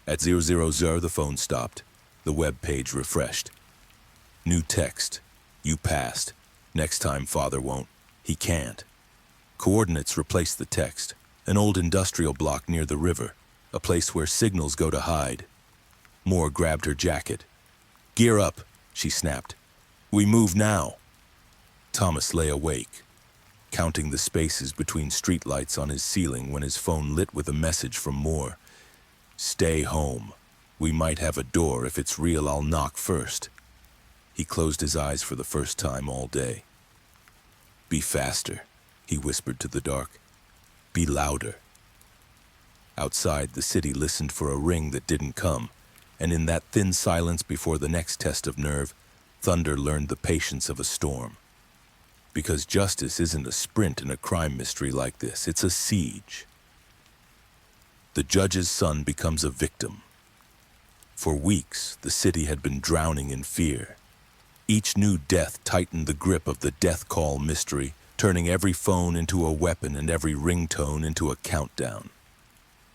Speaker 1: At 000, the phone stopped. The web page refreshed. New text. You passed. Next time, Father won't. He can't. Coordinates replaced the text. An old industrial block near the river. A place where signals go to hide. Moore grabbed her jacket. Gear up, she snapped. We move now. Thomas lay awake, counting the spaces between streetlights on his ceiling when his phone lit with a message from Moore. Stay home. We might have a door. If it's real, I'll knock first. He closed his eyes for the first time all day. Be faster, he whispered to the dark. Be louder. Outside, the city listened for a ring that didn't come, and in that thin silence before the next test of nerve, thunder learned the patience of a storm. Because justice isn't a sprint in a crime mystery like this, it's a siege. The judge's son becomes a victim. For weeks, the city had been drowning in fear. Each new death tightened the grip of the death call mystery, turning every phone into a weapon and every ringtone into a countdown.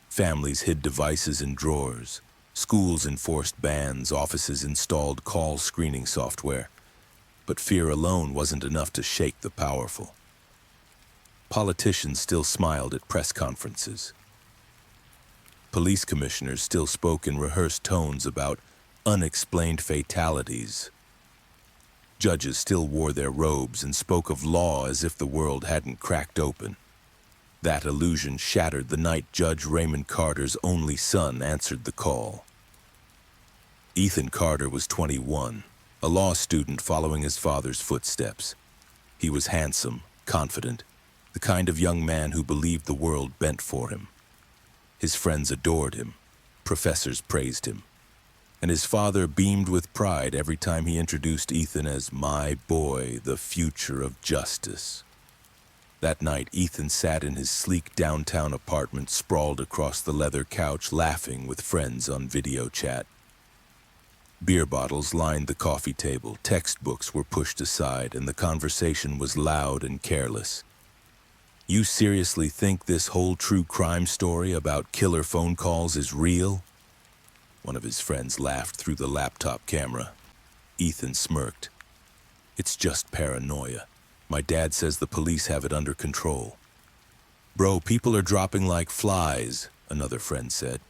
Speaker 1: Families hid devices in drawers. Schools enforced bans, offices installed call screening software. But fear alone wasn't enough to shake the powerful. Politicians still smiled at press conferences. Police commissioners still spoke in rehearsed tones about unexplained fatalities. Judges still wore their robes and spoke of law as if the world hadn't cracked open. That illusion shattered the night Judge Raymond Carter's only son answered the call. Ethan Carter was 21, a law student following his father's footsteps. He was handsome, confident, the kind of young man who believed the world bent for him. His friends adored him, professors praised him, and his father beamed with pride every time he introduced Ethan as "my boy, the future of justice." That night, Ethan sat in his sleek downtown apartment, sprawled across the leather couch, laughing with friends on video chat. Beer bottles lined the coffee table, textbooks were pushed aside, and the conversation was loud and careless. "You seriously think this whole true crime story about killer phone calls is real?" One of his friends laughed through the laptop camera. Ethan smirked. "It's just paranoia. My dad says the police have it under control." "Bro, people are dropping like flies," another friend said.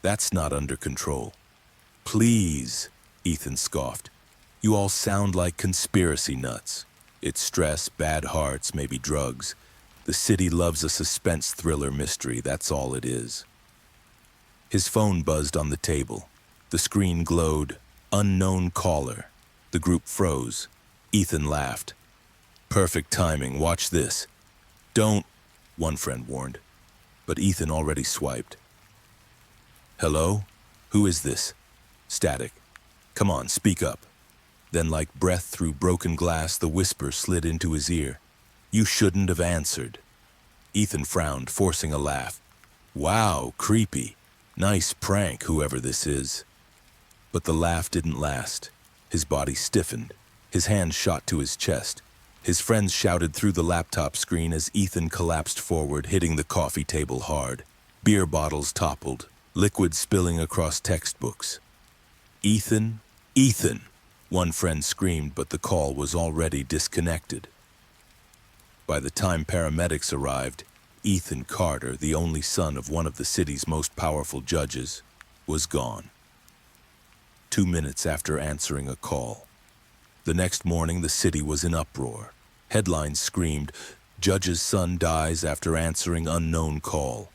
Speaker 1: "That's not under control." "Please," Ethan scoffed. "You all sound like conspiracy nuts. It's stress, bad hearts, maybe drugs. The city loves a suspense thriller mystery, that's all it is." His phone buzzed on the table. The screen glowed, "Unknown caller." The group froze. Ethan laughed. "Perfect timing, watch this." "Don't," one friend warned. But Ethan already swiped. "Hello? Who is this?" Static. "Come on, speak up." Then, like breath through broken glass, the whisper slid into his ear. "You shouldn't have answered." Ethan frowned, forcing a laugh. "Wow, creepy. Nice prank, whoever this is." But the laugh didn't last. His body stiffened. His hand shot to his chest. His friends shouted through the laptop screen as Ethan collapsed forward, hitting the coffee table hard. Beer bottles toppled, liquid spilling across textbooks. "Ethan? Ethan!" One friend screamed, but the call was already disconnected. By the time paramedics arrived, Ethan Carter, the only son of one of the city's most powerful judges, was gone. 2 minutes after answering a call. The next morning, the city was in uproar. Headlines screamed, "Judge's son dies after answering unknown call."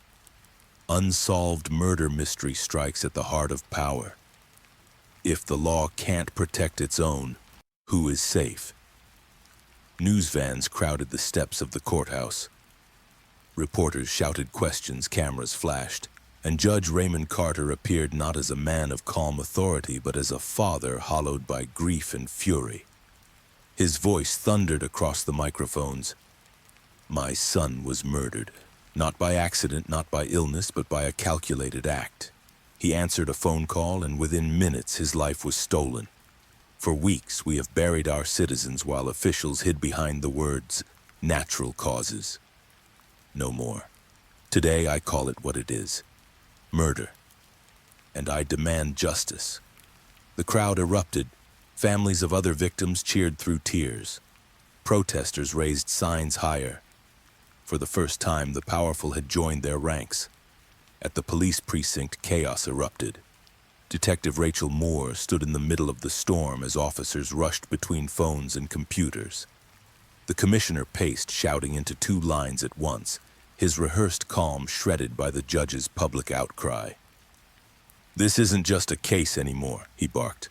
Speaker 1: Unsolved murder mystery strikes at the heart of power. If the law can't protect its own, who is safe? News vans crowded the steps of the courthouse. Reporters shouted questions, cameras flashed, and Judge Raymond Carter appeared not as a man of calm authority, but as a father hollowed by grief and fury. His voice thundered across the microphones. "My son was murdered, not by accident, not by illness, but by a calculated act. He answered a phone call, and within minutes his life was stolen. For weeks we have buried our citizens while officials hid behind the words, 'natural causes.' No more. Today I call it what it is. Murder. And I demand justice." The crowd erupted. Families of other victims cheered through tears. Protesters raised signs higher. For the first time, the powerful had joined their ranks. At the police precinct, chaos erupted. Detective Rachel Moore stood in the middle of the storm as officers rushed between phones and computers. The commissioner paced, shouting into 2 lines at once, his rehearsed calm shredded by the judge's public outcry. "This isn't just a case anymore," he barked.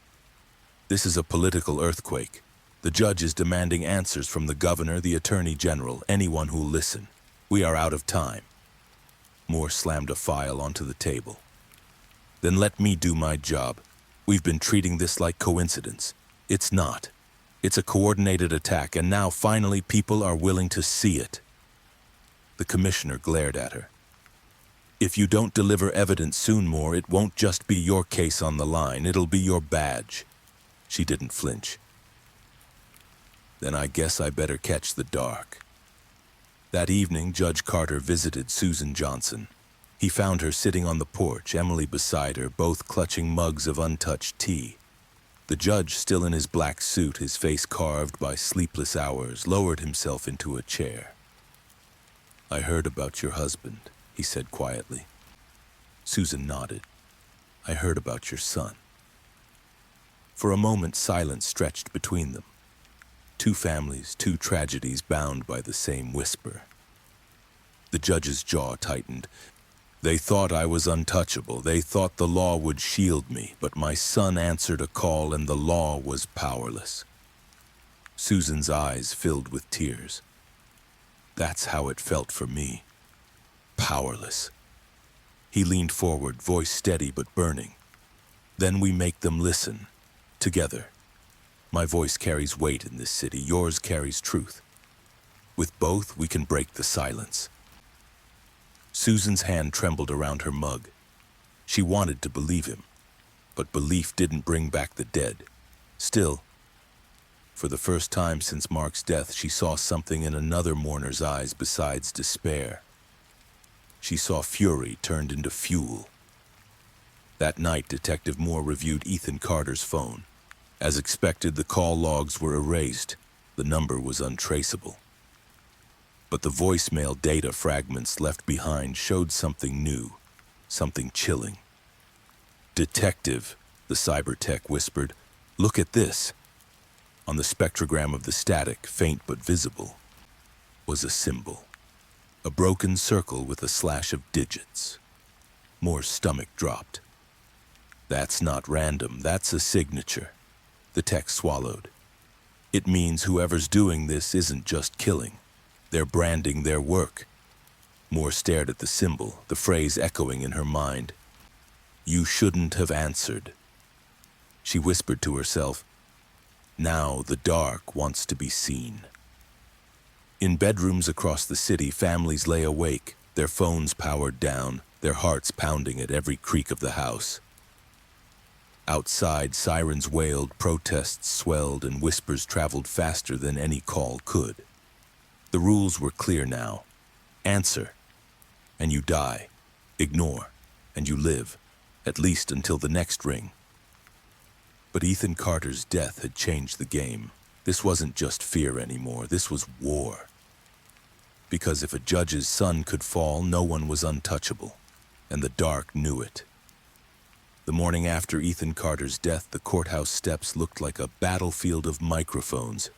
Speaker 1: "This is a political earthquake. The judge is demanding answers from the governor, the attorney general, anyone who'll listen. We are out of time." Moore slammed a file onto the table. "Then let me do my job. We've been treating this like coincidence. It's not. It's a coordinated attack, and now finally people are willing to see it." The commissioner glared at her. "If you don't deliver evidence soon, Moore, it won't just be your case on the line, it'll be your badge." She didn't flinch. "Then I guess I better catch the dark." That evening, Judge Carter visited Susan Johnson. He found her sitting on the porch, Emily beside her, both clutching mugs of untouched tea. The judge, still in his black suit, his face carved by sleepless hours, lowered himself into a chair. "I heard about your husband," he said quietly. Susan nodded. I heard about your son. For a moment, silence stretched between them. Two families, two tragedies bound by the same whisper. The judge's jaw tightened. They thought I was untouchable. They thought the law would shield me, but my son answered a call and the law was powerless. Susan's eyes filled with tears. That's how it felt for me. Powerless. He leaned forward, voice steady but burning. Then we make them listen. Together. My voice carries weight in this city. Yours carries truth. With both, we can break the silence. Susan's hand trembled around her mug. She wanted to believe him, but belief didn't bring back the dead. Still, for the first time since Mark's death, she saw something in another mourner's eyes besides despair. She saw fury turned into fuel. That night, Detective Moore reviewed Ethan Carter's phone. As expected, the call logs were erased. The number was untraceable. But the voicemail data fragments left behind showed something new, something chilling. "Detective," the cyber-tech whispered, "look at this." On the spectrogram of the static, faint but visible, was a symbol. A broken circle with a slash of digits. Moore's stomach dropped. "That's not random, that's a signature." The tech swallowed. "It means whoever's doing this isn't just killing. They're branding their work." Moore stared at the symbol, the phrase echoing in her mind. "You shouldn't have answered." She whispered to herself, "Now the dark wants to be seen." In bedrooms across the city, families lay awake, their phones powered down, their hearts pounding at every creak of the house. Outside, sirens wailed, protests swelled, and whispers traveled faster than any call could. The rules were clear now. Answer, and you die. Ignore, and you live, at least until the next ring. But Ethan Carter's death had changed the game. This wasn't just fear anymore, this was war. Because if a judge's son could fall, no one was untouchable, and the dark knew it. The morning after Ethan Carter's death, the courthouse steps looked like a battlefield of microphones.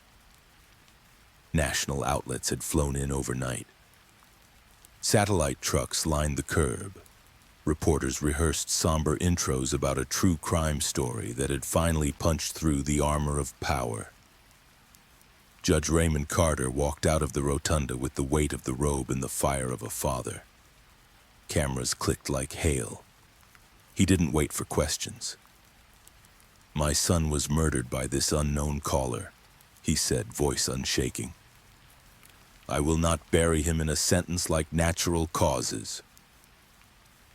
Speaker 1: National outlets had flown in overnight. Satellite trucks lined the curb. Reporters rehearsed somber intros about a true crime story that had finally punched through the armor of power. Judge Raymond Carter walked out of the rotunda with the weight of the robe and the fire of a father. Cameras clicked like hail. He didn't wait for questions. "My son was murdered by this unknown caller," he said, voice unshaking. "I will not bury him in a sentence like natural causes.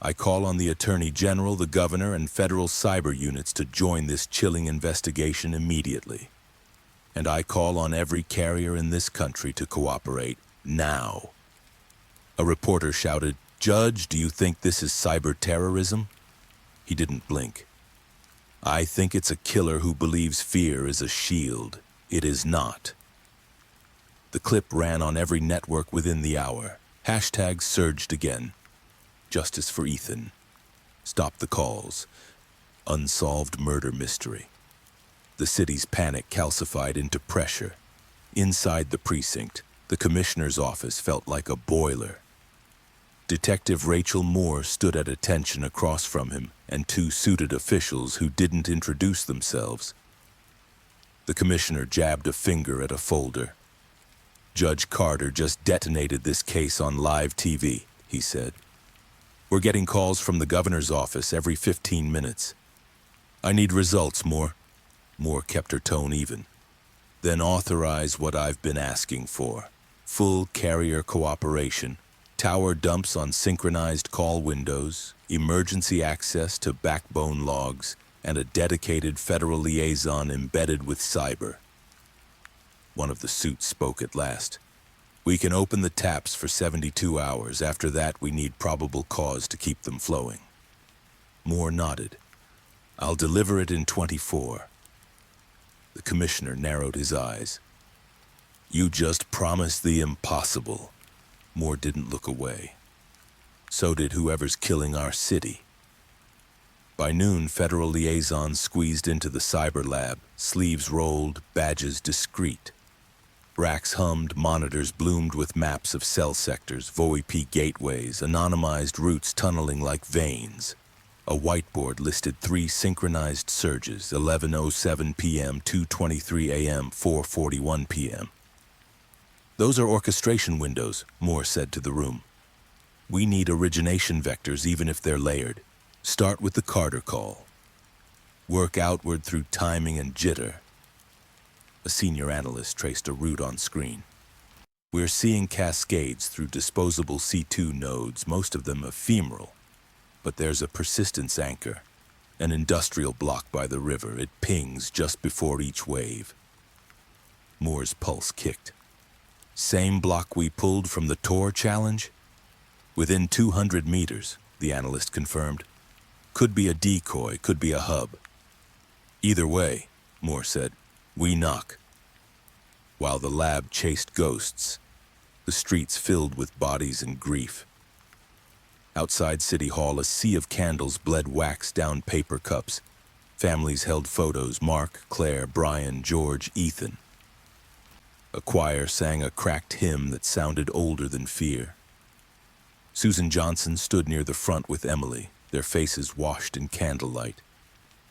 Speaker 1: I call on the Attorney General, the Governor, and federal cyber units to join this chilling investigation immediately. And I call on every carrier in this country to cooperate now." A reporter shouted, "Judge, do you think this is cyber terrorism?" He didn't blink. "I think it's a killer who believes fear is a shield. It is not." The clip ran on every network within the hour. Hashtags surged again. Justice for Ethan. Stop the calls. Unsolved murder mystery. The city's panic calcified into pressure. Inside the precinct, the commissioner's office felt like a boiler. Detective Rachel Moore stood at attention across from him, and two suited officials who didn't introduce themselves. The commissioner jabbed a finger at a folder. "Judge Carter just detonated this case on live TV," he said. "We're getting calls from the governor's office every 15 minutes. I need results, Moore." Moore kept her tone even. "Then authorize what I've been asking for. Full carrier cooperation, tower dumps on synchronized call windows, emergency access to backbone logs, and a dedicated federal liaison embedded with cyber." One of the suits spoke at last. "We can open the taps for 72 hours. After that, we need probable cause to keep them flowing." Moore nodded. "I'll deliver it in 24. The commissioner narrowed his eyes. "You just promised the impossible." Moore didn't look away. "So did whoever's killing our city. By noon, federal liaisons squeezed into the cyber lab, sleeves rolled, badges discreet. Racks hummed, monitors bloomed with maps of cell sectors, VoIP gateways, anonymized routes tunneling like veins. A whiteboard listed 3 synchronized surges, 11:07 p.m., 2:23 a.m., 4:41 p.m. Those are orchestration windows, Moore said to the room. We need origination vectors even if they're layered. Start with the Carter call. Work outward through timing and jitter. A senior analyst traced a route on screen. We're seeing cascades through disposable C2 nodes, most of them ephemeral. But there's a persistence anchor, an industrial block by the river. It pings just before each wave. Moore's pulse kicked. Same block we pulled from the Tor challenge? Within 200 meters, the analyst confirmed. Could be a decoy, could be a hub. Either way, Moore said, we knock. While the lab chased ghosts, the streets filled with bodies and grief. Outside City Hall, a sea of candles bled wax down paper cups. Families held photos, Mark, Claire, Brian, George, Ethan. A choir sang a cracked hymn that sounded older than fear. Susan Johnson stood near the front with Emily, their faces washed in candlelight.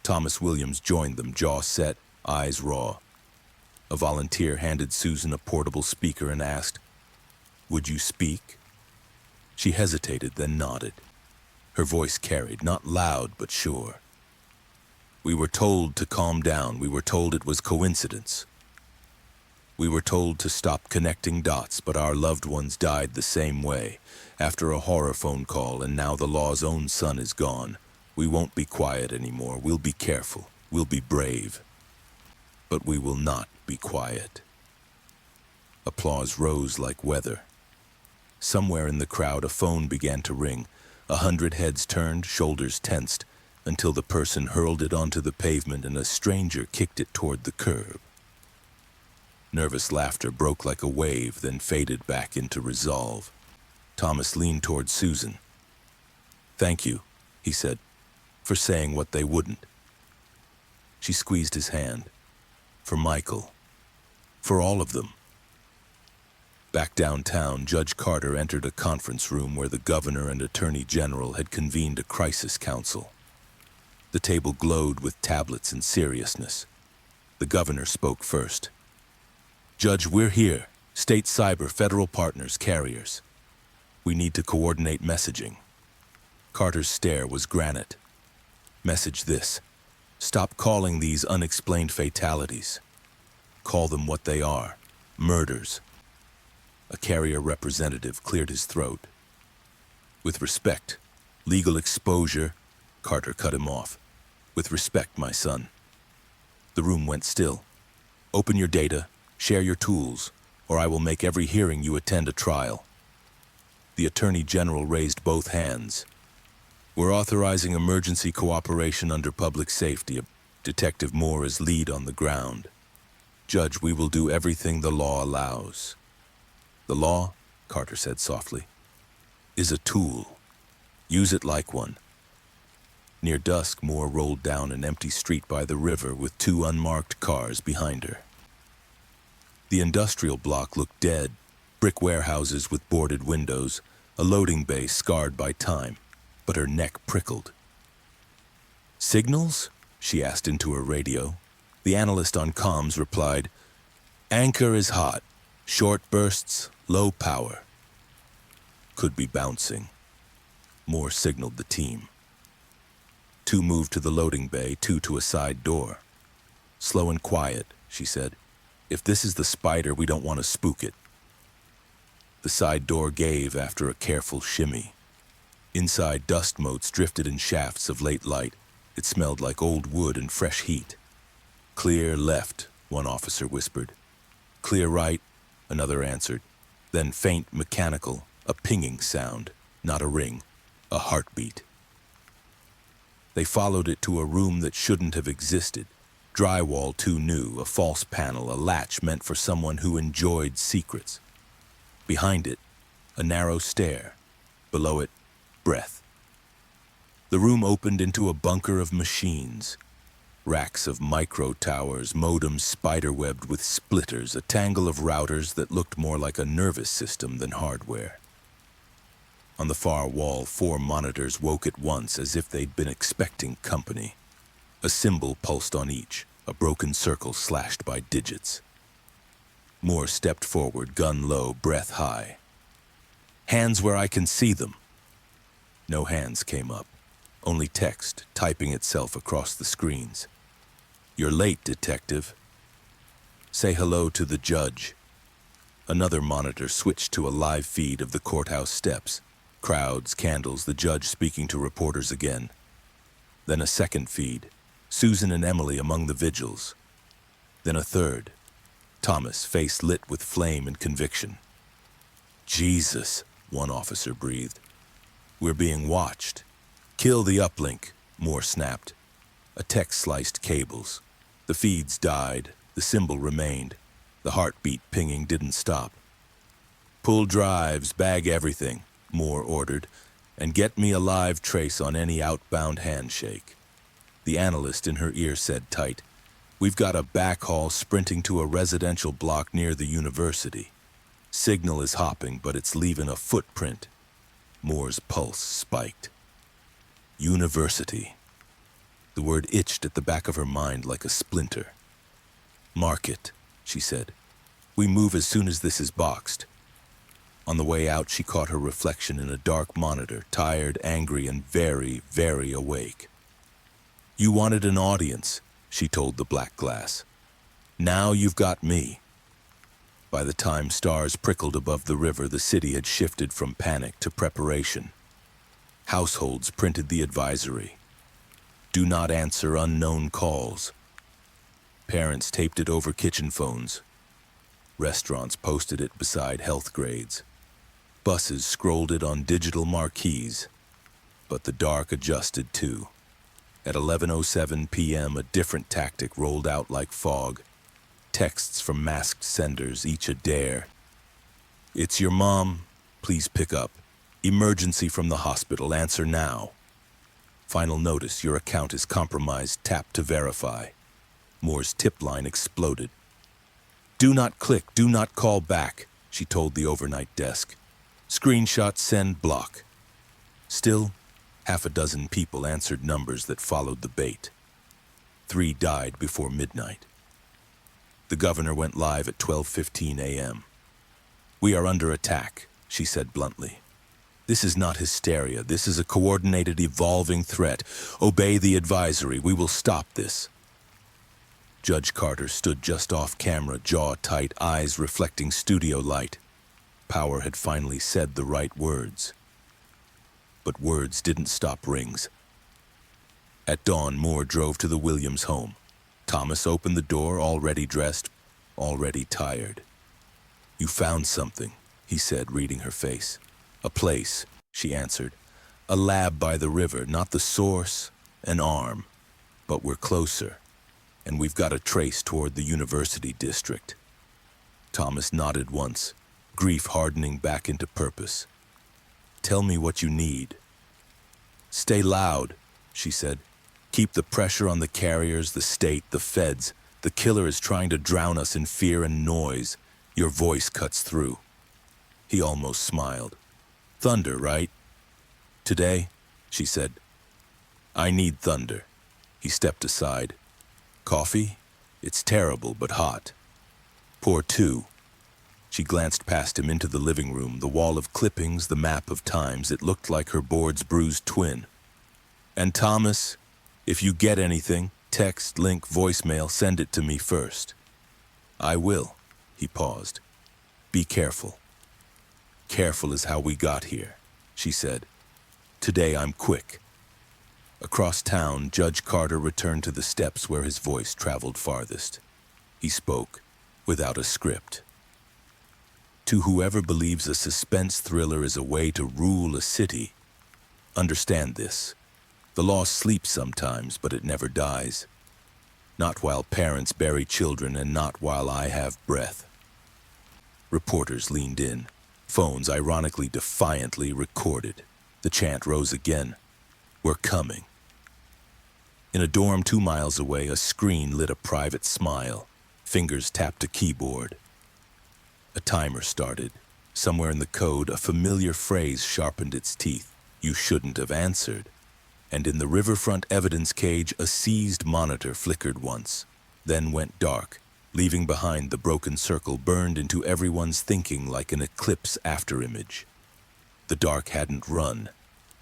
Speaker 1: Thomas Williams joined them, jaw set, eyes raw. A volunteer handed Susan a portable speaker and asked, "Would you speak?" She hesitated, then nodded. Her voice carried, not loud but sure. We were told to calm down. We were told it was coincidence. We were told to stop connecting dots, but our loved ones died the same way, after a horror phone call, and now the law's own son is gone. We won't be quiet anymore. We'll be careful. We'll be brave. But we will not be quiet. Applause rose like weather. Somewhere in the crowd, a phone began to ring. 100 heads turned, shoulders tensed, until the person hurled it onto the pavement and a stranger kicked it toward the curb. Nervous laughter broke like a wave, then faded back into resolve. Thomas leaned toward Susan. "Thank you," he said, "for saying what they wouldn't." She squeezed his hand. "For Michael. For all of them." Back downtown, Judge Carter entered a conference room where the governor and attorney general had convened a crisis council. The table glowed with tablets and seriousness. The governor spoke first. "Judge, we're here. State cyber, federal partners, carriers. We need to coordinate messaging." Carter's stare was granite. "Message this. Stop calling these unexplained fatalities. Call them what they are. Murders." A carrier representative cleared his throat. "With respect, legal exposure," Carter cut him off. "With respect, my son." The room went still. "Open your data, share your tools, or I will make every hearing you attend a trial." The Attorney General raised both hands. "We're authorizing emergency cooperation under public safety. Detective Moore is lead on the ground. Judge, we will do everything the law allows." "The law," Carter said softly, "is a tool. Use it like one." Near dusk, Moore rolled down an empty street by the river with 2 unmarked cars behind her. The industrial block looked dead, brick warehouses with boarded windows, a loading bay scarred by time, but her neck prickled. "Signals?" she asked into her radio. The analyst on comms replied, "Anchor is hot. Short bursts, low power." "Could be bouncing." Moore signaled the team. 2 moved to the loading bay, 2 to a side door. "Slow and quiet," she said. "If this is the spider, we don't want to spook it." The side door gave after a careful shimmy. Inside, dust motes drifted in shafts of late light. It smelled like old wood and fresh heat. "Clear left," one officer whispered. "Clear right," another answered. Then faint, mechanical, a pinging sound, not a ring, a heartbeat. They followed it to a room that shouldn't have existed. Drywall too new, a false panel, a latch meant for someone who enjoyed secrets. Behind it, a narrow stair. Below it, breath. The room opened into a bunker of machines. Racks of micro towers, modems spiderwebbed with splitters, a tangle of routers that looked more like a nervous system than hardware. On the far wall, 4 monitors woke at once as if they'd been expecting company. A symbol pulsed on each, a broken circle slashed by digits. Moore stepped forward, gun low, breath high. "Hands where I can see them." No hands came up, only text typing itself across the screens. "You're late, detective. Say hello to the judge." Another monitor switched to a live feed of the courthouse steps. Crowds, candles, the judge speaking to reporters again. Then a second feed, Susan and Emily among the vigils. Then a third, Thomas, face lit with flame and conviction. "Jesus," one officer breathed. "We're being watched." "Kill the uplink," Moore snapped. A text sliced cables. The feeds died, the symbol remained. The heartbeat pinging didn't stop. "Pull drives, bag everything," Moore ordered, "and get me a live trace on any outbound handshake." The analyst in her ear said tight, "We've got a backhaul sprinting to a residential block near the university. Signal is hopping, but it's leaving a footprint." Moore's pulse spiked. University. The word itched at the back of her mind like a splinter. "Mark it," she said. "We move as soon as this is boxed." On the way out, she caught her reflection in a dark monitor, tired, angry, and very, very awake. "You wanted an audience," she told the black glass. "Now you've got me." By the time stars prickled above the river, the city had shifted from panic to preparation. Households printed the advisory. "Do not answer unknown calls." Parents taped it over kitchen phones. Restaurants posted it beside health grades. Buses scrolled it on digital marquees. But the dark adjusted too. At 11:07 p.m., a different tactic rolled out like fog. Texts from masked senders, each a dare. "It's your mom. Please pick up. Emergency from the hospital. Answer now. Final notice, your account is compromised. Tap to verify." Moore's tip line exploded. "Do not click. Do not call back," she told the overnight desk. "Screenshot, send, block." Still, half a dozen people answered numbers that followed the bait. 3 died before midnight. The governor went live at 12:15 a.m. "We are under attack," she said bluntly. "This is not hysteria. This is a coordinated, evolving threat. Obey the advisory. We will stop this." Judge Carter stood just off camera, jaw tight, eyes reflecting studio light. Power had finally said the right words. But words didn't stop rings. At dawn, Moore drove to the Williams home. Thomas opened the door, already dressed, already tired. "You found something," he said, reading her face. "A place," she answered. "A lab by the river, not the source, an arm. But we're closer, and we've got a trace toward the university district." Thomas nodded once, grief hardening back into purpose. "Tell me what you need." "Stay loud," she said. "Keep the pressure on the carriers, the state, the feds. The killer is trying to drown us in fear and noise. Your voice cuts through." He almost smiled. "Thunder, right?" "Today," she said. "I need thunder." He stepped aside. "Coffee? It's terrible, but hot." "Pour 2. She glanced past him into the living room, the wall of clippings, the map of times. It looked like her board's bruised twin. "And Thomas, if you get anything, text, link, voicemail, send it to me first." "I will." He paused. "Be careful." "Careful is how we got here," she said. "Today I'm quick." Across town, Judge Carter returned to the steps where his voice traveled farthest. He spoke, without a script. "To whoever believes a suspense thriller is a way to rule a city, understand this. The law sleeps sometimes, but it never dies. Not while parents bury children, and not while I have breath." Reporters leaned in. Phones, ironically, defiantly recorded. The chant rose again. We're coming. In a dorm 2 miles away, a screen lit a private smile. Fingers tapped a keyboard. A timer started. Somewhere in the code, a familiar phrase sharpened its teeth. You shouldn't have answered. And in the riverfront evidence cage, a seized monitor flickered once, then went dark, leaving behind the broken circle burned into everyone's thinking like an eclipse afterimage. The dark hadn't run.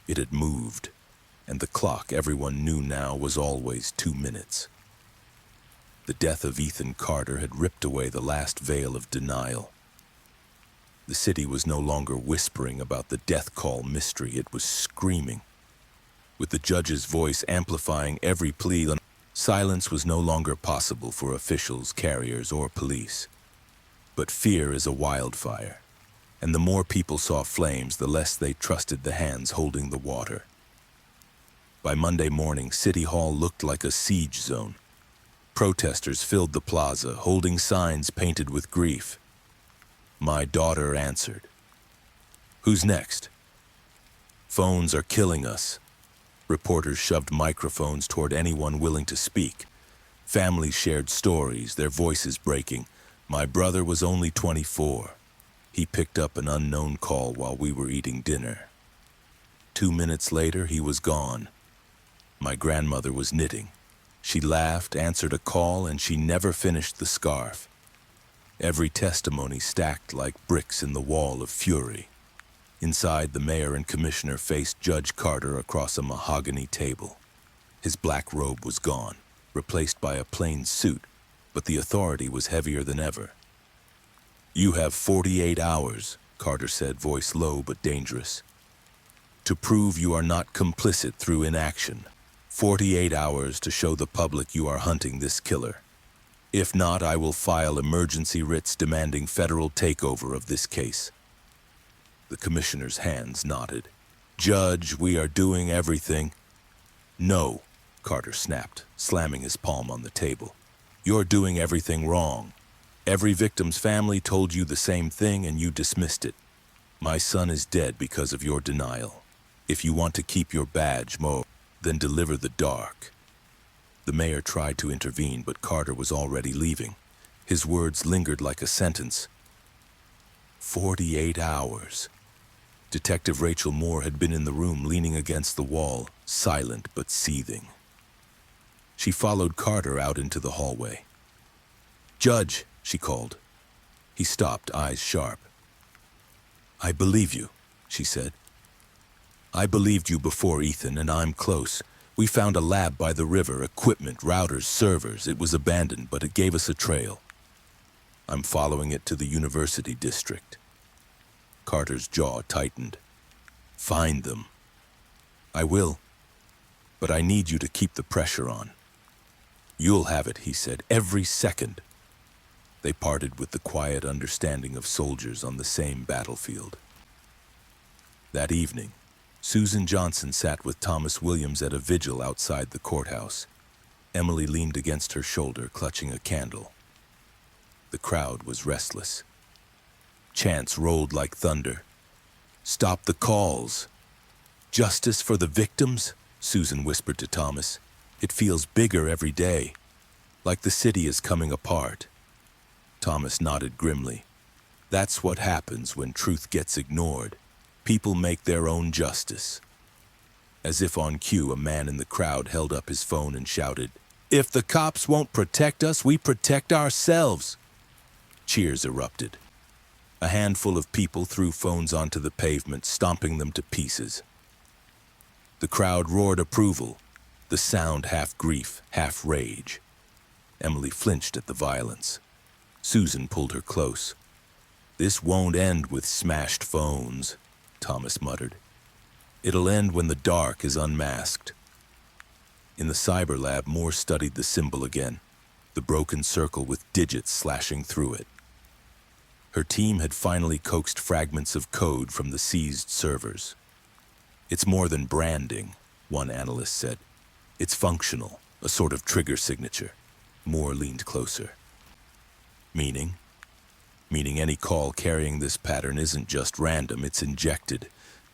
Speaker 1: It had moved. And the clock everyone knew now was always 2 minutes. The death of Ethan Carter had ripped away the last veil of denial. The city was no longer whispering about the death call mystery, it was screaming. With the judge's voice amplifying every plea, silence was no longer possible for officials, carriers, or police. But fear is a wildfire, and the more people saw flames, the less they trusted the hands holding the water. By Monday morning, City Hall looked like a siege zone. Protesters filled the plaza, holding signs painted with grief. My daughter answered. Who's next? Phones are killing us. Reporters shoved microphones toward anyone willing to speak. Families shared stories, their voices breaking. My brother was only 24. He picked up an unknown call while we were eating dinner. 2 minutes later, he was gone. My grandmother was knitting. She laughed, answered a call, and she never finished the scarf. Every testimony stacked like bricks in the wall of fury. Inside, the mayor and commissioner faced Judge Carter across a mahogany table. His black robe was gone, replaced by a plain suit, but the authority was heavier than ever. You have 48 hours, Carter said, voice low but dangerous, to prove you are not complicit through inaction. 48 hours to show the public you are hunting this killer. If not, I will file emergency writs demanding federal takeover of this case. The commissioner's hands nodded. Judge, we are doing everything. No, Carter snapped, slamming his palm on the table. You're doing everything wrong. Every victim's family told you the same thing and you dismissed it. My son is dead because of your denial. If you want to keep your badge, Mo, then deliver the dark. The mayor tried to intervene, but Carter was already leaving. His words lingered like a sentence. 48 hours. Detective Rachel Moore had been in the room, leaning against the wall, silent but seething. She followed Carter out into the hallway. Judge, she called. He stopped, eyes sharp. I believe you, she said. I believed you before, Ethan, and I'm close. We found a lab by the river, equipment, routers, servers. It was abandoned, but it gave us a trail. I'm following it to the university district. Carter's jaw tightened. Find them. I will, but I need you to keep the pressure on. You'll have it, he said, every second. They parted with the quiet understanding of soldiers on the same battlefield. That evening, Susan Johnson sat with Thomas Williams at a vigil outside the courthouse. Emily leaned against her shoulder, clutching a candle. The crowd was restless. Chants rolled like thunder. Stop the calls. Justice for the victims, Susan whispered to Thomas. It feels bigger every day, like the city is coming apart. Thomas nodded grimly. That's what happens when truth gets ignored. People make their own justice. As if on cue, a man in the crowd held up his phone and shouted, If the cops won't protect us, we protect ourselves. Cheers erupted. A handful of people threw phones onto the pavement, stomping them to pieces. The crowd roared approval, the sound half grief, half rage. Emily flinched at the violence. Susan pulled her close. This won't end with smashed phones, Thomas muttered. It'll end when the dark is unmasked. In the cyber lab, Moore studied the symbol again, the broken circle with digits slashing through it. Her team had finally coaxed fragments of code from the seized servers. It's more than branding, one analyst said. It's functional, a sort of trigger signature. Moore leaned closer. Meaning? Meaning any call carrying this pattern isn't just random, it's injected.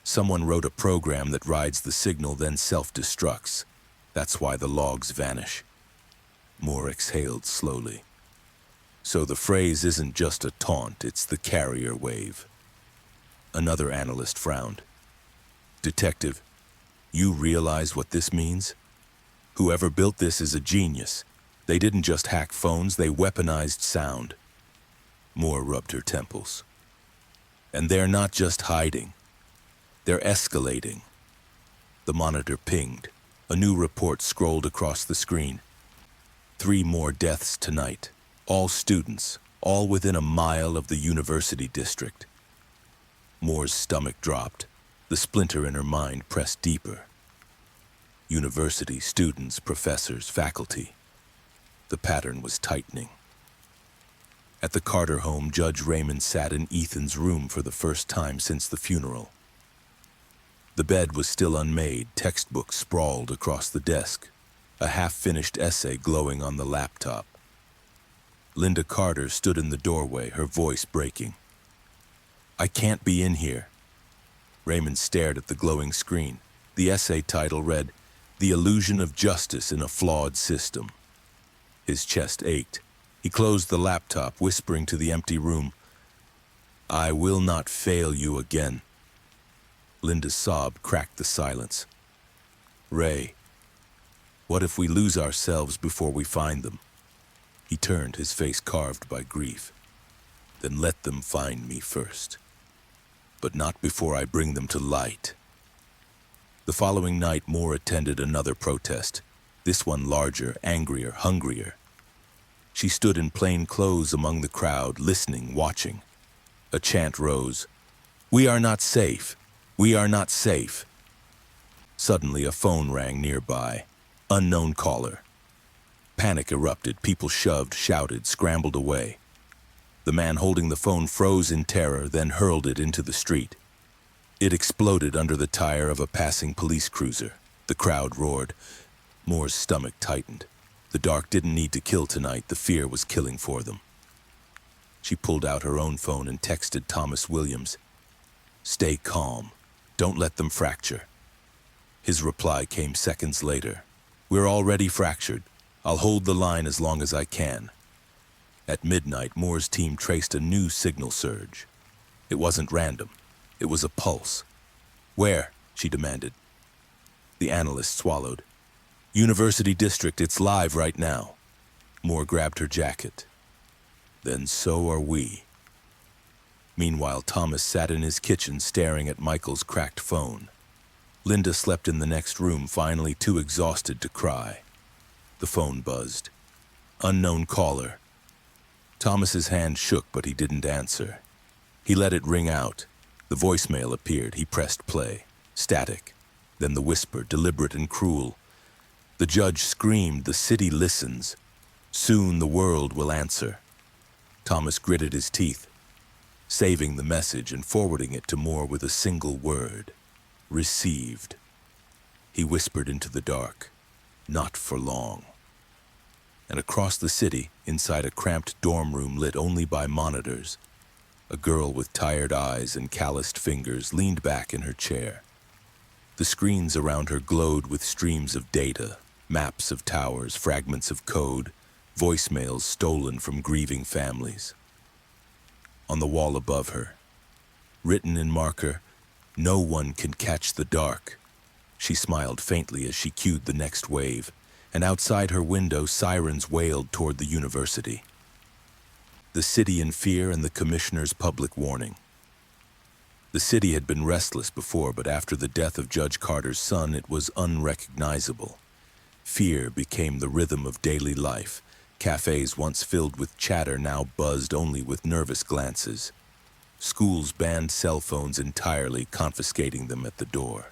Speaker 1: Someone wrote a program that rides the signal, then self-destructs. That's why the logs vanish. Moore exhaled slowly. So the phrase isn't just a taunt, it's the carrier wave. Another analyst frowned. Detective, you realize what this means? Whoever built this is a genius. They didn't just hack phones, they weaponized sound. Moore rubbed her temples. And they're not just hiding. They're escalating. The monitor pinged. A new report scrolled across the screen. 3 more deaths tonight. All students, all within a mile of the university district. Moore's stomach dropped. The splinter in her mind pressed deeper. University, students, professors, faculty. The pattern was tightening. At the Carter home, Judge Raymond sat in Ethan's room for the first time since the funeral. The bed was still unmade, textbooks sprawled across the desk, a half-finished essay glowing on the laptop. Linda Carter stood in the doorway, her voice breaking. "I can't be in here." Raymond stared at the glowing screen. The essay title read, "The Illusion of Justice in a Flawed System." His chest ached. He closed the laptop, whispering to the empty room, "I will not fail you again." Linda's sob cracked the silence. "Ray, what if we lose ourselves before we find them?" He turned, his face carved by grief. "Then let them find me first. But not before I bring them to light." The following night, Moore attended another protest, this one larger, angrier, hungrier. She stood in plain clothes among the crowd, listening, watching. A chant rose, "We are not safe! We are not safe!" Suddenly, a phone rang nearby. Unknown caller. Panic erupted. People shoved, shouted, scrambled away. The man holding the phone froze in terror, then hurled it into the street. It exploded under the tire of a passing police cruiser. The crowd roared. Moore's stomach tightened. The dark didn't need to kill tonight. The fear was killing for them. She pulled out her own phone and texted Thomas Williams, "Stay calm. Don't let them fracture." His reply came seconds later. "We're already fractured. I'll hold the line as long as I can." At midnight, Moore's team traced a new signal surge. It wasn't random. It was a pulse. "Where?" she demanded. The analyst swallowed. "University District, it's live right now." Moore grabbed her jacket. "Then so are we." Meanwhile, Thomas sat in his kitchen staring at Michael's cracked phone. Linda slept in the next room, finally too exhausted to cry. The phone buzzed. Unknown caller. Thomas's hand shook, but he didn't answer. He let it ring out. The voicemail appeared. He pressed play. Static. Then the whisper, deliberate and cruel. The judge screamed, "The city listens. Soon the world will answer." Thomas gritted his teeth, saving the message and forwarding it to Moore with a single word. Received. He whispered into the dark, "Not for long." And across the city, inside a cramped dorm room lit only by monitors, a girl with tired eyes and calloused fingers leaned back in her chair. The screens around her glowed with streams of data, maps of towers, fragments of code, voicemails stolen from grieving families. On the wall above her, written in marker, "No one can catch the dark." She smiled faintly as she cued the next wave, and outside her window, sirens wailed toward the university. The city in fear and the commissioner's public warning. The city had been restless before, but after the death of Judge Carter's son, it was unrecognizable. Fear became the rhythm of daily life. Cafes once filled with chatter now buzzed only with nervous glances. Schools banned cell phones entirely, confiscating them at the door.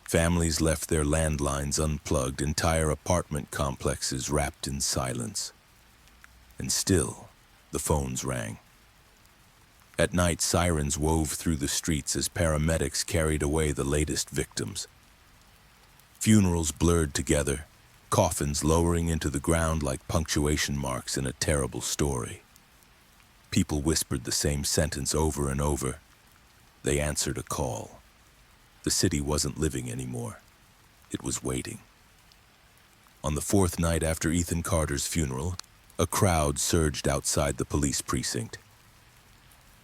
Speaker 1: Families left their landlines unplugged, entire apartment complexes wrapped in silence. And still, the phones rang. At night, sirens wove through the streets as paramedics carried away the latest victims. Funerals blurred together, coffins lowering into the ground like punctuation marks in a terrible story. People whispered the same sentence over and over. They answered a call. The city wasn't living anymore. It was waiting. On the fourth night after Ethan Carter's funeral, a crowd surged outside the police precinct.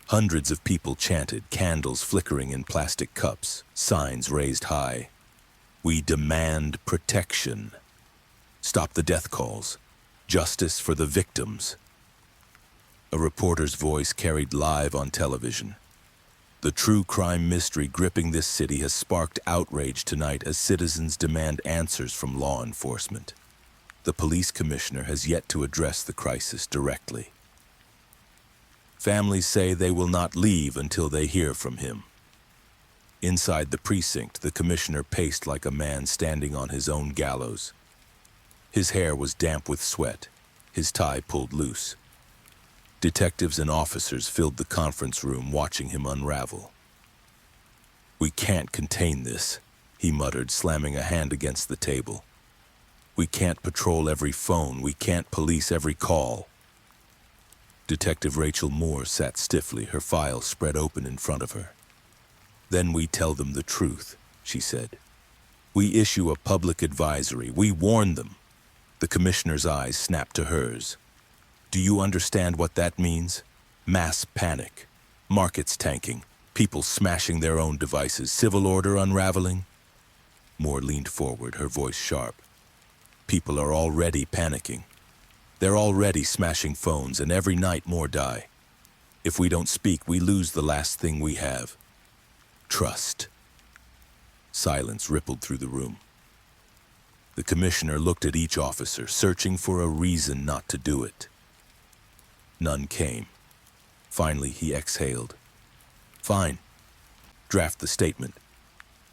Speaker 1: Hundreds of people chanted, candles flickering in plastic cups, signs raised high. We demand protection. Stop the death calls. Justice for the victims. A reporter's voice carried live on television. The true crime mystery gripping this city has sparked outrage tonight as citizens demand answers from law enforcement. The police commissioner has yet to address the crisis directly. Families say they will not leave until they hear from him. Inside the precinct, the commissioner paced like a man standing on his own gallows. His hair was damp with sweat, his tie pulled loose. Detectives and officers filled the conference room watching him unravel. We can't contain this, he muttered, slamming a hand against the table. We can't patrol every phone, we can't police every call. Detective Rachel Moore sat stiffly, her file spread open in front of her. Then we tell them the truth, she said. We issue a public advisory, we warn them. The commissioner's eyes snapped to hers. Do you understand what that means? Mass panic, markets tanking, people smashing their own devices, civil order unraveling? Moore leaned forward, her voice sharp. People are already panicking. They're already smashing phones, and every night more die. If we don't speak, we lose the last thing we have. Trust. Silence rippled through the room. The commissioner looked at each officer, searching for a reason not to do it. None came. Finally, he exhaled. Fine. Draft the statement.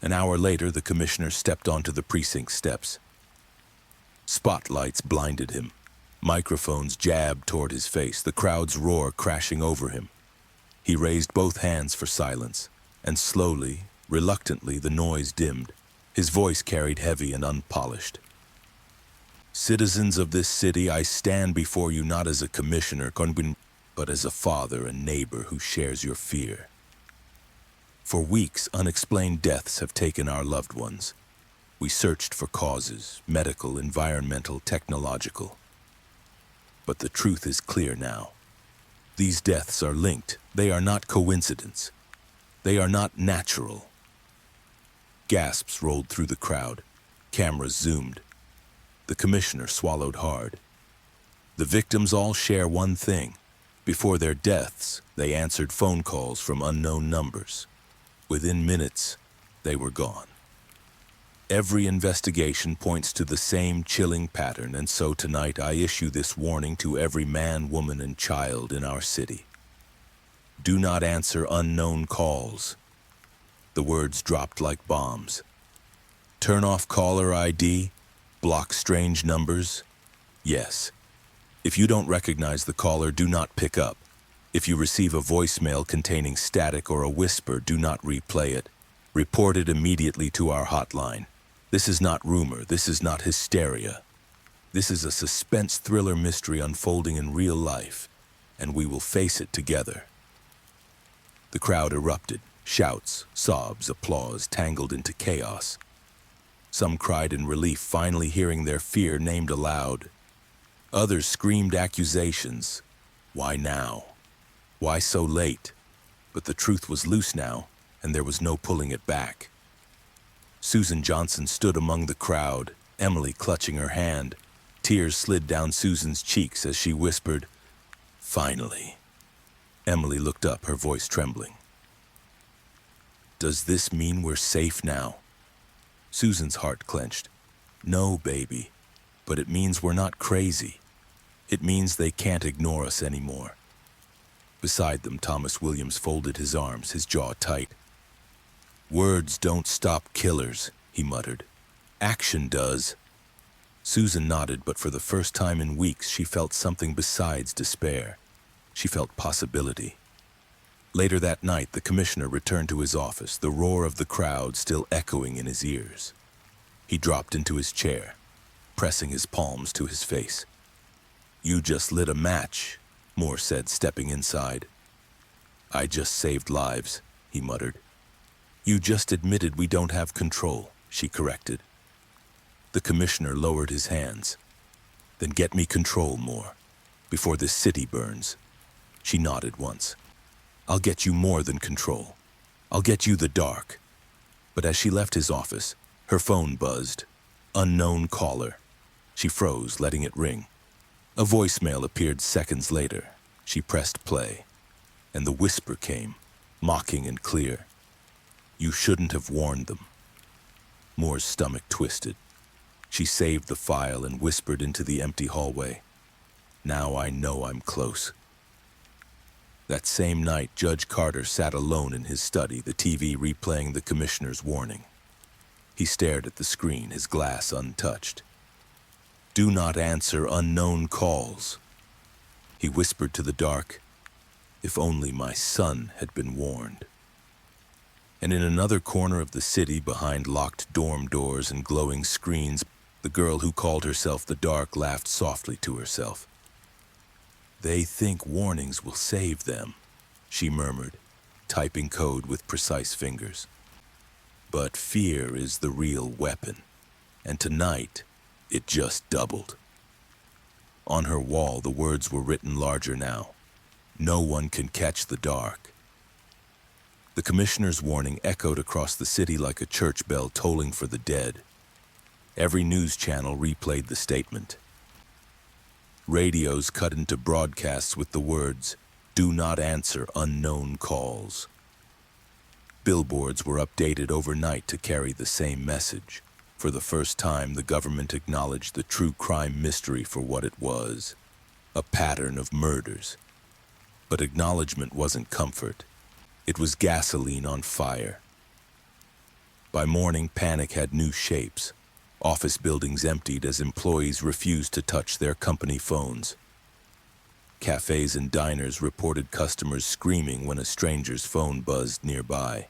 Speaker 1: An hour later, the commissioner stepped onto the precinct steps. Spotlights blinded him. Microphones jabbed toward his face, the crowd's roar crashing over him. He raised both hands for silence, and slowly, reluctantly, the noise dimmed. His voice carried heavy and unpolished. Citizens of this city, I stand before you not as a commissioner, but as a father and neighbor who shares your fear. For weeks, unexplained deaths have taken our loved ones. We searched for causes, medical, environmental, technological. But the truth is clear now. These deaths are linked. They are not coincidence. They are not natural. Gasps rolled through the crowd. Cameras zoomed. The commissioner swallowed hard. The victims all share one thing. Before their deaths, they answered phone calls from unknown numbers. Within minutes, they were gone. Every investigation points to the same chilling pattern, and so tonight I issue this warning to every man, woman, and child in our city. Do not answer unknown calls. The words dropped like bombs. Turn off caller ID, block strange numbers. Yes. If you don't recognize the caller, do not pick up. If you receive a voicemail containing static or a whisper, do not replay it. Report it immediately to our hotline. This is not rumor. This is not hysteria. This is a suspense thriller mystery unfolding in real life, and we will face it together. The crowd erupted. Shouts, sobs, applause tangled into chaos. Some cried in relief, finally hearing their fear named aloud. Others screamed accusations. Why now? Why so late? But the truth was loose now, and there was no pulling it back. Susan Johnson stood among the crowd, Emily clutching her hand. Tears slid down Susan's cheeks as she whispered, "Finally." Emily looked up, her voice trembling. Does this mean we're safe now? Susan's heart clenched. No, baby, but it means we're not crazy. It means they can't ignore us anymore. Beside them, Thomas Williams folded his arms, his jaw tight. Words don't stop killers, he muttered. Action does. Susan nodded, but for the first time in weeks, she felt something besides despair. She felt possibility. Later that night, the commissioner returned to his office, the roar of the crowd still echoing in his ears. He dropped into his chair, pressing his palms to his face. You just lit a match, Moore said, stepping inside. I just saved lives, he muttered. You just admitted we don't have control, she corrected. The commissioner lowered his hands. Then get me control more, before this city burns. She nodded once. I'll get you more than control. I'll get you the dark. But as she left his office, her phone buzzed. Unknown caller. She froze, letting it ring. A voicemail appeared seconds later. She pressed play, and the whisper came, mocking and clear. You shouldn't have warned them. Moore's stomach twisted. She saved the file and whispered into the empty hallway. Now I know I'm close. That same night, Judge Carter sat alone in his study, the TV replaying the commissioner's warning. He stared at the screen, his glass untouched. Do not answer unknown calls. He whispered to the dark, if only my son had been warned. And in another corner of the city, behind locked dorm doors and glowing screens, the girl who called herself the Dark laughed softly to herself. They think warnings will save them, she murmured, typing code with precise fingers. But fear is the real weapon, and tonight it just doubled. On her wall, the words were written larger now. No one can catch the dark. The commissioner's warning echoed across the city like a church bell tolling for the dead. Every news channel replayed the statement. Radios cut into broadcasts with the words, do not answer unknown calls. Billboards were updated overnight to carry the same message. For the first time, the government acknowledged the true crime mystery for what it was, a pattern of murders. But acknowledgement wasn't comfort. It was gasoline on fire. By morning, panic had new shapes. Office buildings emptied as employees refused to touch their company phones. Cafes and diners reported customers screaming when a stranger's phone buzzed nearby.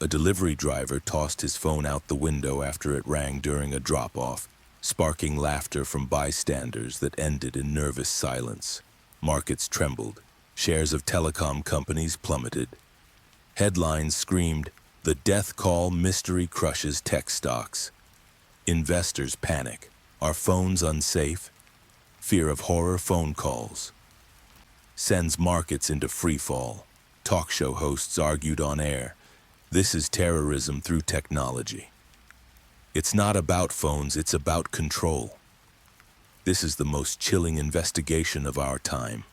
Speaker 1: A delivery driver tossed his phone out the window after it rang during a drop-off, sparking laughter from bystanders that ended in nervous silence. Markets trembled. Shares of telecom companies plummeted. Headlines screamed, "The death call mystery crushes tech stocks." Investors panic. Are phones unsafe? Fear of horror phone calls sends markets into freefall. Talk show hosts argued on air. This is terrorism through technology. It's not about phones, it's about control. This is the most chilling investigation of our time.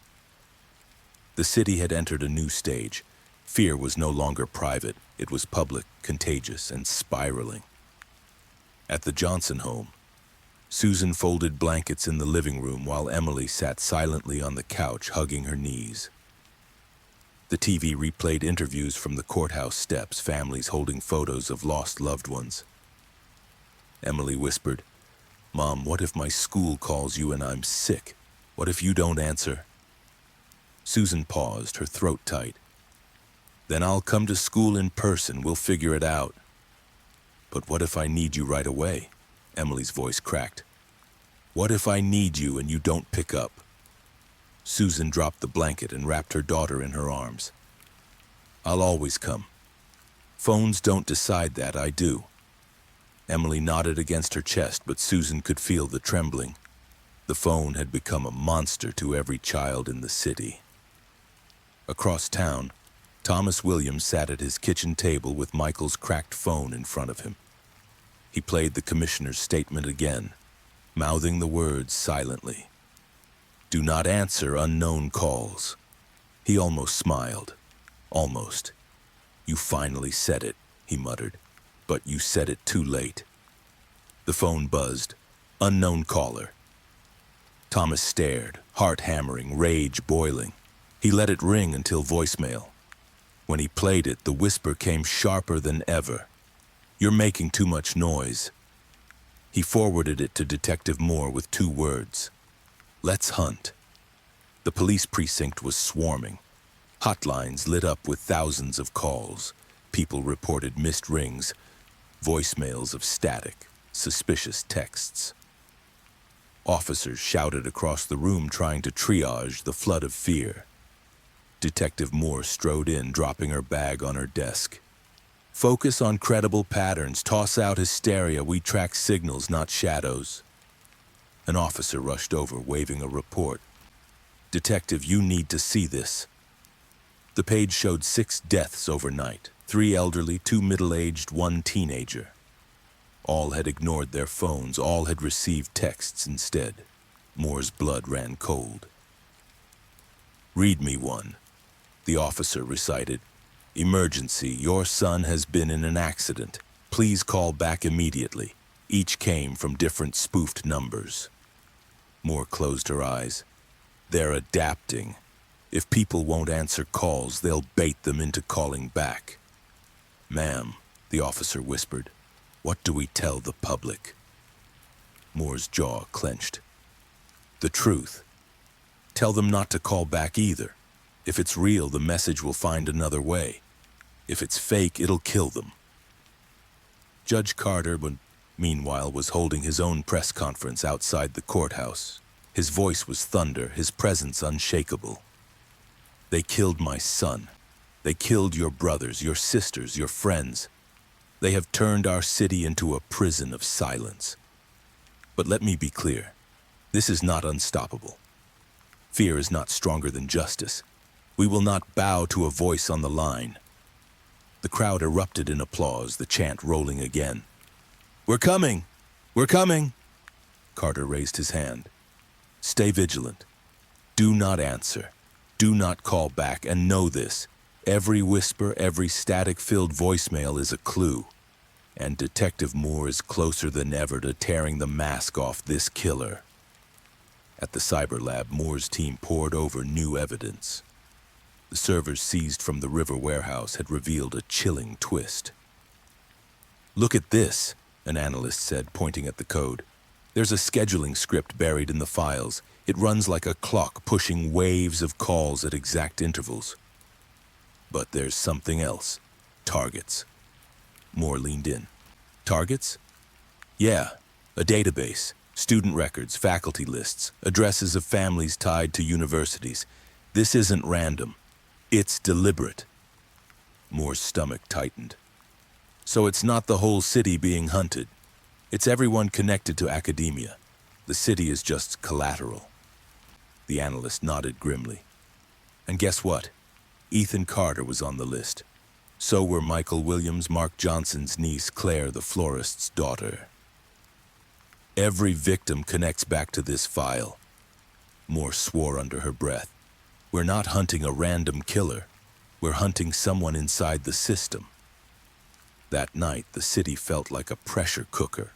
Speaker 1: The city had entered a new stage. Fear was no longer private. It was public, contagious, and spiraling. At the Johnson home, Susan folded blankets in the living room while Emily sat silently on the couch, hugging her knees. The TV replayed interviews from the courthouse steps, families holding photos of lost loved ones. Emily whispered, "Mom, what if my school calls you and I'm sick? What if you don't answer?" Susan paused, her throat tight. "Then I'll come to school in person. We'll figure it out." "But what if I need you right away?" Emily's voice cracked. "What if I need you and you don't pick up?" Susan dropped the blanket and wrapped her daughter in her arms. "I'll always come. Phones don't decide that, I do." Emily nodded against her chest, but Susan could feel the trembling. The phone had become a monster to every child in the city. Across town, Thomas Williams sat at his kitchen table with Michael's cracked phone in front of him. He played the commissioner's statement again, mouthing the words silently. Do not answer unknown calls. He almost smiled. Almost. You finally said it, he muttered, but you said it too late. The phone buzzed. Unknown caller. Thomas stared, heart hammering, rage boiling. He let it ring until voicemail. When he played it, the whisper came sharper than ever. You're making too much noise. He forwarded it to Detective Moore with 2 words. Let's hunt. The police precinct was swarming. Hotlines lit up with thousands of calls. People reported missed rings, voicemails of static, suspicious texts. Officers shouted across the room trying to triage the flood of fear. Detective Moore strode in, dropping her bag on her desk. Focus on credible patterns. Toss out hysteria. We track signals, not shadows. An officer rushed over, waving a report. Detective, you need to see this. The page showed 6 deaths overnight. 3 elderly, 2 middle-aged, 1 teenager. All had ignored their phones. All had received texts instead. Moore's blood ran cold. Read me one, the officer recited. Emergency, your son has been in an accident. Please call back immediately. Each came from different spoofed numbers. Moore closed her eyes. They're adapting. If people won't answer calls, they'll bait them into calling back. Ma'am, the officer whispered, what do we tell the public? Moore's jaw clenched. The truth. Tell them not to call back either. If it's real, the message will find another way. If it's fake, it'll kill them. Judge Carter, meanwhile, was holding his own press conference outside the courthouse. His voice was thunder, his presence unshakable. They killed my son. They killed your brothers, your sisters, your friends. They have turned our city into a prison of silence. But let me be clear. This is not unstoppable. Fear is not stronger than justice. We will not bow to a voice on the line. The crowd erupted in applause, the chant rolling again. We're coming! We're coming! Carter raised his hand. Stay vigilant. Do not answer. Do not call back, and know this. Every whisper, every static-filled voicemail is a clue. And Detective Moore is closer than ever to tearing the mask off this killer. At the cyber lab, Moore's team pored over new evidence. The servers seized from the river warehouse had revealed a chilling twist. Look at this, an analyst said, pointing at the code. There's a scheduling script buried in the files. It runs like a clock, pushing waves of calls at exact intervals. But there's something else. Targets. Moore leaned in. Targets? Yeah, a database. Student records, faculty lists, addresses of families tied to universities. This isn't random. It's deliberate. Moore's stomach tightened. So it's not the whole city being hunted. It's everyone connected to academia. The city is just collateral. The analyst nodded grimly. And guess what? Ethan Carter was on the list. So were Michael Williams, Mark Johnson's niece, Claire, the florist's daughter. Every victim connects back to this file. Moore swore under her breath. We're not hunting a random killer. We're hunting someone inside the system. That night, the city felt like a pressure cooker.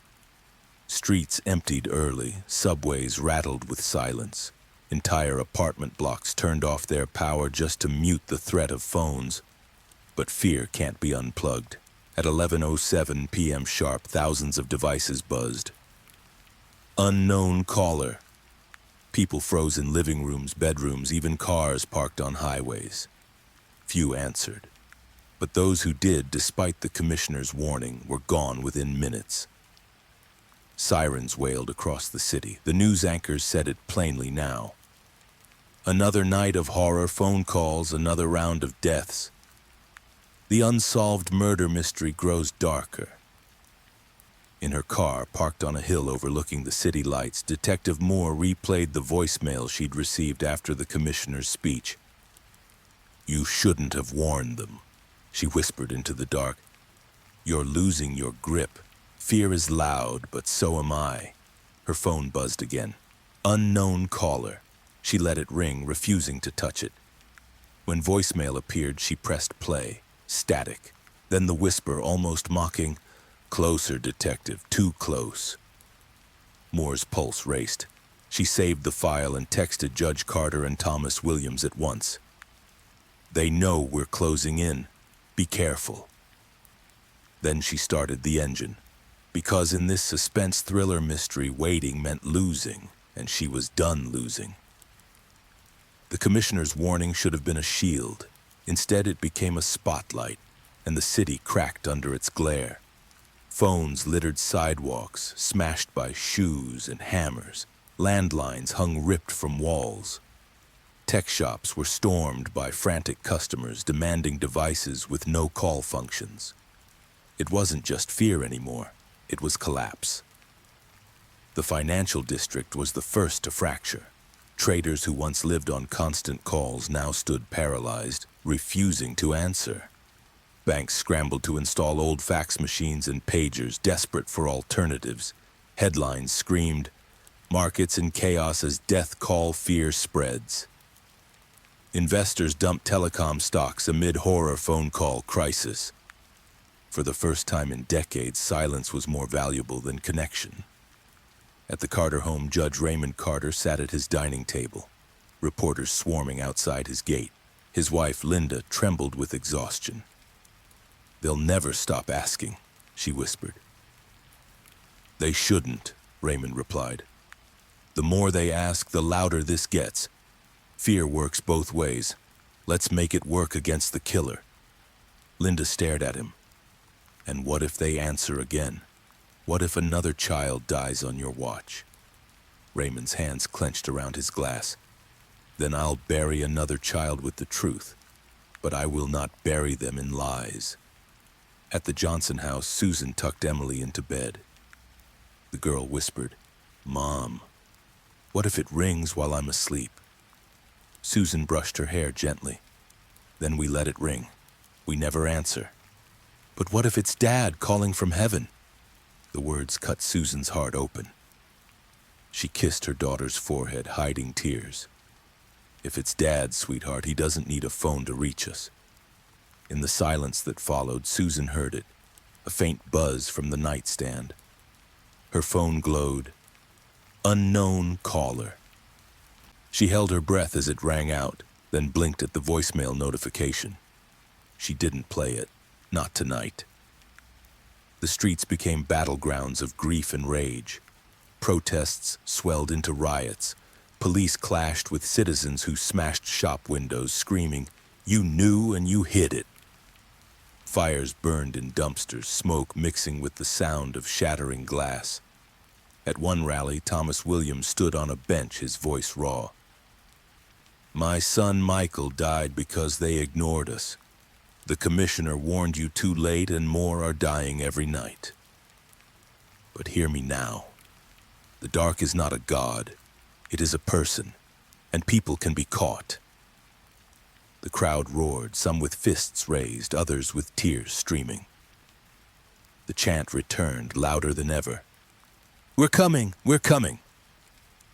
Speaker 1: Streets emptied early, subways rattled with silence. Entire apartment blocks turned off their power just to mute the threat of phones. But fear can't be unplugged. At 11:07 p.m. sharp, thousands of devices buzzed. Unknown caller. People froze in living rooms, bedrooms, even cars parked on highways. Few answered. But those who did, despite the commissioner's warning, were gone within minutes. Sirens wailed across the city. The news anchors said it plainly now. Another night of horror, phone calls, another round of deaths. The unsolved murder mystery grows darker. In her car, parked on a hill overlooking the city lights, Detective Moore replayed the voicemail she'd received after the commissioner's speech. You shouldn't have warned them, she whispered into the dark. You're losing your grip. Fear is loud, but so am I. Her phone buzzed again. Unknown caller. She let it ring, refusing to touch it. When voicemail appeared, she pressed play. Static. Then the whisper, almost mocking, Closer, detective, too close. Moore's pulse raced. She saved the file and texted Judge Carter and Thomas Williams at once. They know we're closing in. Be careful. Then she started the engine. Because in this suspense thriller mystery, waiting meant losing, and she was done losing. The commissioner's warning should have been a shield. Instead, it became a spotlight, and the city cracked under its glare. Phones littered sidewalks, smashed by shoes and hammers. Landlines hung ripped from walls. Tech shops were stormed by frantic customers demanding devices with no call functions. It wasn't just fear anymore, it was collapse. The financial district was the first to fracture. Traders who once lived on constant calls now stood paralyzed, refusing to answer. Banks scrambled to install old fax machines and pagers, desperate for alternatives. Headlines screamed, "Markets in chaos as death call fear spreads." Investors dumped telecom stocks amid horror phone call crisis. For the first time in decades, silence was more valuable than connection. At the Carter home, Judge Raymond Carter sat at his dining table, reporters swarming outside his gate. His wife, Linda, trembled with exhaustion. "They'll never stop asking," she whispered. "They shouldn't," Raymond replied. "The more they ask, the louder this gets. Fear works both ways. Let's make it work against the killer." Linda stared at him. "And what if they answer again? What if another child dies on your watch?" Raymond's hands clenched around his glass. "Then I'll bury another child with the truth, but I will not bury them in lies." At the Johnson house, Susan tucked Emily into bed. The girl whispered, "Mom, what if it rings while I'm asleep?" Susan brushed her hair gently. "Then we let it ring. We never answer." "But what if it's Dad calling from heaven?" The words cut Susan's heart open. She kissed her daughter's forehead, hiding tears. "If it's Dad, sweetheart, he doesn't need a phone to reach us." In the silence that followed, Susan heard it, a faint buzz from the nightstand. Her phone glowed. "Unknown caller." She held her breath as it rang out, then blinked at the voicemail notification. She didn't play it, not tonight. The streets became battlegrounds of grief and rage. Protests swelled into riots. Police clashed with citizens who smashed shop windows, screaming, "You knew and you hid it." Fires burned in dumpsters, smoke mixing with the sound of shattering glass. At one rally, Thomas Williams stood on a bench, his voice raw. "My son Michael died because they ignored us. The commissioner warned you too late, and more are dying every night. But hear me now. The dark is not a god. It is a person, and people can be caught." The crowd roared, some with fists raised, others with tears streaming. The chant returned, louder than ever. "We're coming! We're coming!"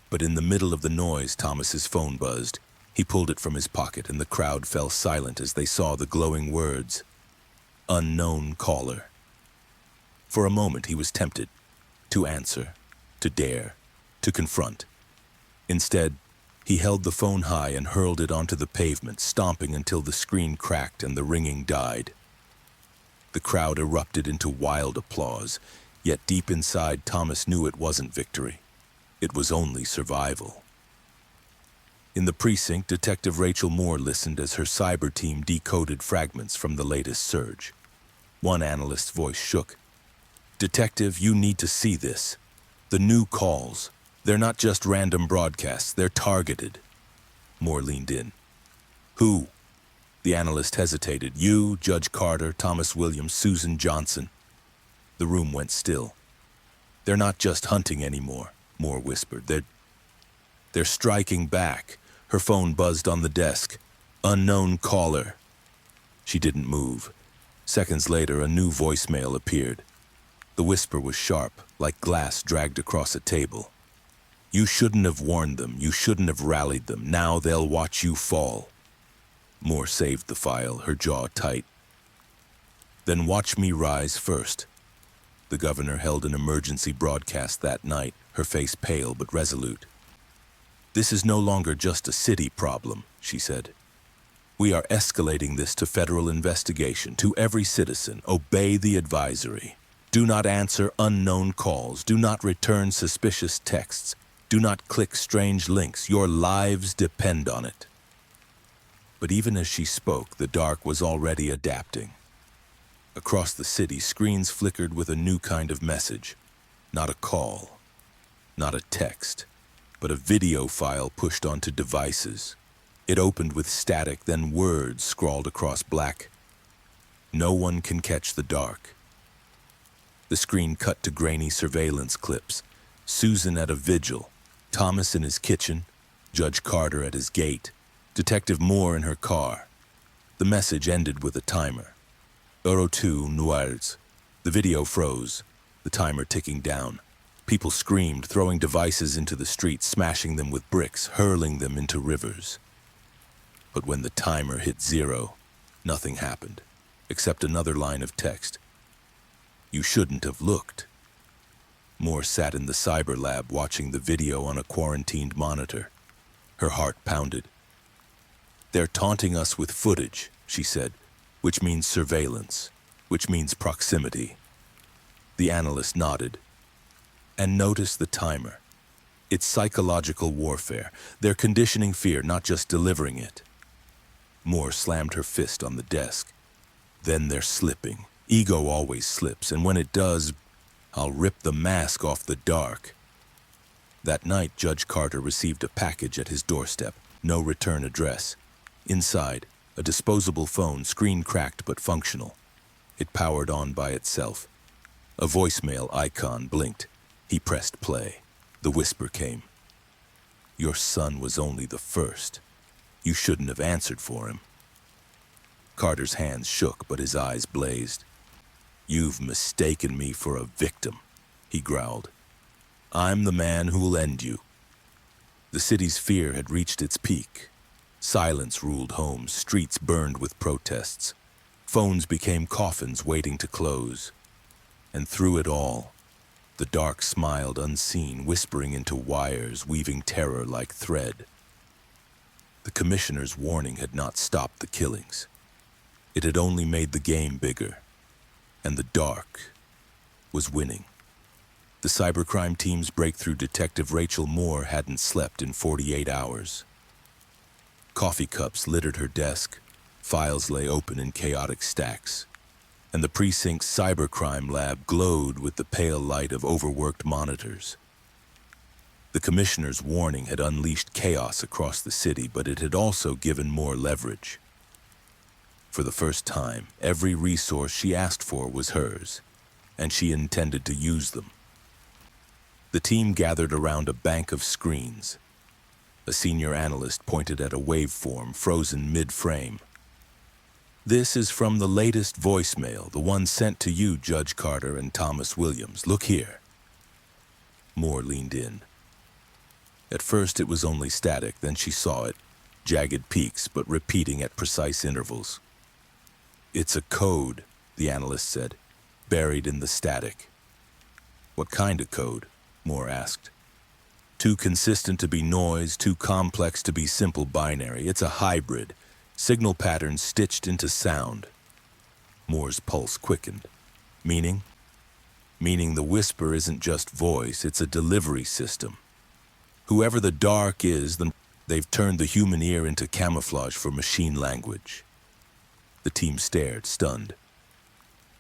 Speaker 1: But in the middle of the noise, Thomas's phone buzzed. He pulled it from his pocket, and the crowd fell silent as they saw the glowing words, "Unknown caller." For a moment he was tempted to answer, to dare, to confront. Instead, he held the phone high and hurled it onto the pavement, stomping until the screen cracked and the ringing died. The crowd erupted into wild applause, yet deep inside Thomas knew it wasn't victory. It was only survival. In the precinct, Detective Rachel Moore listened as her cyber team decoded fragments from the latest surge. One analyst's voice shook. "Detective, you need to see this. The new calls. They're not just random broadcasts, they're targeted." Moore leaned in. "Who?" The analyst hesitated. "You, Judge Carter, Thomas Williams, Susan Johnson." The room went still. "They're not just hunting anymore," Moore whispered. They're striking back." Her phone buzzed on the desk. "Unknown caller." She didn't move. Seconds later, a new voicemail appeared. The whisper was sharp, like glass dragged across a table. "You shouldn't have warned them. You shouldn't have rallied them. Now they'll watch you fall." Moore saved the file, her jaw tight. "Then watch me rise first." The governor held an emergency broadcast that night, her face pale but resolute. "This is no longer just a city problem," she said. "We are escalating this to federal investigation, to every citizen. Obey the advisory. Do not answer unknown calls. Do not return suspicious texts. Do not click strange links. Your lives depend on it." But even as she spoke, the dark was already adapting. Across the city, screens flickered with a new kind of message. Not a call, not a text, but a video file pushed onto devices. It opened with static, then words scrawled across black. "No one can catch the dark. The screen cut to grainy surveillance clips. Susan at a vigil, Thomas in his kitchen, Judge Carter at his gate, Detective Moore in her car. The message ended with a timer. Euro 2 Noires. The video froze, the timer ticking down. People screamed, throwing devices into the street, smashing them with bricks, hurling them into rivers. But when the timer hit 0, nothing happened, except another line of text. You shouldn't have looked. Moore sat in the cyber lab watching the video on a quarantined monitor. Her heart pounded. They're taunting us with footage, she said, which means surveillance, which means proximity. The analyst nodded. And notice the timer. It's psychological warfare. They're conditioning fear, not just delivering it. Moore slammed her fist on the desk. Then they're slipping. Ego always slips, and when it does, I'll rip the mask off the dark. That night, Judge Carter received a package at his doorstep. No return address. Inside, a disposable phone, screen cracked but functional. It powered on by itself. A voicemail icon blinked. He pressed play. The whisper came. Your son was only the first. You shouldn't have answered for him. Carter's hands shook, but his eyes blazed. You've mistaken me for a victim, he growled. I'm the man who'll end you. The city's fear had reached its peak. Silence ruled homes, streets burned with protests. Phones became coffins waiting to close. And through it all, the dark smiled unseen, whispering into wires, weaving terror like thread. The commissioner's warning had not stopped the killings. It had only made the game bigger. And the dark was winning. The cybercrime team's breakthrough detective Rachel Moore hadn't slept in 48 hours. Coffee cups littered her desk, files lay open in chaotic stacks, and the precinct's cybercrime lab glowed with the pale light of overworked monitors. The commissioner's warning had unleashed chaos across the city, but it had also given Moore leverage. For the first time, every resource she asked for was hers, and she intended to use them. The team gathered around a bank of screens. A senior analyst pointed at a waveform frozen mid-frame. This is from the latest voicemail, the one sent to you, Judge Carter and Thomas Williams. Look here. Moore leaned in. At first it was only static, then she saw it, jagged peaks but repeating at precise intervals. It's a code, the analyst said, buried in the static. What kind of code? Moore asked. Too consistent to be noise, too complex to be simple binary. It's a hybrid, signal patterns stitched into sound. Moore's pulse quickened. Meaning? Meaning the whisper isn't just voice, it's a delivery system. Whoever the dark is, they've turned the human ear into camouflage for machine language. The team stared, stunned.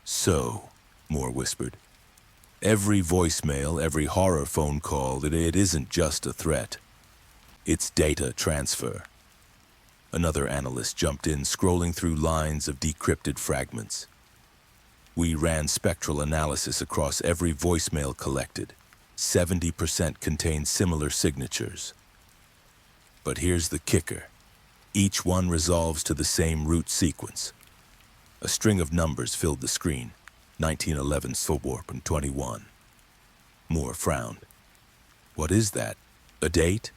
Speaker 1: So, Moore whispered, every voicemail, every horror phone call, it isn't just a threat. It's data transfer. Another analyst jumped in, scrolling through lines of decrypted fragments. We ran spectral analysis across every voicemail collected. 70% contained similar signatures. But here's the kicker. Each one resolves to the same root sequence. A string of numbers filled the screen. 1911 Soborp and 21. Moore frowned. What is that? A date?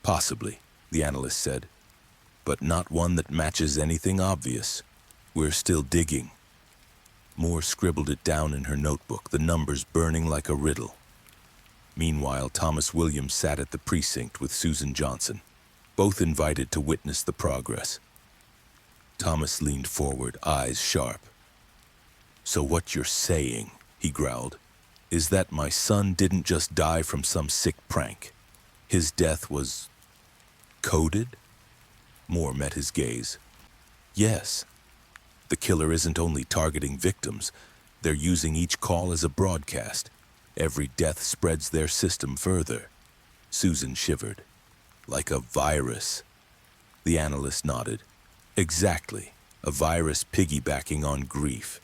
Speaker 1: Possibly, the analyst said. But not one that matches anything obvious. We're still digging. Moore scribbled it down in her notebook, the numbers burning like a riddle. Meanwhile, Thomas Williams sat at the precinct with Susan Johnson, both invited to witness the progress. Thomas leaned forward, eyes sharp. So what you're saying, he growled, is that my son didn't just die from some sick prank. His death was coded? Moore met his gaze. Yes. The killer isn't only targeting victims, they're using each call as a broadcast. Every death spreads their system further. Susan shivered. Like a virus. The analyst nodded. Exactly. A virus piggybacking on grief.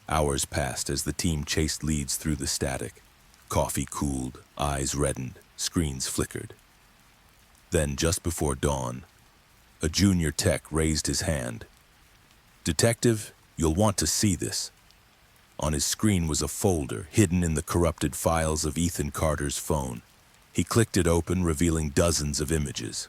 Speaker 1: Hours passed as the team chased leads through the static. Coffee cooled, eyes reddened, screens flickered. Then, just before dawn, a junior tech raised his hand. "Detective, you'll want to see this." On his screen was a folder hidden in the corrupted files of Ethan Carter's phone. He clicked it open, revealing dozens of images.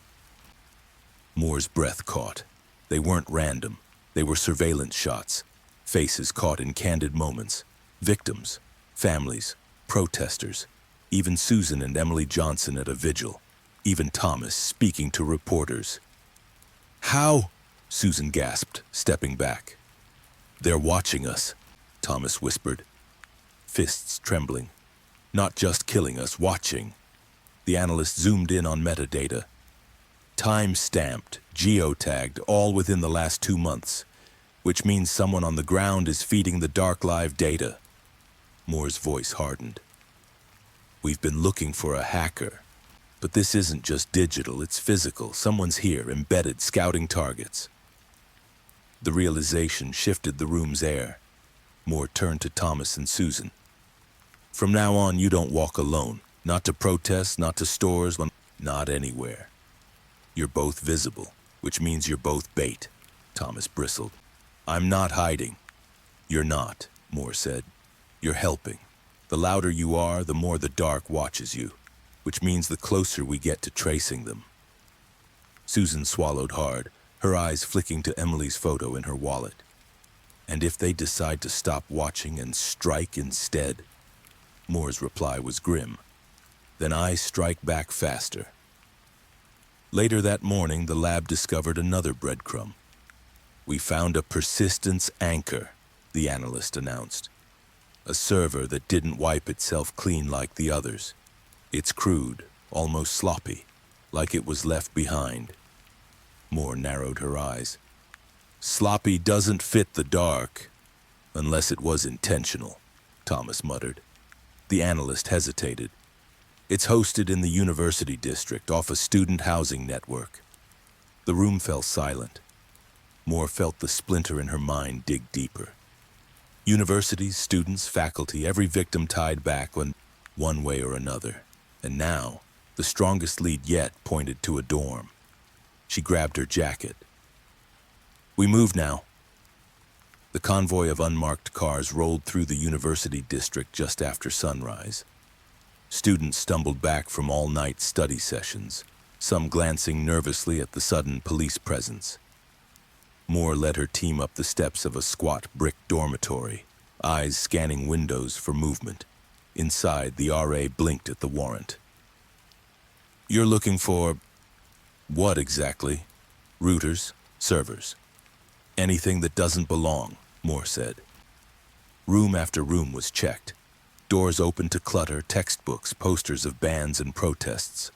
Speaker 1: Moore's breath caught. They weren't random. They were surveillance shots. Faces caught in candid moments. Victims, families, protesters. Even Susan and Emily Johnson at a vigil. Even Thomas speaking to reporters. "How?" Susan gasped, stepping back. "They're watching us," Thomas whispered, fists trembling. "Not just killing us, watching." The analyst zoomed in on metadata. Time-stamped, geotagged, all within the last 2 months, which means someone on the ground is feeding the dark live data. Moore's voice hardened. "We've been looking for a hacker. But this isn't just digital, it's physical. Someone's here, embedded, scouting targets." The realization shifted the room's air. Moore turned to Thomas and Susan. "From now on, you don't walk alone. Not to protests, not to stores, not anywhere. You're both visible, which means you're both bait." Thomas bristled. "I'm not hiding." "You're not," Moore said. "You're helping. The louder you are, the more the dark watches you, which means the closer we get to tracing them." Susan swallowed hard, her eyes flicking to Emily's photo in her wallet. "And if they decide to stop watching and strike instead?" Moore's reply was grim. "Then I strike back faster." Later that morning, the lab discovered another breadcrumb. "We found a persistence anchor," the analyst announced. "A server that didn't wipe itself clean like the others. It's crude, almost sloppy, like it was left behind." Moore narrowed her eyes. "Sloppy doesn't fit the dark, unless it was intentional," Thomas muttered. The analyst hesitated. "It's hosted in the university district off a student housing network." The room fell silent. Moore felt the splinter in her mind dig deeper. Universities, students, faculty, every victim tied back one way or another. And now, the strongest lead yet pointed to a dorm. She grabbed her jacket. "We move now." The convoy of unmarked cars rolled through the university district just after sunrise. Students stumbled back from all-night study sessions, some glancing nervously at the sudden police presence. Moore led her team up the steps of a squat brick dormitory, eyes scanning windows for movement. Inside, the RA blinked at the warrant. "You're looking for what exactly?" "Routers, servers. Anything that doesn't belong," Moore said. Room after room was checked. Doors open to clutter, textbooks, posters of bans and protests.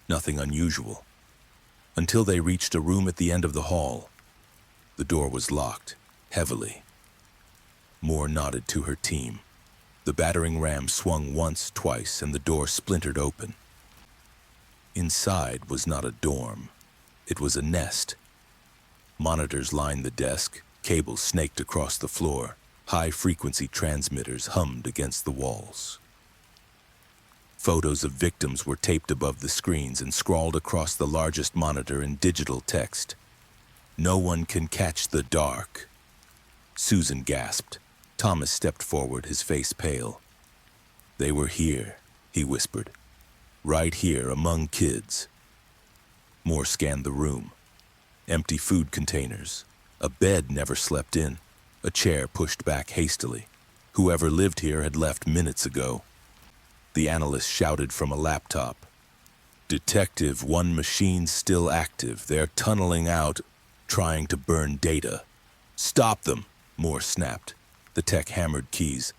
Speaker 1: Nothing unusual. Until they reached a room at the end of the hall. The door was locked, heavily. Moore nodded to her team. The battering ram swung once, twice, and the door splintered open. Inside was not a dorm. It was a nest. Monitors lined the desk, cables snaked across the floor. High-frequency transmitters hummed against the walls. Photos of victims were taped above the screens and scrawled across the largest monitor in digital text. "No one can catch the dark." Susan gasped. Thomas stepped forward, his face pale. "They were here," he whispered. "Right here among kids." Moore scanned the room. Empty food containers. A bed never slept in. A chair pushed back hastily. Whoever lived here had left minutes ago. The analyst shouted from a laptop. "Detective, one machine's still active. They're tunneling out, trying to burn data." "Stop them," Moore snapped. The tech hammered keys.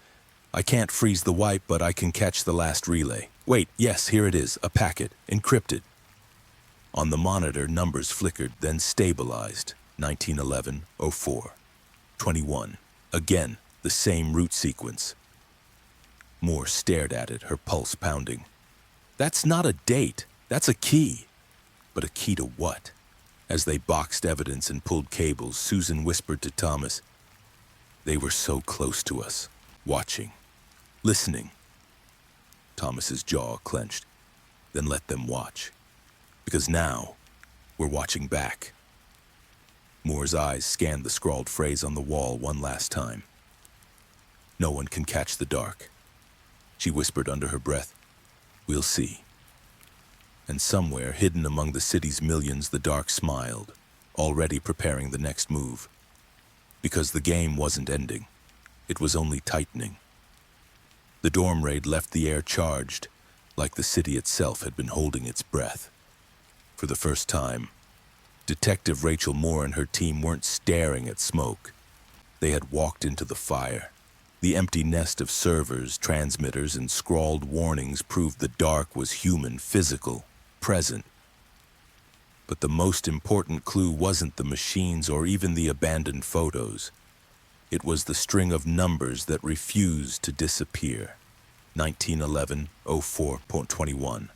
Speaker 1: "I can't freeze the wipe, but I can catch the last relay. Wait, yes, here it is, a packet, encrypted." On the monitor, numbers flickered, then stabilized. 1911-04. 21. Again, the same route sequence. Moore stared at it, her pulse pounding. "That's not a date. That's a key." But a key to what? As they boxed evidence and pulled cables, Susan whispered to Thomas, They were so close to us, watching, listening. Thomas's jaw clenched, then let them watch. Because now, we're watching back. Moore's eyes scanned the scrawled phrase on the wall one last time. No one can catch the dark. She whispered under her breath, "We'll see." And somewhere, hidden among the city's millions, the dark smiled, already preparing the next move. Because the game wasn't ending. It was only tightening. The dorm raid left the air charged, like the city itself had been holding its breath. For the first time, Detective Rachel Moore and her team weren't staring at smoke. They had walked into the fire. The empty nest of servers, transmitters, and scrawled warnings proved the dark was human, physical, present. But the most important clue wasn't the machines or even the abandoned photos. It was the string of numbers that refused to disappear. 1911-04.21.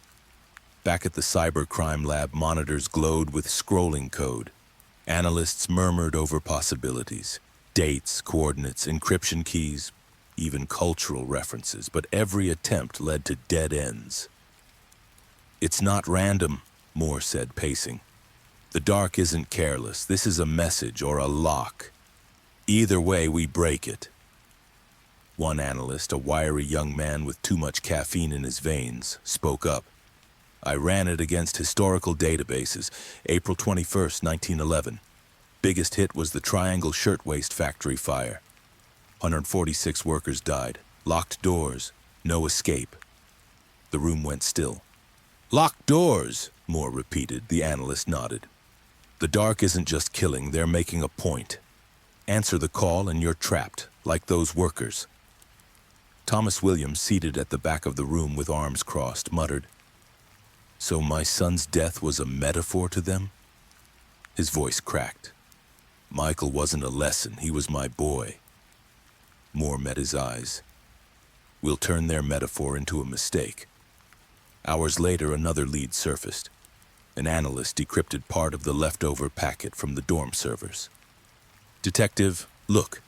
Speaker 1: Back at the cybercrime lab, monitors glowed with scrolling code. Analysts murmured over possibilities. Dates, coordinates, encryption keys, even cultural references, but every attempt led to dead ends. "It's not random," Moore said, pacing. "The dark isn't careless. This is a message or a lock. Either way, we break it." One analyst, a wiry young man with too much caffeine in his veins, spoke up. "I ran it against historical databases. April 21st, 1911. Biggest hit was the Triangle Shirtwaist Factory fire. 146 workers died. Locked doors. No escape." The room went still. "Locked doors," Moore repeated. The analyst nodded. "The dark isn't just killing, they're making a point. Answer the call and you're trapped, like those workers." Thomas Williams, seated at the back of the room with arms crossed, muttered, "So my son's death was a metaphor to them?" His voice cracked. "Michael wasn't a lesson, he was my boy." Moore met his eyes. "We'll turn their metaphor into a mistake." Hours later, another lead surfaced. An analyst decrypted part of the leftover packet from the dorm servers. "Detective, look.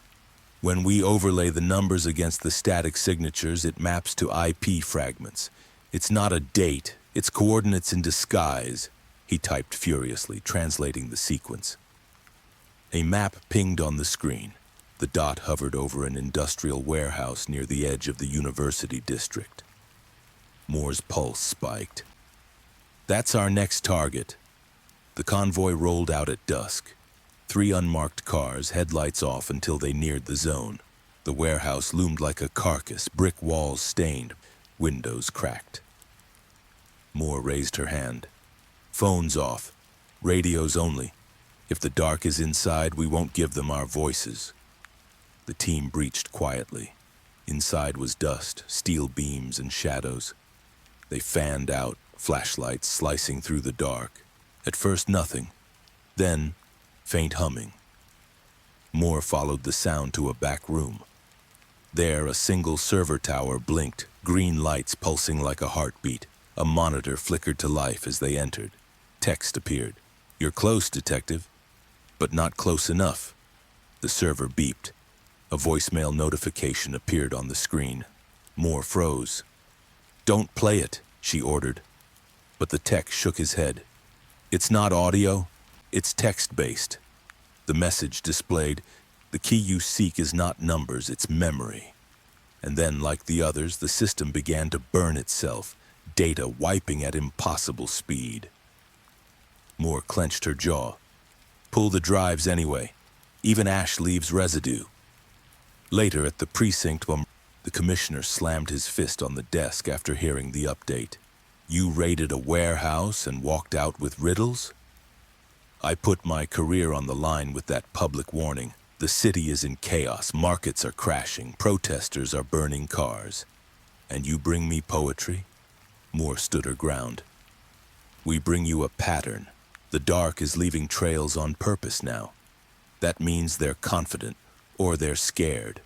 Speaker 1: When we overlay the numbers against the static signatures, it maps to IP fragments. It's not a date, it's coordinates in disguise," he typed furiously, translating the sequence. A map pinged on the screen. The dot hovered over an industrial warehouse near the edge of the university district. Moore's pulse spiked. "That's our next target." The convoy rolled out at dusk. 3 unmarked cars, headlights off until they neared the zone. The warehouse loomed like a carcass, brick walls stained, windows cracked. Moore raised her hand. "Phones off. Radios only. If the dark is inside, we won't give them our voices." The team breached quietly. Inside was dust, steel beams, and shadows. They fanned out, flashlights slicing through the dark. At first nothing, then faint humming. Moore followed the sound to a back room. There, a single server tower blinked, green lights pulsing like a heartbeat. A monitor flickered to life as they entered. Text appeared. "You're close, detective, but not close enough." The server beeped. A voicemail notification appeared on the screen. Moore froze. "Don't play it," she ordered. But the tech shook his head. "It's not audio, it's text-based." The message displayed, "The key you seek is not numbers, it's memory." And then, like the others, the system began to burn itself, data wiping at impossible speed. Moore clenched her jaw. "Pull the drives anyway. Even ash leaves residue." Later at the precinct, the commissioner slammed his fist on the desk after hearing the update. "You raided a warehouse and walked out with riddles?" "I put my career on the line with that public warning. The city is in chaos, markets are crashing, protesters are burning cars. And you bring me poetry?" Moore stood her ground. "We bring you a pattern. The dark is leaving trails on purpose now. That means they're confident, or they're scared."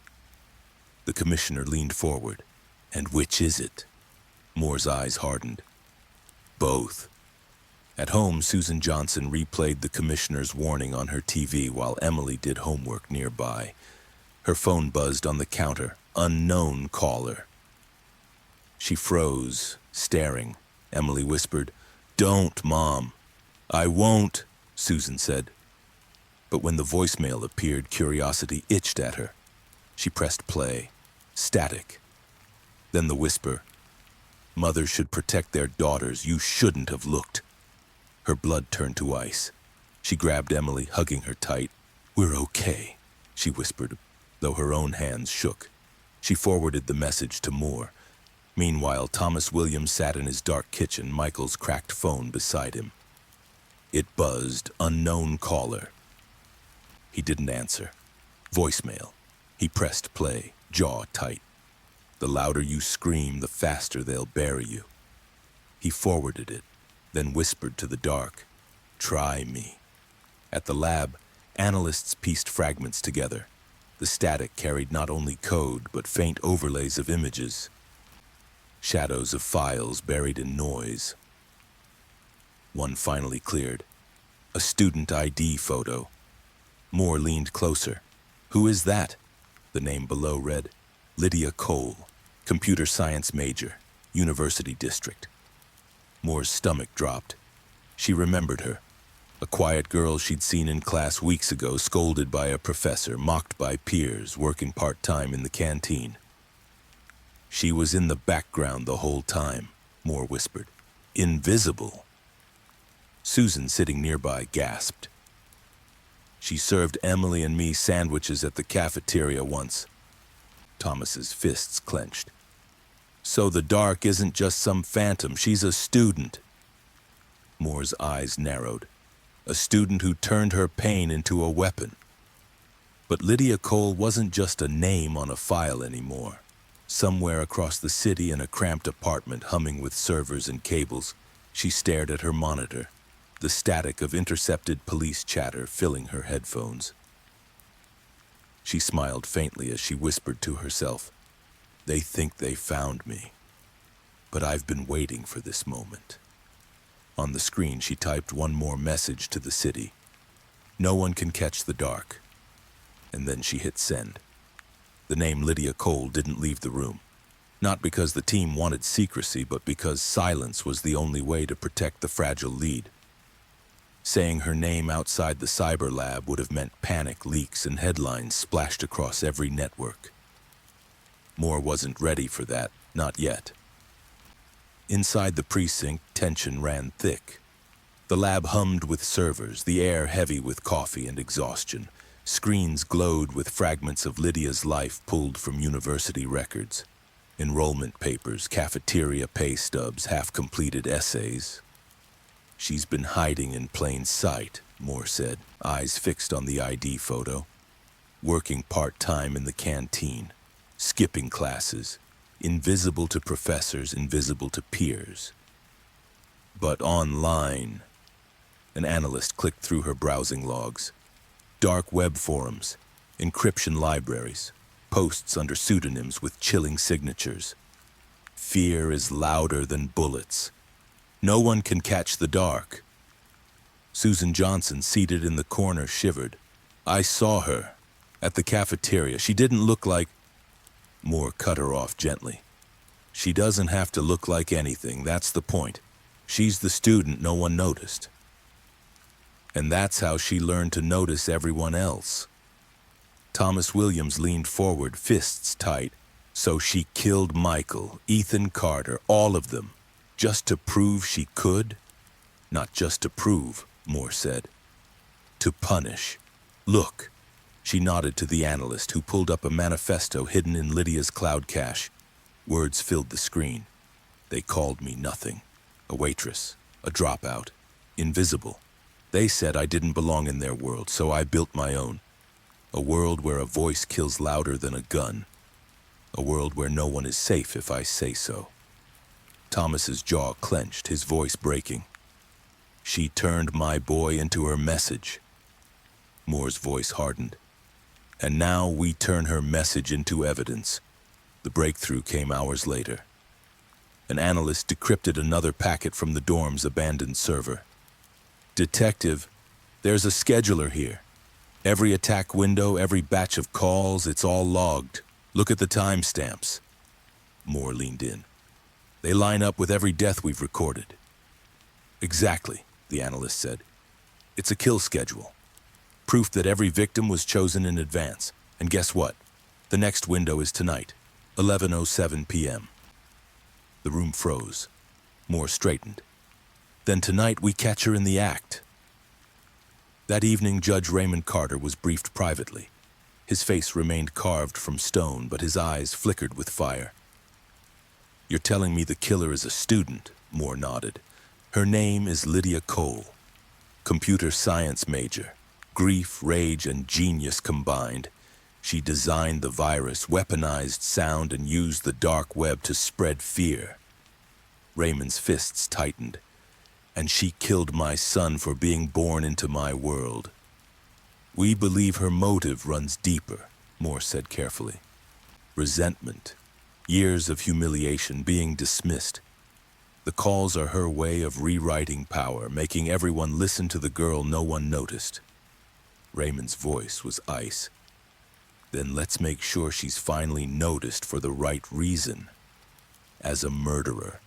Speaker 1: The commissioner leaned forward. "And which is it?" Moore's eyes hardened. "Both." At home, Susan Johnson replayed the commissioner's warning on her TV while Emily did homework nearby. Her phone buzzed on the counter. Unknown caller. She froze, staring. Emily whispered, "Don't, Mom." "I won't," Susan said. But when the voicemail appeared, curiosity itched at her. She pressed play. Static. Then the whisper, "Mothers should protect their daughters. You shouldn't have looked." Her blood turned to ice. She grabbed Emily, hugging her tight. "We're okay," she whispered, though her own hands shook. She forwarded the message to Moore. Meanwhile, Thomas Williams sat in his dark kitchen, Michael's cracked phone beside him. It buzzed, "Unknown caller." He didn't answer. Voicemail. He pressed play, jaw tight. "The louder you scream, the faster they'll bury you." He forwarded it, then whispered to the dark, "Try me." At the lab, analysts pieced fragments together. The static carried not only code, but faint overlays of images. Shadows of files buried in noise. One finally cleared. A student ID photo. Moore leaned closer. "Who is that?" The name below read, Lydia Cole, computer science major, University District. Moore's stomach dropped. She remembered her. A quiet girl she'd seen in class weeks ago, scolded by a professor, mocked by peers, working part-time in the canteen. "She was in the background the whole time," Moore whispered. "Invisible." Susan, sitting nearby, gasped. "She served Emily and me sandwiches at the cafeteria once." Thomas's fists clenched. "So the dark isn't just some phantom, she's a student." Moore's eyes narrowed. A student who turned her pain into a weapon. But Lydia Cole wasn't just a name on a file anymore. Somewhere across the city in a cramped apartment humming with servers and cables, she stared at her monitor, the static of intercepted police chatter filling her headphones. She smiled faintly as she whispered to herself, "They think they found me, but I've been waiting for this moment." On the screen, she typed one more message to the city. "No one can catch the dark." And then she hit send. The name Lydia Cole didn't leave the room. Not because the team wanted secrecy, but because silence was the only way to protect the fragile lead. Saying her name outside the cyber lab would have meant panic, leaks, and headlines splashed across every network. Moore wasn't ready for that, not yet. Inside the precinct, tension ran thick. The lab hummed with servers, the air heavy with coffee and exhaustion. Screens glowed with fragments of Lydia's life pulled from university records. Enrollment papers, cafeteria pay stubs, half-completed essays. "She's been hiding in plain sight," Moore said, eyes fixed on the ID photo. "Working part-time in the canteen, skipping classes, invisible to professors, invisible to peers. But online." An analyst clicked through her browsing logs. Dark web forums, encryption libraries, posts under pseudonyms with chilling signatures. "Fear is louder than bullets. No one can catch the dark." Susan Johnson, seated in the corner, shivered. "I saw her at the cafeteria. She didn't look like—" Moore cut her off gently. "She doesn't have to look like anything, that's the point. She's the student no one noticed. And that's how she learned to notice everyone else." Thomas Williams leaned forward, fists tight. "So she killed Michael, Ethan Carter, all of them, just to prove she could?" "Not just to prove," Moore said. "To punish. Look." She nodded to the analyst, who pulled up a manifesto hidden in Lydia's cloud cache. Words filled the screen. "They called me nothing. A waitress, a dropout, invisible. They said I didn't belong in their world, so I built my own. A world where a voice kills louder than a gun. A world where no one is safe if I say so." Thomas's jaw clenched, his voice breaking. "She turned my boy into her message." Moore's voice hardened. "And now we turn her message into evidence." The breakthrough came hours later. An analyst decrypted another packet from the dorm's abandoned server. "Detective, there's a scheduler here." Every attack window, every batch of calls, it's all logged. Look at the timestamps. Moore leaned in. They line up with every death we've recorded. Exactly, the analyst said. It's a kill schedule. Proof that every victim was chosen in advance. And guess what? The next window is tonight, 11:07 p.m. The room froze. Moore straightened. Then tonight we catch her in the act. That evening, Judge Raymond Carter was briefed privately. His face remained carved from stone, but his eyes flickered with fire. You're telling me the killer is a student, Moore nodded. Her name is Lydia Cole. Computer science major. Grief, rage, and genius combined. She designed the virus, weaponized sound, and used the dark web to spread fear. Raymond's fists tightened. And she killed my son for being born into my world. We believe her motive runs deeper, Moore said carefully. Resentment. Years of humiliation, being dismissed. The calls are her way of rewriting power, making everyone listen to the girl no one noticed. Raymond's voice was ice. Then let's make sure she's finally noticed for the right reason. As a murderer.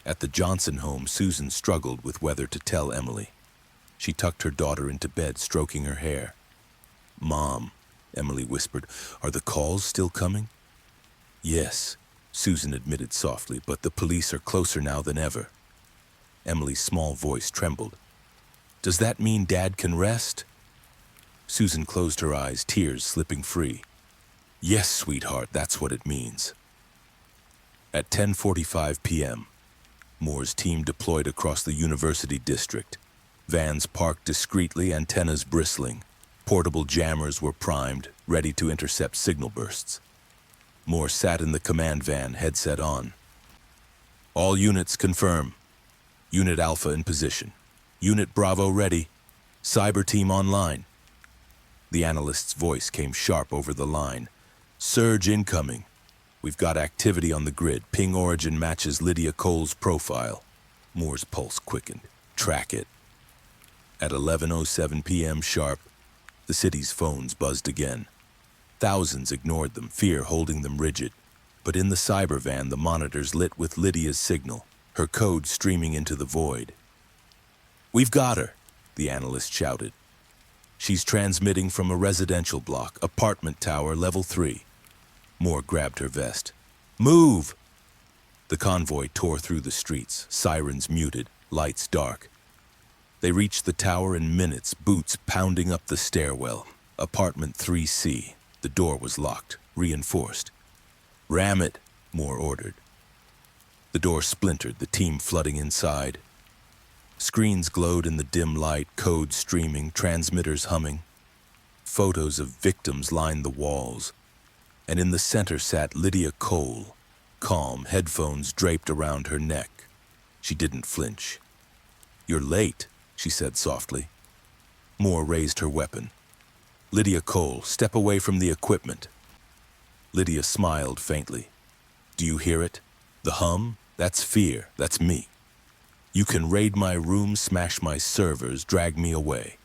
Speaker 1: At the Johnson home, Susan struggled with whether to tell Emily. She tucked her daughter into bed, stroking her hair. "Mom," Emily whispered, "are the calls still coming?" "Yes," Susan admitted softly, "but the police are closer now than ever." Emily's small voice trembled. "Does that mean Dad can rest?" Susan closed her eyes, tears slipping free. "Yes, sweetheart, that's what it means." At 10:45 p.m., Moore's team deployed across the University District. Vans parked discreetly, antennas bristling. Portable jammers were primed, ready to intercept signal bursts. Moore sat in the command van, headset on. "All units confirm. Unit Alpha in position. Unit Bravo ready. Cyber team online." The analyst's voice came sharp over the line. "Surge incoming. We've got activity on the grid. Ping origin matches Lydia Cole's profile." Moore's pulse quickened. "Track it." At 11:07 p.m. sharp, the city's phones buzzed again. Thousands ignored them, fear holding them rigid. But in the cyber van, the monitors lit with Lydia's signal, her code streaming into the void. "We've got her," the analyst shouted. "She's transmitting from a residential block, apartment tower, level 3. Moore grabbed her vest. "Move!" The convoy tore through the streets, sirens muted, lights dark. They reached the tower in minutes, boots pounding up the stairwell. Apartment 3C. The door was locked, reinforced. "Ram it," Moore ordered. The door splintered, the team flooding inside. Screens glowed in the dim light, code streaming, transmitters humming. Photos of victims lined the walls. And in the center sat Lydia Cole, calm, headphones draped around her neck. She didn't flinch. "You're late," she said softly. Moore raised her weapon. "Lydia Cole, step away from the equipment." Lydia smiled faintly. "Do you hear it? The hum? That's fear. That's me. You can raid my room, smash my servers, drag me away.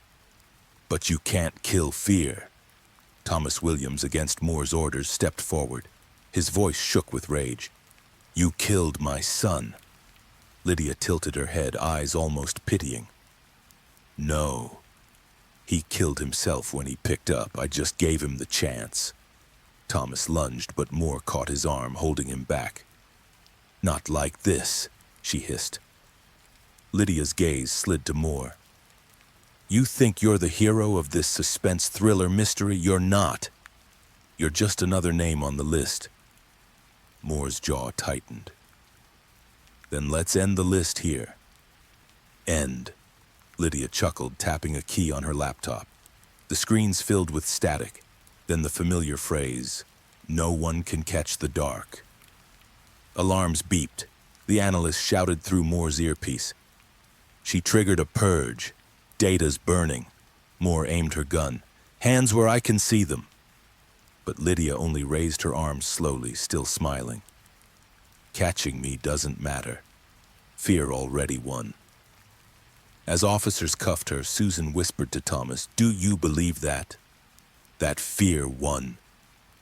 Speaker 1: But you can't kill fear." Thomas Williams, against Moore's orders, stepped forward. His voice shook with rage. "You killed my son." Lydia tilted her head, eyes almost pitying. "No. He killed himself when he picked up. I just gave him the chance." Thomas lunged, but Moore caught his arm, holding him back. "Not like this," she hissed. Lydia's gaze slid to Moore. "You think you're the hero of this suspense thriller mystery? You're not. You're just another name on the list." Moore's jaw tightened. "Then let's end the list here." "End." Lydia chuckled, tapping a key on her laptop. The screens filled with static, then the familiar phrase, "No one can catch the dark." Alarms beeped. The analyst shouted through Moore's earpiece. "She triggered a purge. Data's burning." Moore aimed her gun. "Hands where I can see them." But Lydia only raised her arms slowly, still smiling. "Catching me doesn't matter. Fear already won." As officers cuffed her, Susan whispered to Thomas, "Do you believe that? That fear won?"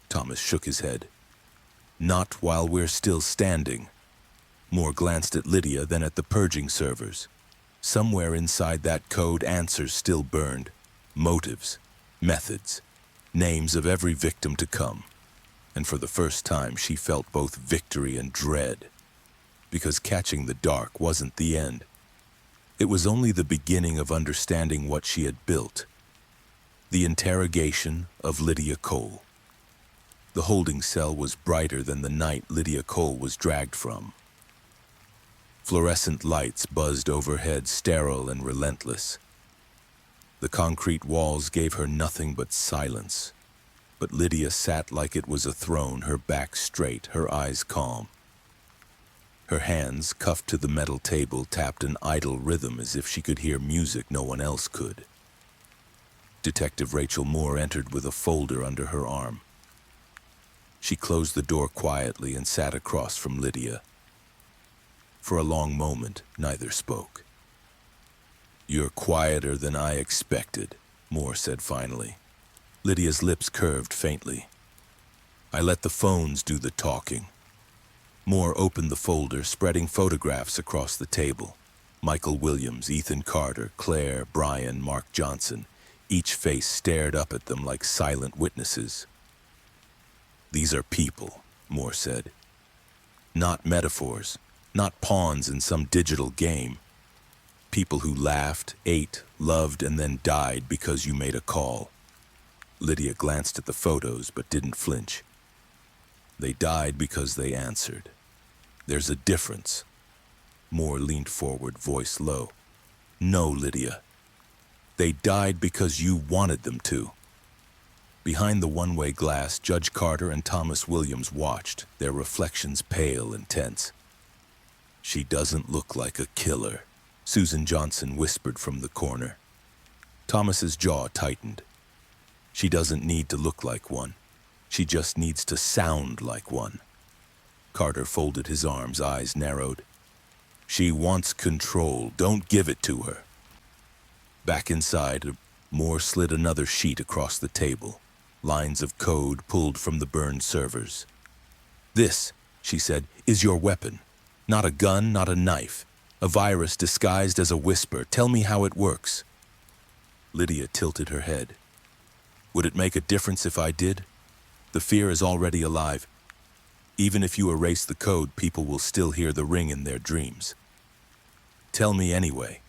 Speaker 1: Thomas shook his head. "Not while we're still standing." Moore glanced at Lydia, then at the purging servers. Somewhere inside that code, answers still burned. Motives, methods, names of every victim to come. And for the first time, she felt both victory and dread. Because catching the dark wasn't the end. It was only the beginning of understanding what she had built. The interrogation of Lydia Cole. The holding cell was brighter than the night Lydia Cole was dragged from. Fluorescent lights buzzed overhead, sterile and relentless. The concrete walls gave her nothing but silence. But Lydia sat like it was a throne, her back straight, her eyes calm. Her hands, cuffed to the metal table, tapped an idle rhythm as if she could hear music no one else could. Detective Rachel Moore entered with a folder under her arm. She closed the door quietly and sat across from Lydia. For a long moment, neither spoke. "You're quieter than I expected," Moore said finally. Lydia's lips curved faintly. "I let the phones do the talking." Moore opened the folder, spreading photographs across the table. Michael Williams, Ethan Carter, Claire, Brian, Mark Johnson. Each face stared up at them like silent witnesses. "These are people," Moore said. "Not metaphors, not pawns in some digital game. People who laughed, ate, loved, and then died because you made a call." Lydia glanced at the photos but didn't flinch. "They died because they answered. There's a difference." Moore leaned forward, voice low. "No, Lydia. They died because you wanted them to." Behind the one-way glass, Judge Carter and Thomas Williams watched, their reflections pale and tense. "She doesn't look like a killer," Susan Johnson whispered from the corner. Thomas's jaw tightened. "She doesn't need to look like one. She just needs to sound like one." Carter folded his arms, eyes narrowed. "She wants control. Don't give it to her." Back inside, Moore slid another sheet across the table. Lines of code pulled from the burned servers. "This," she said, "is your weapon. Not a gun, not a knife. A virus disguised as a whisper. Tell me how it works." Lydia tilted her head. "Would it make a difference if I did? The fear is already alive. Even if you erase the code, people will still hear the ring in their dreams." "Tell me anyway,"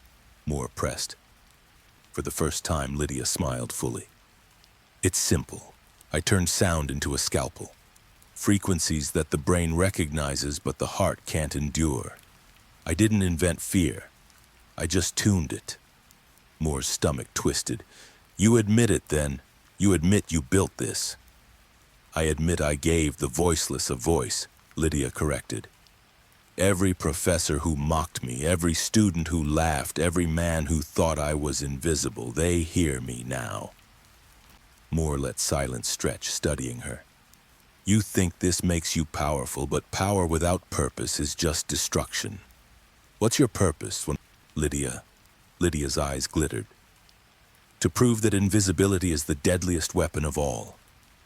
Speaker 1: Moore pressed. For the first time, Lydia smiled fully. "It's simple. I turned sound into a scalpel. Frequencies that the brain recognizes but the heart can't endure. I didn't invent fear. I just tuned it." Moore's stomach twisted. "You admit it then. You admit you built this." "I admit I gave the voiceless a voice," Lydia corrected. "Every professor who mocked me, every student who laughed, every man who thought I was invisible, they hear me now." Moore let silence stretch, studying her. "You think this makes you powerful, but power without purpose is just destruction. What's your purpose when—" Lydia's eyes glittered. "To prove that invisibility is the deadliest weapon of all.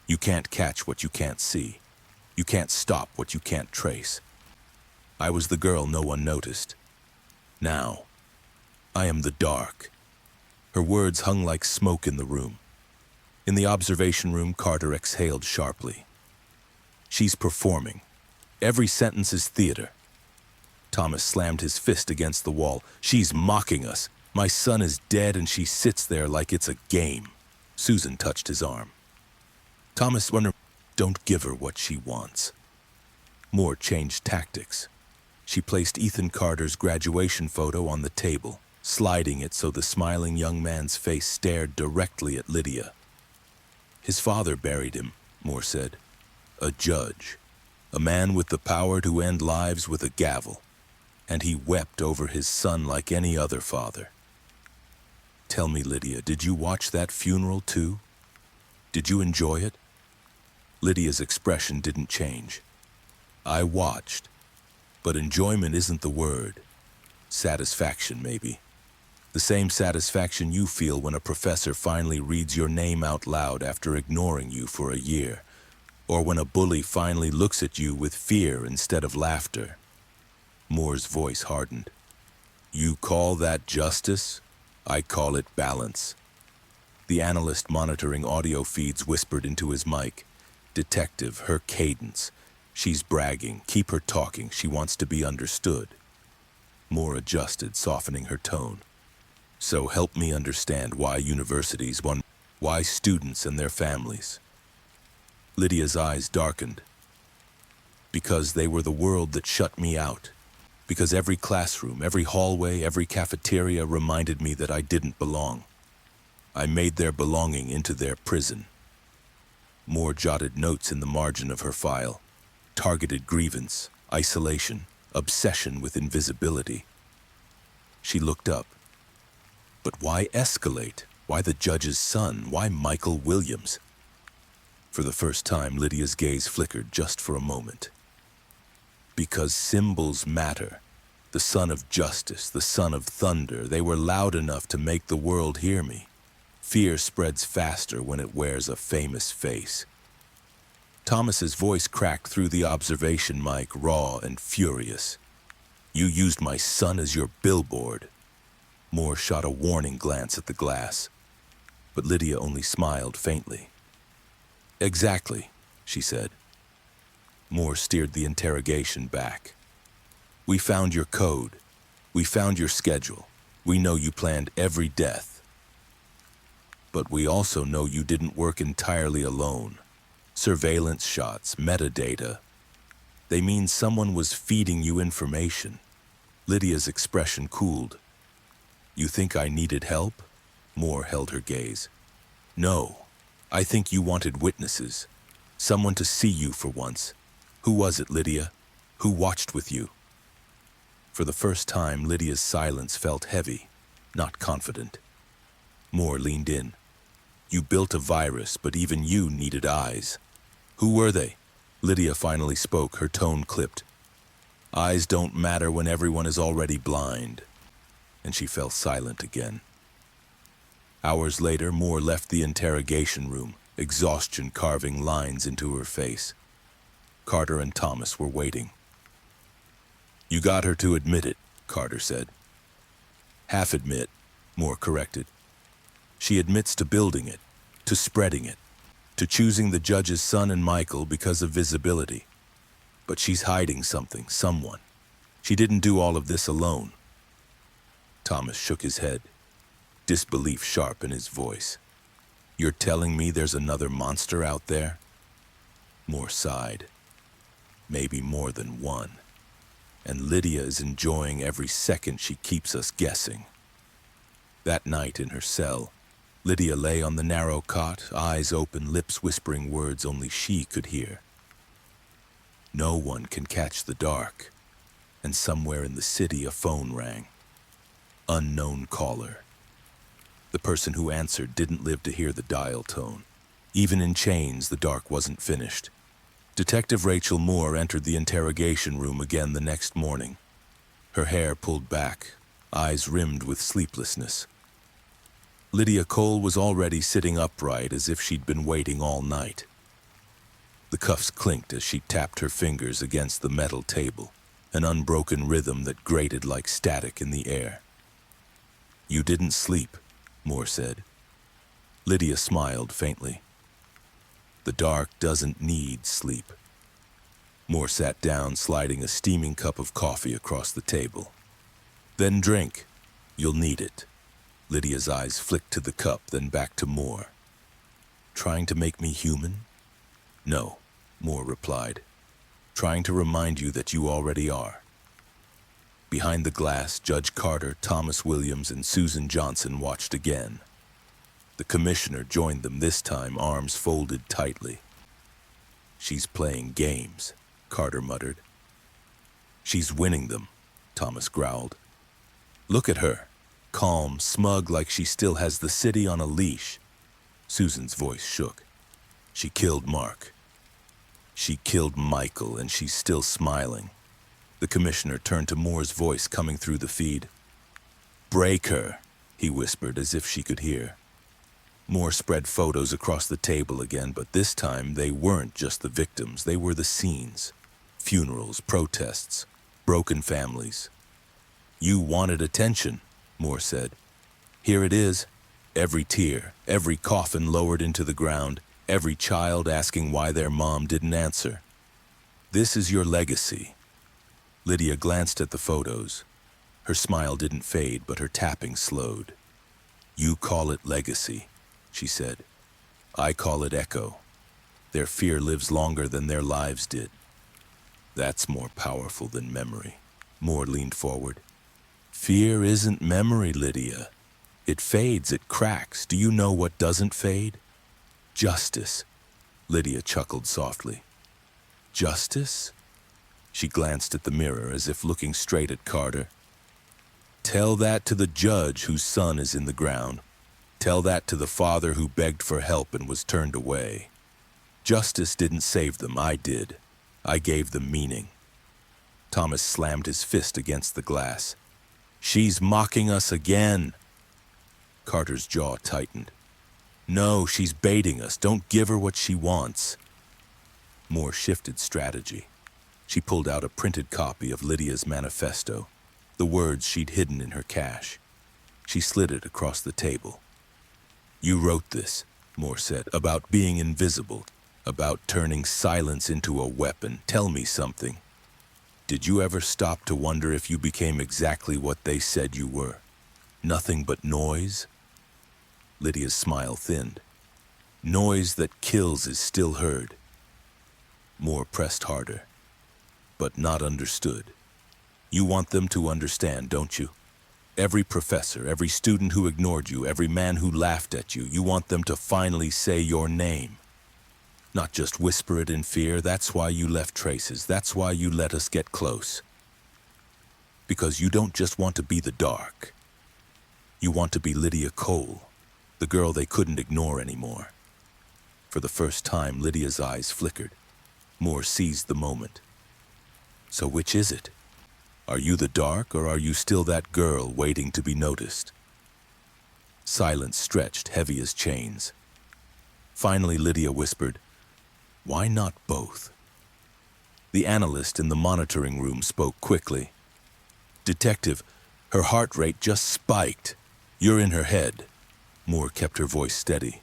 Speaker 1: You can't catch what you can't see. You can't stop what you can't trace. I was the girl no one noticed. Now, I am the dark." Her words hung like smoke in the room. In the observation room, Carter exhaled sharply. "She's performing. Every sentence is theater." Thomas slammed his fist against the wall. "She's mocking us. My son is dead and she sits there like it's a game." Susan touched his arm. Thomas wondered, "Don't give her what she wants." Moore changed tactics. She placed Ethan Carter's graduation photo on the table, sliding it so the smiling young man's face stared directly at Lydia. "His father buried him," Moore said. "A judge. A man with the power to end lives with a gavel. And he wept over his son like any other father." "Tell me, Lydia, did you watch that funeral too? Did you enjoy it?" Lydia's expression didn't change. "I watched. But enjoyment isn't the word. Satisfaction, maybe." The same satisfaction you feel when a professor finally reads your name out loud after ignoring you for a year, or when a bully finally looks at you with fear instead of laughter. Moore's voice hardened. You call that justice? I call it balance. The analyst monitoring audio feeds whispered into his mic. Detective, her cadence. She's bragging. Keep her talking. She wants to be understood. Moore adjusted, softening her tone. So help me understand why universities want, why students and their families. Lydia's eyes darkened. Because they were the world that shut me out. Because every classroom, every hallway, every cafeteria reminded me that I didn't belong. I made their belonging into their prison. Moore jotted notes in the margin of her file. Targeted grievance, isolation, obsession with invisibility. She looked up. But why escalate? Why the judge's son? Why Michael Williams? For the first time, Lydia's gaze flickered just for a moment. Because symbols matter. The son of justice, the son of thunder, they were loud enough to make the world hear me. Fear spreads faster when it wears a famous face. Thomas's voice cracked through the observation mic, raw and furious. You used my son as your billboard. Moore shot a warning glance at the glass, but Lydia only smiled faintly. Exactly, she said. Moore steered the interrogation back. We found your code. We found your schedule. We know you planned every death. But we also know you didn't work entirely alone. Surveillance shots, metadata. They mean someone was feeding you information. Lydia's expression cooled. You think I needed help? Moore held her gaze. No, I think you wanted witnesses. Someone to see you for once. Who was it, Lydia? Who watched with you? For the first time, Lydia's silence felt heavy, not confident. Moore leaned in. You built a virus, but even you needed eyes. Who were they? Lydia finally spoke, her tone clipped. Eyes don't matter when everyone is already blind. And she fell silent again. Hours later, Moore left the interrogation room, exhaustion carving lines into her face. Carter and Thomas were waiting. You got her to admit it, Carter said. Half admit, Moore corrected. She admits to building it, to spreading it, to choosing the judge's son and Michael because of visibility. But she's hiding something, someone. She didn't do all of this alone. Thomas shook his head, disbelief sharp in his voice. You're telling me there's another monster out there? Moore sighed. Maybe more than one. And Lydia is enjoying every second she keeps us guessing. That night in her cell, Lydia lay on the narrow cot, eyes open, lips whispering words only she could hear. No one can catch the dark. And somewhere in the city a phone rang. Unknown caller. The person who answered didn't live to hear the dial tone. Even in chains, the dark wasn't finished. Detective Rachel Moore entered the interrogation room again the next morning. Her hair pulled back, eyes rimmed with sleeplessness. Lydia Cole was already sitting upright as if she'd been waiting all night. The cuffs clinked as she tapped her fingers against the metal table, an unbroken rhythm that grated like static in the air. You didn't sleep, Moore said. Lydia smiled faintly. The dark doesn't need sleep. Moore sat down, sliding a steaming cup of coffee across the table. Then drink. You'll need it. Lydia's eyes flicked to the cup, then back to Moore. Trying to make me human? No, Moore replied. Trying to remind you that you already are. Behind the glass, Judge Carter, Thomas Williams, and Susan Johnson watched again. The commissioner joined them this time, arms folded tightly. She's playing games, Carter muttered. She's winning them, Thomas growled. Look at her, calm, smug, like she still has the city on a leash. Susan's voice shook. She killed Mark. She killed Michael, and she's still smiling. The commissioner turned to Moore's voice coming through the feed. Break her. he whispered as if she could hear. Moore spread photos across the table again, but this time they weren't just the victims, they were the scenes. Funerals, protests, broken families. You wanted attention, Moore said. Here it is. Every tear, every coffin lowered into the ground, every child asking why their mom didn't answer. This is your legacy. Lydia glanced at the photos. Her smile didn't fade, but her tapping slowed. You call it legacy, she said. I call it echo. Their fear lives longer than their lives did. That's more powerful than memory. Moore leaned forward. Fear isn't memory, Lydia. It fades, it cracks. Do you know what doesn't fade? Justice. Lydia chuckled softly. Justice? She glanced at the mirror as if looking straight at Carter. Tell that to the judge whose son is in the ground. Tell that to the father who begged for help and was turned away. Justice didn't save them, I did. I gave them meaning. Thomas slammed his fist against the glass. She's mocking us again. Carter's jaw tightened. No, she's baiting us. Don't give her what she wants. Moore shifted strategy. She pulled out a printed copy of Lydia's manifesto, the words she'd hidden in her cache. She slid it across the table. You wrote this, Moore said, about being invisible, about turning silence into a weapon. Tell me something. Did you ever stop to wonder if you became exactly what they said you were? Nothing but noise? Lydia's smile thinned. Noise that kills is still heard. Moore pressed harder, but not understood. You want them to understand, don't you? Every professor, every student who ignored you, every man who laughed at you, you want them to finally say your name. Not just whisper it in fear. That's why you left traces. That's why you let us get close. Because you don't just want to be the dark. You want to be Lydia Cole, the girl they couldn't ignore anymore. For the first time, Lydia's eyes flickered. Moore seized the moment. So which is it? Are you the dark, or are you still that girl waiting to be noticed? Silence stretched, heavy as chains. Finally, Lydia whispered, why not both? The analyst in the monitoring room spoke quickly. Detective, her heart rate just spiked. You're in her head. Moore kept her voice steady.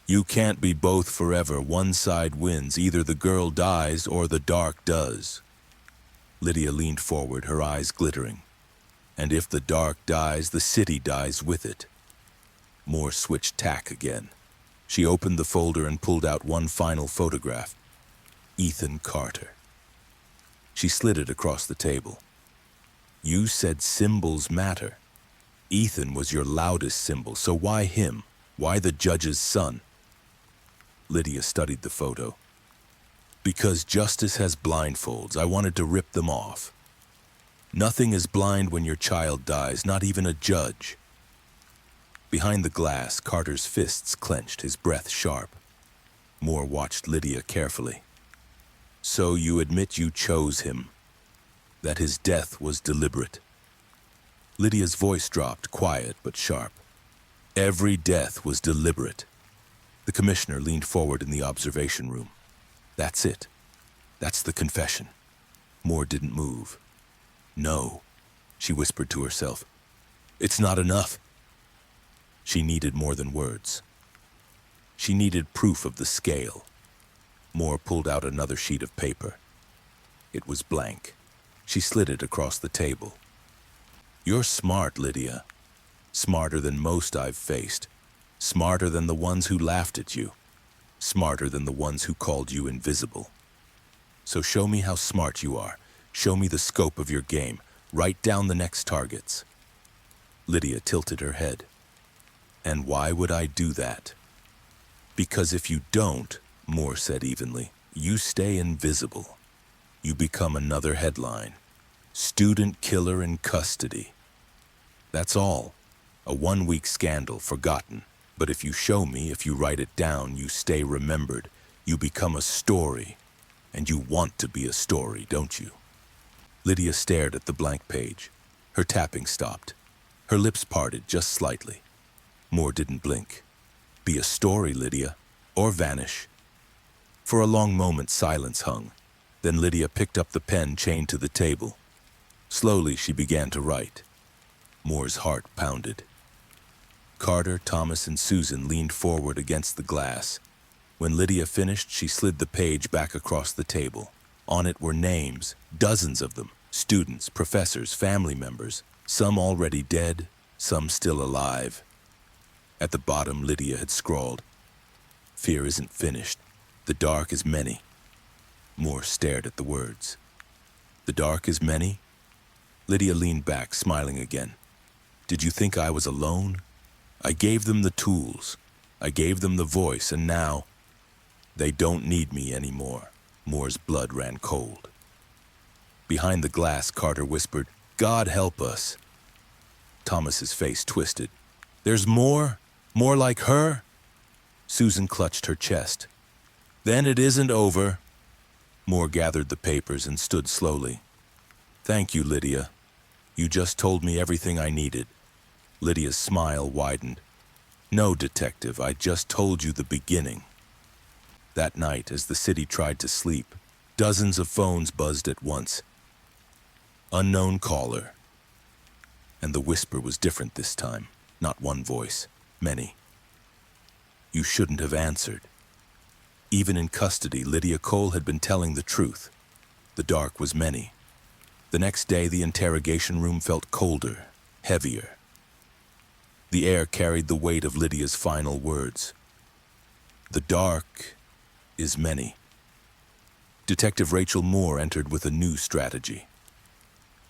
Speaker 1: You can't be both forever. One side wins. Either the girl dies or the dark does. Lydia leaned forward, her eyes glittering. And if the dark dies, the city dies with it. Moore switched tack again. She opened the folder and pulled out one final photograph. Ethan Carter. She slid it across the table. You said symbols matter. Ethan was your loudest symbol, so why him? Why the judge's son? Lydia studied the photo. Because justice has blindfolds, I wanted to rip them off. Nothing is blind when your child dies, not even a judge. Behind the glass, Carter's fists clenched, his breath sharp. Moore watched Lydia carefully. So you admit you chose him, that his death was deliberate. Lydia's voice dropped, quiet but sharp. Every death was deliberate. The commissioner leaned forward in the observation room. That's it. That's the confession. Moore didn't move. No, she whispered to herself. It's not enough. She needed more than words. She needed proof of the scale. Moore pulled out another sheet of paper. It was blank. She slid it across the table. You're smart, Lydia. Smarter than most I've faced. Smarter than the ones who laughed at you. Smarter than the ones who called you invisible. So show me how smart you are. Show me the scope of your game. Write down the next targets. Lydia tilted her head. And why would I do that? Because if you don't, Moore said evenly, you stay invisible. You become another headline. Student killer in custody. That's all. A one-week scandal, forgotten. But if you show me, if you write it down, you stay remembered. You become a story. And you want to be a story, don't you? Lydia stared at the blank page. Her tapping stopped. Her lips parted just slightly. Moore didn't blink. Be a story, Lydia, or vanish. For a long moment, silence hung. Then Lydia picked up the pen chained to the table. Slowly, she began to write. Moore's heart pounded. Carter, Thomas, and Susan leaned forward against the glass. When Lydia finished, she slid the page back across the table. On it were names, dozens of them, students, professors, family members, some already dead, some still alive. At the bottom, Lydia had scrawled, "Fear isn't finished. The dark is many." Moore stared at the words. "The dark is many?" Lydia leaned back, smiling again. "Did you think I was alone? I gave them the tools. I gave them the voice, and now they don't need me anymore." Moore's blood ran cold. Behind the glass, Carter whispered, "God help us." Thomas's face twisted. "There's more? More like her?" Susan clutched her chest. "Then it isn't over." Moore gathered the papers and stood slowly. "Thank you, Lydia. You just told me everything I needed." Lydia's smile widened. "No, detective, I just told you the beginning." That night, as the city tried to sleep, dozens of phones buzzed at once. Unknown caller. And the whisper was different this time. Not one voice, many. "You shouldn't have answered." Even in custody, Lydia Cole had been telling the truth. The dark was many. The next day, the interrogation room felt colder, heavier. The air carried the weight of Lydia's final words. "The dark is many." Detective Rachel Moore entered with a new strategy.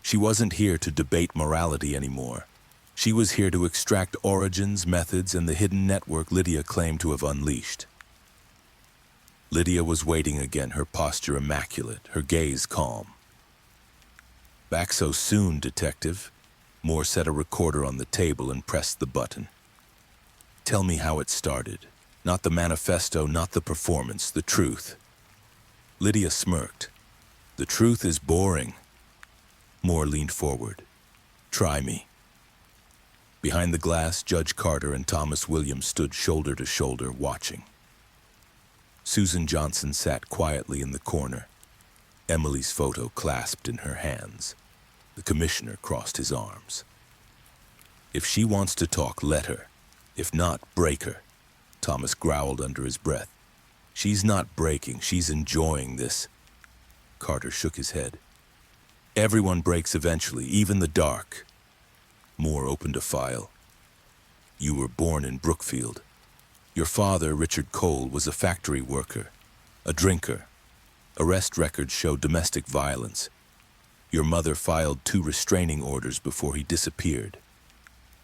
Speaker 1: She wasn't here to debate morality anymore. She was here to extract origins, methods, and the hidden network Lydia claimed to have unleashed. Lydia was waiting again, her posture immaculate, her gaze calm. "Back so soon, Detective?" Moore set a recorder on the table and pressed the button. "Tell me how it started. Not the manifesto, not the performance, the truth." Lydia smirked. "The truth is boring." Moore leaned forward. "Try me." Behind the glass, Judge Carter and Thomas Williams stood shoulder to shoulder, watching. Susan Johnson sat quietly in the corner, Emily's photo clasped in her hands. The commissioner crossed his arms. "If she wants to talk, let her. If not, break her." Thomas growled under his breath. "She's not breaking, she's enjoying this." Carter shook his head. "Everyone breaks eventually, even the dark." Moore opened a file. "You were born in Brookfield. Your father, Richard Cole, was a factory worker, a drinker. Arrest records show domestic violence. Your mother filed 2 restraining orders before he disappeared."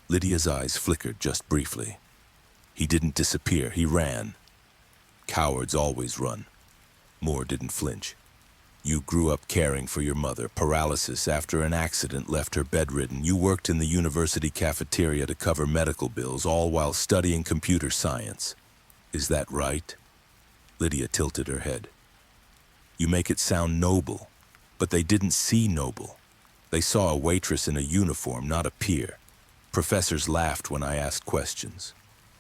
Speaker 1: Lydia's eyes flickered just briefly. "He didn't disappear, he ran." "Cowards always run." Moore didn't flinch. "You grew up caring for your mother. Paralysis after an accident left her bedridden. You worked in the university cafeteria to cover medical bills, all while studying computer science. Is that right?" Lydia tilted her head. "You make it sound noble, but they didn't see noble. They saw a waitress in a uniform, not a peer. Professors laughed when I asked questions.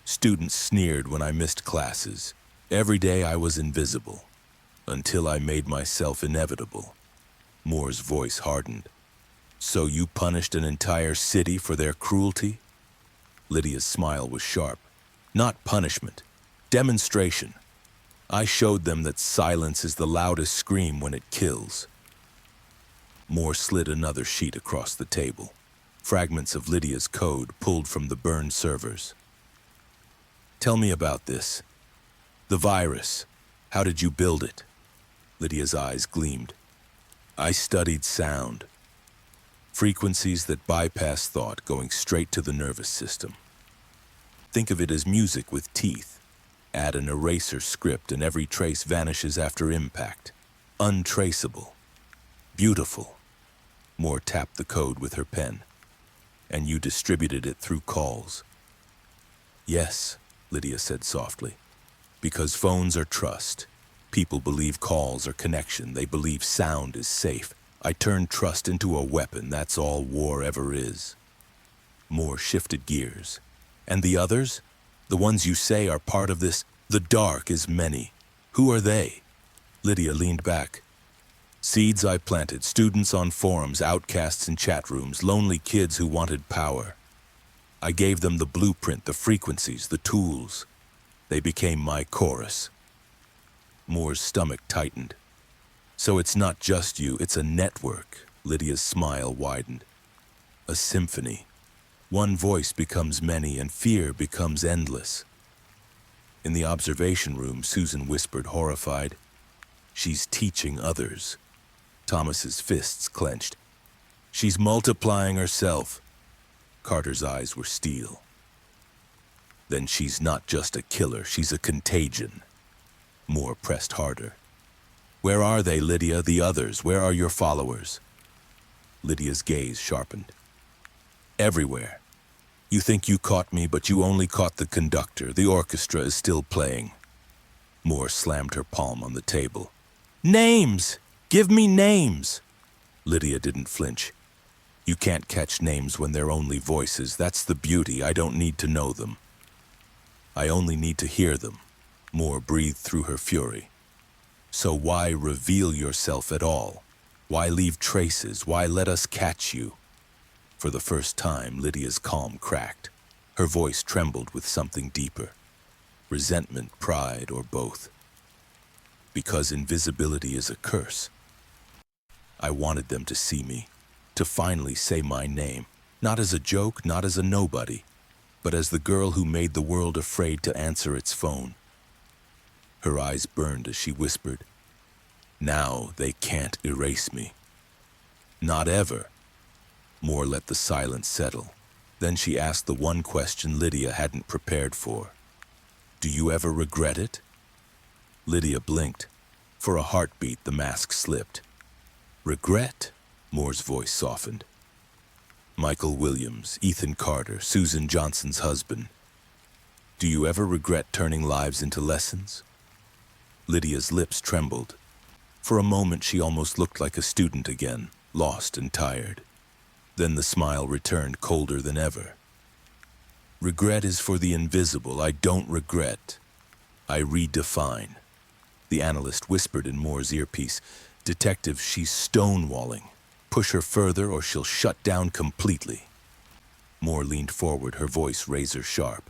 Speaker 1: Students sneered when I missed classes. Every day I was invisible, until I made myself inevitable." Moore's voice hardened. "So you punished an entire city for their cruelty?" Lydia's smile was sharp. "Not punishment, demonstration. I showed them that silence is the loudest scream when it kills." Moore slid another sheet across the table. Fragments of Lydia's code pulled from the burned servers. "Tell me about this. The virus. How did you build it?" Lydia's eyes gleamed. "I studied sound. Frequencies that bypass thought, going straight to the nervous system. Think of it as music with teeth. Add an eraser script and every trace vanishes after impact. Untraceable. Beautiful." Moore tapped the code with her pen. "And you distributed it through calls." "Yes," Lydia said softly. "Because phones are trust. People believe calls are connection. They believe sound is safe. I turned trust into a weapon. That's all war ever is." Moore shifted gears. And the others? The ones you say are part of this? The dark is many. Who are they? Lydia leaned back. Seeds I planted, students on forums, outcasts in chat rooms, lonely kids who wanted power. I gave them the blueprint, the frequencies, the tools. They became my chorus. Moore's stomach tightened. So it's not just you, it's a network. Lydia's smile widened. A symphony. One voice becomes many and fear becomes endless. In the observation room, Susan whispered, horrified, "She's teaching others." Thomas's fists clenched. "She's multiplying herself." Carter's eyes were steel. "Then she's not just a killer, she's a contagion." Moore pressed harder. "Where are they, Lydia, the others? Where are your followers?" Lydia's gaze sharpened. "Everywhere. You think you caught me, but you only caught the conductor. The orchestra is still playing." Moore slammed her palm on the table. "Names! Give me names!" Lydia didn't flinch. "You can't catch names when they're only voices. That's the beauty. I don't need to know them. I only need to hear them." Moore breathed through her fury. "So why reveal yourself at all? Why leave traces? Why let us catch you?" For the first time, Lydia's calm cracked. Her voice trembled with something deeper. Resentment, pride, or both. "Because invisibility is a curse. I wanted them to see me, to finally say my name, not as a joke, not as a nobody, but as the girl who made the world afraid to answer its phone." Her eyes burned as she whispered, "Now they can't erase me. Not ever." Moore let the silence settle. Then she asked the one question Lydia hadn't prepared for. "Do you ever regret it?" Lydia blinked. For a heartbeat, the mask slipped. "Regret?" Moore's voice softened. "Michael Williams, Ethan Carter, Susan Johnson's husband. Do you ever regret turning lives into lessons?" Lydia's lips trembled. For a moment, she almost looked like a student again, lost and tired. Then the smile returned, colder than ever. "Regret is for the invisible. I don't regret. I redefine." The analyst whispered in Moore's earpiece, "Detective, she's stonewalling. Push her further or she'll shut down completely." Moore leaned forward, her voice razor sharp.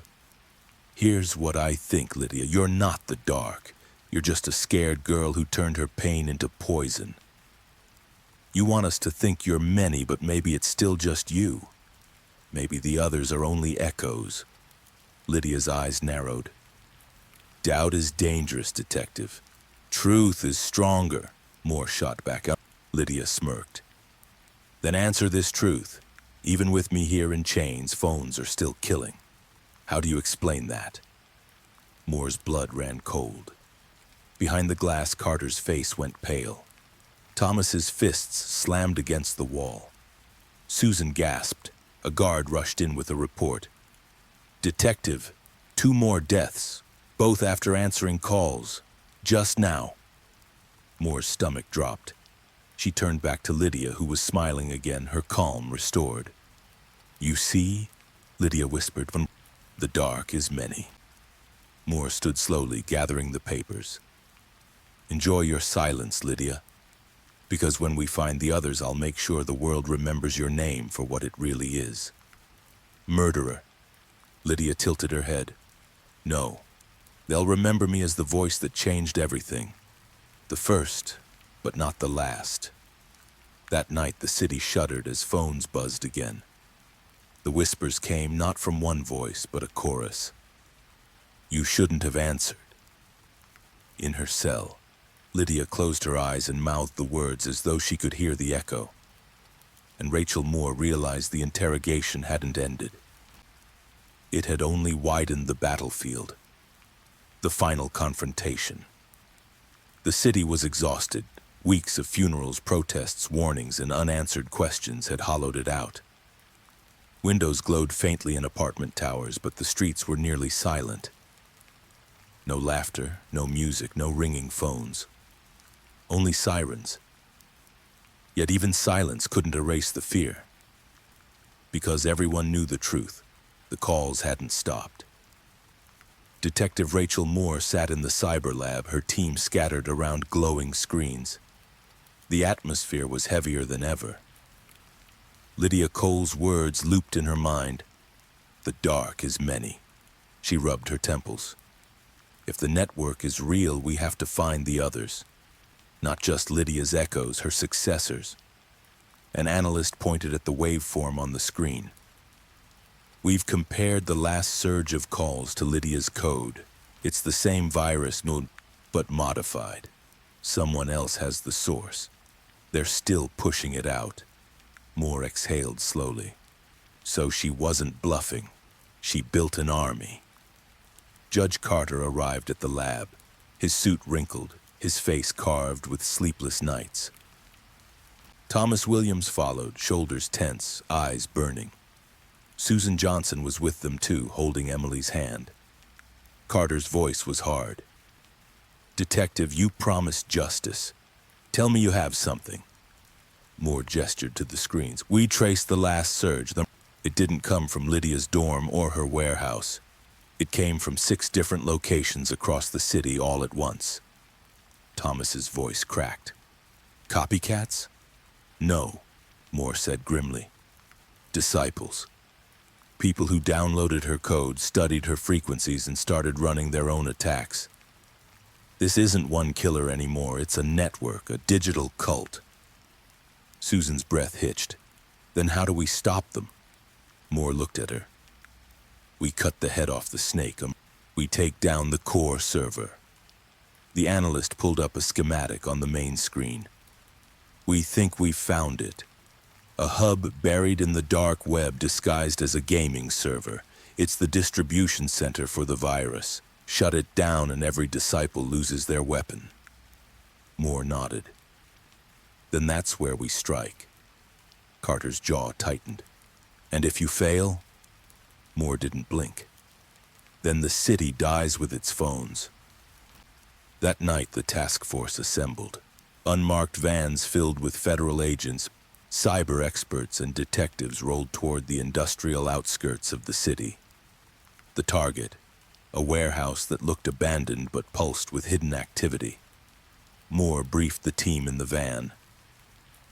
Speaker 1: "Here's what I think, Lydia. You're not the dark. You're just a scared girl who turned her pain into poison. You want us to think you're many, but maybe it's still just you. Maybe the others are only echoes." Lydia's eyes narrowed. "Doubt is dangerous, Detective. Truth is stronger." Moore shot back up. Lydia smirked. "Then answer this truth. Even with me here in chains, phones are still killing. How do you explain that?" Moore's blood ran cold. Behind the glass, Carter's face went pale. Thomas's fists slammed against the wall. Susan gasped. A guard rushed in with a report. "Detective, 2 more deaths, both after answering calls. Just now." Moore's stomach dropped. She turned back to Lydia, who was smiling again, her calm restored. "You see?" Lydia whispered. "The dark is many." Moore stood slowly, gathering the papers. "Enjoy your silence, Lydia. Because when we find the others, I'll make sure the world remembers your name for what it really is." "Murderer." Lydia tilted her head. "No. They'll remember me as the voice that changed everything. The first, but not the last." That night, the city shuddered as phones buzzed again. The whispers came not from one voice, but a chorus. "You shouldn't have answered." In her cell, Lydia closed her eyes and mouthed the words as though she could hear the echo. And Rachel Moore realized the interrogation hadn't ended. It had only widened the battlefield. The final confrontation. The city was exhausted. Weeks of funerals, protests, warnings, and unanswered questions had hollowed it out. Windows glowed faintly in apartment towers, but the streets were nearly silent. No laughter, no music, no ringing phones. Only sirens. Yet even silence couldn't erase the fear. Because everyone knew the truth. The calls hadn't stopped. Detective Rachel Moore sat in the cyber lab, her team scattered around glowing screens. The atmosphere was heavier than ever. Lydia Cole's words looped in her mind. The dark is many. She rubbed her temples. If the network is real, we have to find the others. Not just Lydia's echoes, her successors. An analyst pointed at the waveform on the screen. We've compared the last surge of calls to Lydia's code. It's the same virus, but modified. Someone else has the source. They're still pushing it out. Moore exhaled slowly. So she wasn't bluffing. She built an army. Judge Carter arrived at the lab, his suit wrinkled, his face carved with sleepless nights. Thomas Williams followed, shoulders tense, eyes burning. Susan Johnson was with them too, holding Emily's hand. Carter's voice was hard. Detective, you promised justice. Tell me you have something. Moore gestured to the screens. We traced the last surge. It didn't come from Lydia's dorm or her warehouse. It came from 6 different locations across the city all at once. Thomas's voice cracked. Copycats? No, Moore said grimly. Disciples. People who downloaded her code, studied her frequencies, and started running their own attacks. This isn't one killer anymore. It's a network, a digital cult. Susan's breath hitched. Then how do we stop them? Moore looked at her. We cut the head off the snake. We take down the core server. The analyst pulled up a schematic on the main screen. We think we've found it. A hub buried in the dark web disguised as a gaming server. It's the distribution center for the virus. Shut it down and every disciple loses their weapon. Moore nodded. Then that's where we strike. Carter's jaw tightened. And if you fail? Moore didn't blink. Then the city dies with its phones. That night the task force assembled. Unmarked vans filled with federal agents, cyber experts, and detectives rolled toward the industrial outskirts of the city. The target, a warehouse that looked abandoned but pulsed with hidden activity. Moore briefed the team in the van.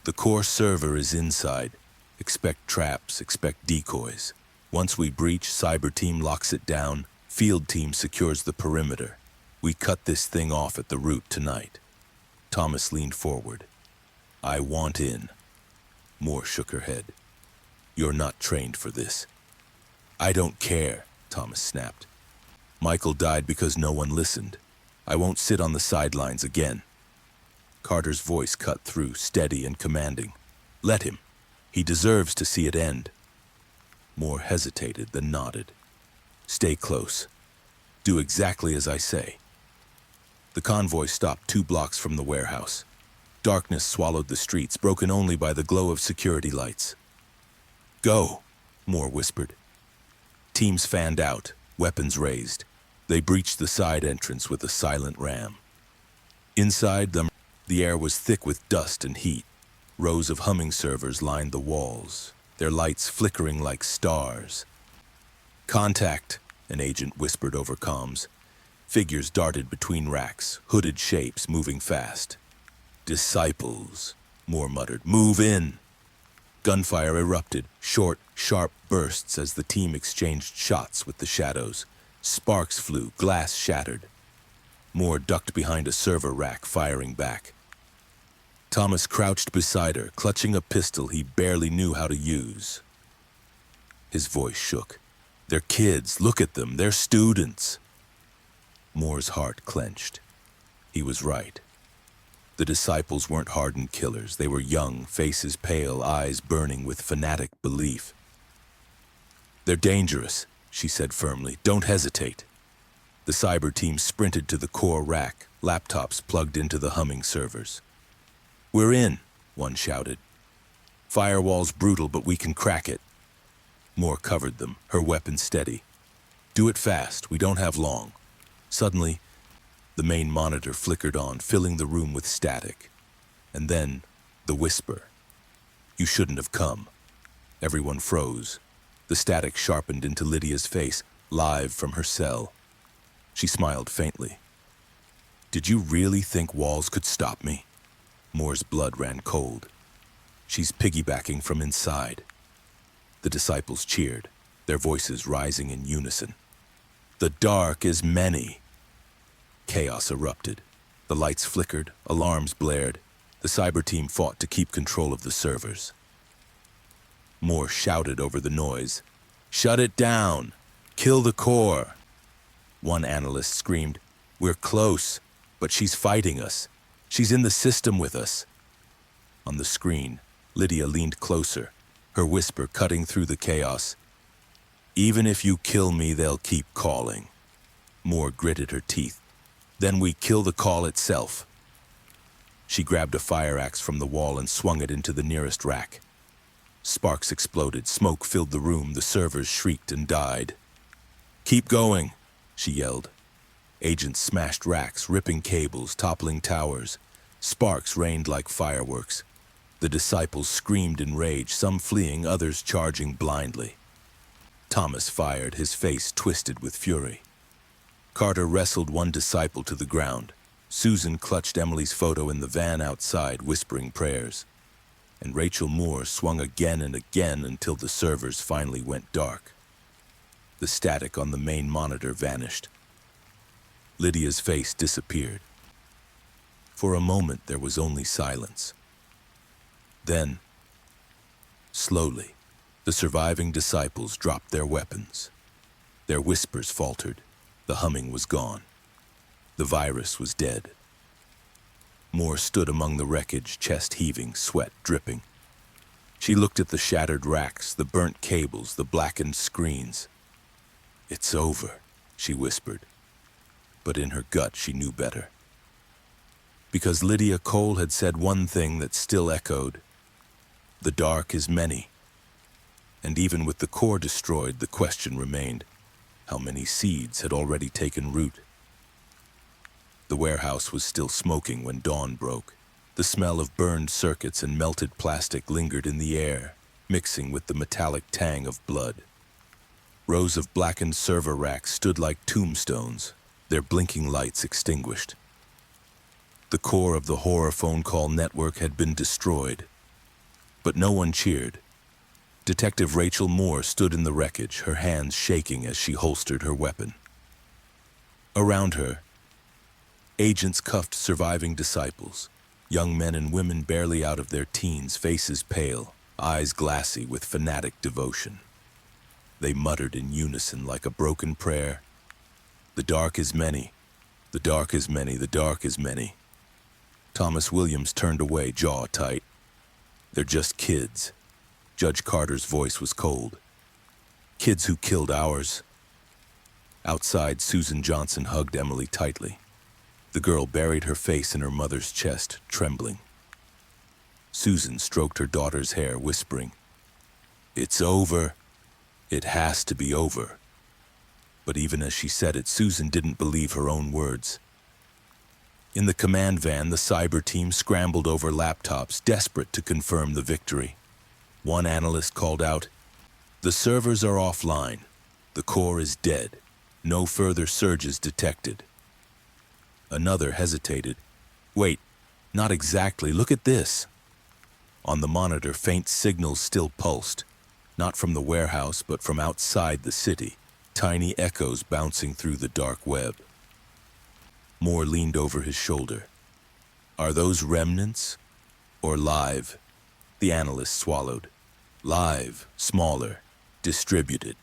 Speaker 1: The core server is inside. Expect traps, expect decoys. Once we breach, cyber team locks it down, field team secures the perimeter. We cut this thing off at the root tonight. Thomas leaned forward. I want in. Moore shook her head. You're not trained for this. I don't care, Thomas snapped. Michael died because no one listened. I won't sit on the sidelines again. Carter's voice cut through, steady and commanding. Let him. He deserves to see it end. Moore hesitated, then nodded. Stay close. Do exactly as I say. The convoy stopped 2 blocks from the warehouse. Darkness swallowed the streets, broken only by the glow of security lights. Go, Moore whispered. Teams fanned out, weapons raised. They breached the side entrance with a silent ram. Inside them, the air was thick with dust and heat. Rows of humming servers lined the walls, their lights flickering like stars. Contact, an agent whispered over comms. Figures darted between racks, hooded shapes moving fast. Disciples, Moore muttered. Move in. Gunfire erupted, short, sharp bursts as the team exchanged shots with the shadows. Sparks flew, glass shattered. Moore ducked behind a server rack, firing back. Thomas crouched beside her, clutching a pistol he barely knew how to use. His voice shook. They're kids, look at them, they're students. Moore's heart clenched. He was right. The disciples weren't hardened killers. They were young, faces pale, eyes burning with fanatic belief. They're dangerous, she said firmly. Don't hesitate. The cyber team sprinted to the core rack, laptops plugged into the humming servers. We're in, one shouted. Firewall's brutal, but we can crack it. Moore covered them, her weapon steady. Do it fast, we don't have long. Suddenly, the main monitor flickered on, filling the room with static. And then, the whisper. You shouldn't have come. Everyone froze. The static sharpened into Lydia's face, live from her cell. She smiled faintly. Did you really think walls could stop me? Moore's blood ran cold. She's piggybacking from inside. The disciples cheered, their voices rising in unison. The dark is many. Chaos erupted. The lights flickered, alarms blared. The cyber team fought to keep control of the servers. Moore shouted over the noise. Shut it down! Kill the core! One analyst screamed, We're close, but she's fighting us. She's in the system with us. On the screen, Lydia leaned closer, her whisper cutting through the chaos. Even if you kill me, they'll keep calling. Moore gritted her teeth. Then we kill the call itself. She grabbed a fire axe from the wall and swung it into the nearest rack. Sparks exploded, smoke filled the room, the servers shrieked and died. Keep going, she yelled. Agents smashed racks, ripping cables, toppling towers. Sparks rained like fireworks. The disciples screamed in rage, some fleeing, others charging blindly. Thomas fired, his face twisted with fury. Carter wrestled one disciple to the ground. Susan clutched Emily's photo in the van outside, whispering prayers. And Rachel Moore swung again and again until the servers finally went dark. The static on the main monitor vanished. Lydia's face disappeared. For a moment, there was only silence. Then, slowly, the surviving disciples dropped their weapons. Their whispers faltered. The humming was gone. The virus was dead. Moore stood among the wreckage, chest heaving, sweat dripping. She looked at the shattered racks, the burnt cables, the blackened screens. It's over, she whispered. But in her gut, she knew better. Because Lydia Cole had said one thing that still echoed. The dark is many. And even with the core destroyed, the question remained, how many seeds had already taken root? The warehouse was still smoking when dawn broke. The smell of burned circuits and melted plastic lingered in the air, mixing with the metallic tang of blood. Rows of blackened server racks stood like tombstones, their blinking lights extinguished. The core of the horror phone call network had been destroyed. But no one cheered. Detective Rachel Moore stood in the wreckage, her hands shaking as she holstered her weapon. Around her, agents cuffed surviving disciples, young men and women barely out of their teens, faces pale, eyes glassy with fanatic devotion. They muttered in unison like a broken prayer. The dark is many. The dark is many. The dark is many. Thomas Williams turned away, jaw tight. They're just kids. Judge Carter's voice was cold. Kids who killed ours. Outside, Susan Johnson hugged Emily tightly. The girl buried her face in her mother's chest, trembling. Susan stroked her daughter's hair, whispering, It's over. It has to be over. But even as she said it, Susan didn't believe her own words. In the command van, the cyber team scrambled over laptops, desperate to confirm the victory. One analyst called out, The servers are offline. The core is dead. No further surges detected. Another hesitated. Wait, not exactly. Look at this. On the monitor, faint signals still pulsed, not from the warehouse, but from outside the city, tiny echoes bouncing through the dark web. Moore leaned over his shoulder. Are those remnants or live? The analyst swallowed. Live, smaller, distributed.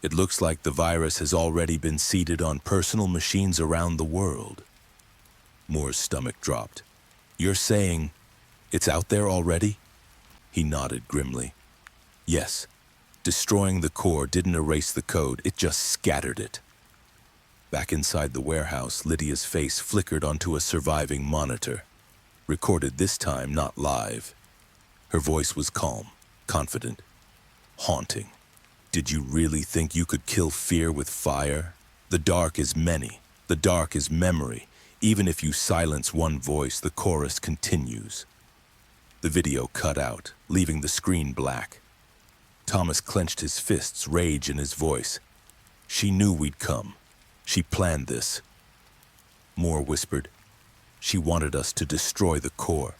Speaker 1: It looks like the virus has already been seeded on personal machines around the world. Moore's stomach dropped. You're saying it's out there already? He nodded grimly. Yes. Destroying the core didn't erase the code, it just scattered it. Back inside the warehouse, Lydia's face flickered onto a surviving monitor. Recorded this time, not live. Her voice was calm, confident, haunting. Did you really think you could kill fear with fire? The dark is many. The dark is memory. Even if you silence one voice, the chorus continues. The video cut out, leaving the screen black. Thomas clenched his fists, rage in his voice. She knew we'd come. She planned this. Moore whispered. She wanted us to destroy the core,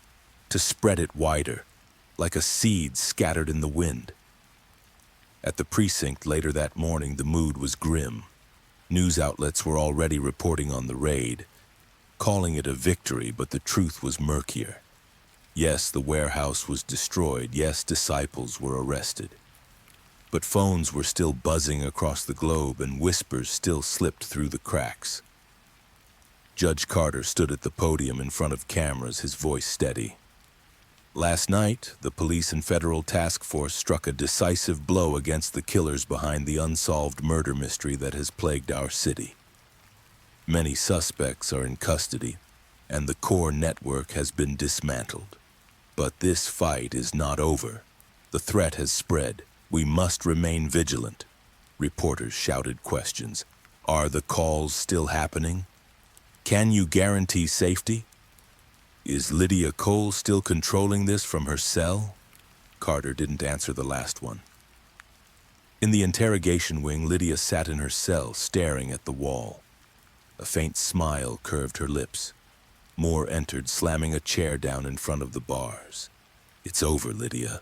Speaker 1: to spread it wider, like a seed scattered in the wind. At the precinct later that morning, the mood was grim. News outlets were already reporting on the raid, calling it a victory, but the truth was murkier. Yes, the warehouse was destroyed. Yes, disciples were arrested. But phones were still buzzing across the globe and whispers still slipped through the cracks. Judge Carter stood at the podium in front of cameras, his voice steady. Last night, the police and federal task force struck a decisive blow against the killers behind the unsolved murder mystery that has plagued our city. Many suspects are in custody, and the core network has been dismantled. But this fight is not over. The threat has spread. We must remain vigilant. Reporters shouted questions. Are the calls still happening? Can you guarantee safety? Is Lydia Cole still controlling this from her cell? Carter didn't answer the last one. In the interrogation wing, Lydia sat in her cell, staring at the wall. A faint smile curved her lips. Moore entered, slamming a chair down in front of the bars. It's over, Lydia.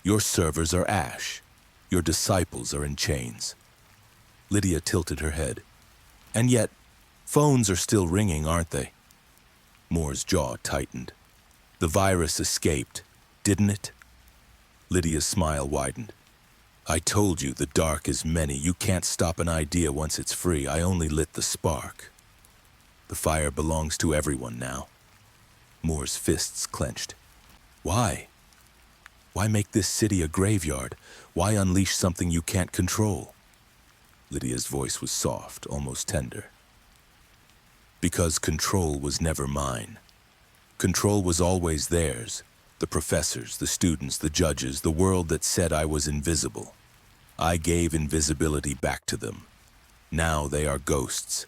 Speaker 1: Your servers are ash. Your disciples are in chains. Lydia tilted her head. And yet, phones are still ringing, aren't they? Moore's jaw tightened. The virus escaped, didn't it? Lydia's smile widened. I told you the dark is many. You can't stop an idea once it's free. I only lit the spark. The fire belongs to everyone now. Moore's fists clenched. Why? Why make this city a graveyard? Why unleash something you can't control? Lydia's voice was soft, almost tender. Because control was never mine. Control was always theirs. The professors, the students, the judges, the world that said I was invisible. I gave invisibility back to them. Now they are ghosts.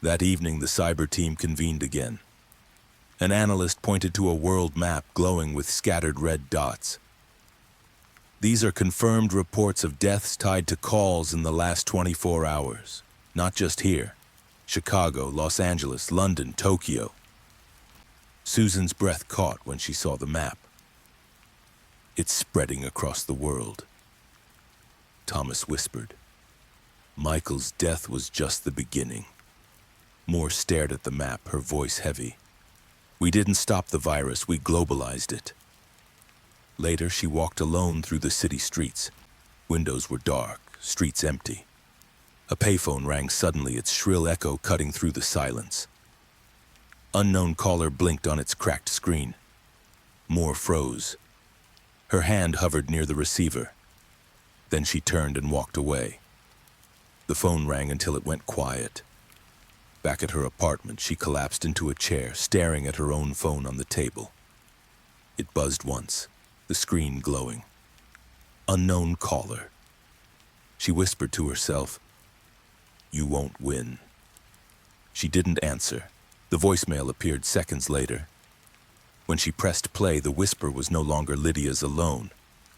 Speaker 1: That evening, the cyber team convened again. An analyst pointed to a world map glowing with scattered red dots. These are confirmed reports of deaths tied to calls in the last 24 hours. Not just here. Chicago, Los Angeles, London, Tokyo. Susan's breath caught when she saw the map. It's spreading across the world. Thomas whispered. Michael's death was just the beginning. Moore stared at the map, her voice heavy. We didn't stop the virus, we globalized it. Later, she walked alone through the city streets. Windows were dark, streets empty. A payphone rang suddenly, its shrill echo cutting through the silence. Unknown caller blinked on its cracked screen. Moore froze. Her hand hovered near the receiver. Then she turned and walked away. The phone rang until it went quiet. Back at her apartment, she collapsed into a chair, staring at her own phone on the table. It buzzed once, the screen glowing. Unknown caller. She whispered to herself, You won't win. She didn't answer. The voicemail appeared seconds later. When she pressed play, the whisper was no longer Lydia's alone.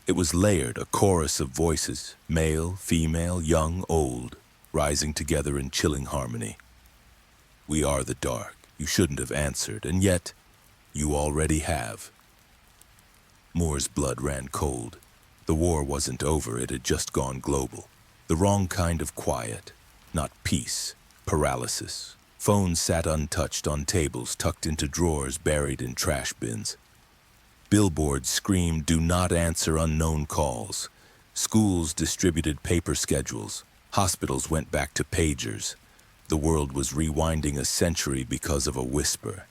Speaker 1: It was layered, a chorus of voices, male, female, young, old, rising together in chilling harmony. We are the dark. You shouldn't have answered, and yet, you already have. Moore's blood ran cold. The war wasn't over, it had just gone global. The wrong kind of quiet, not peace, paralysis. Phones sat untouched on tables tucked into drawers buried in trash bins. Billboards screamed, Do not answer unknown calls. Schools distributed paper schedules. Hospitals went back to pagers. The world was rewinding a century because of a whisper.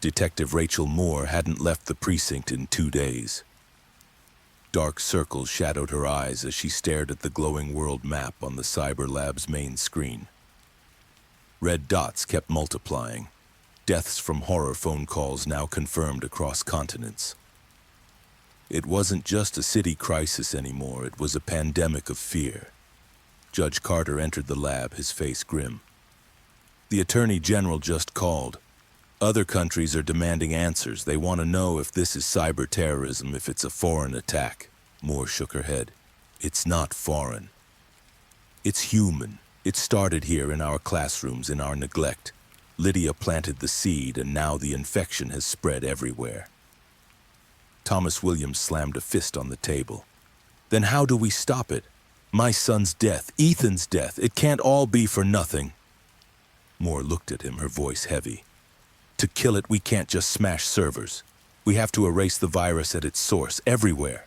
Speaker 1: Detective Rachel Moore hadn't left the precinct in 2 days. Dark circles shadowed her eyes as she stared at the glowing world map on the Cyber Lab's main screen. Red dots kept multiplying. Deaths from horror phone calls now confirmed across continents. It wasn't just a city crisis anymore, it was a pandemic of fear. Judge Carter entered the lab, his face grim. The Attorney General just called. Other countries are demanding answers. They want to know if this is cyber terrorism, if it's a foreign attack. Moore shook her head. It's not foreign. It's human. It started here in our classrooms, in our neglect. Lydia planted the seed, and now the infection has spread everywhere. Thomas Williams slammed a fist on the table. Then how do we stop it? My son's death, Ethan's death, it can't all be for nothing. Moore looked at him, her voice heavy. To kill it, we can't just smash servers. We have to erase the virus at its source, everywhere.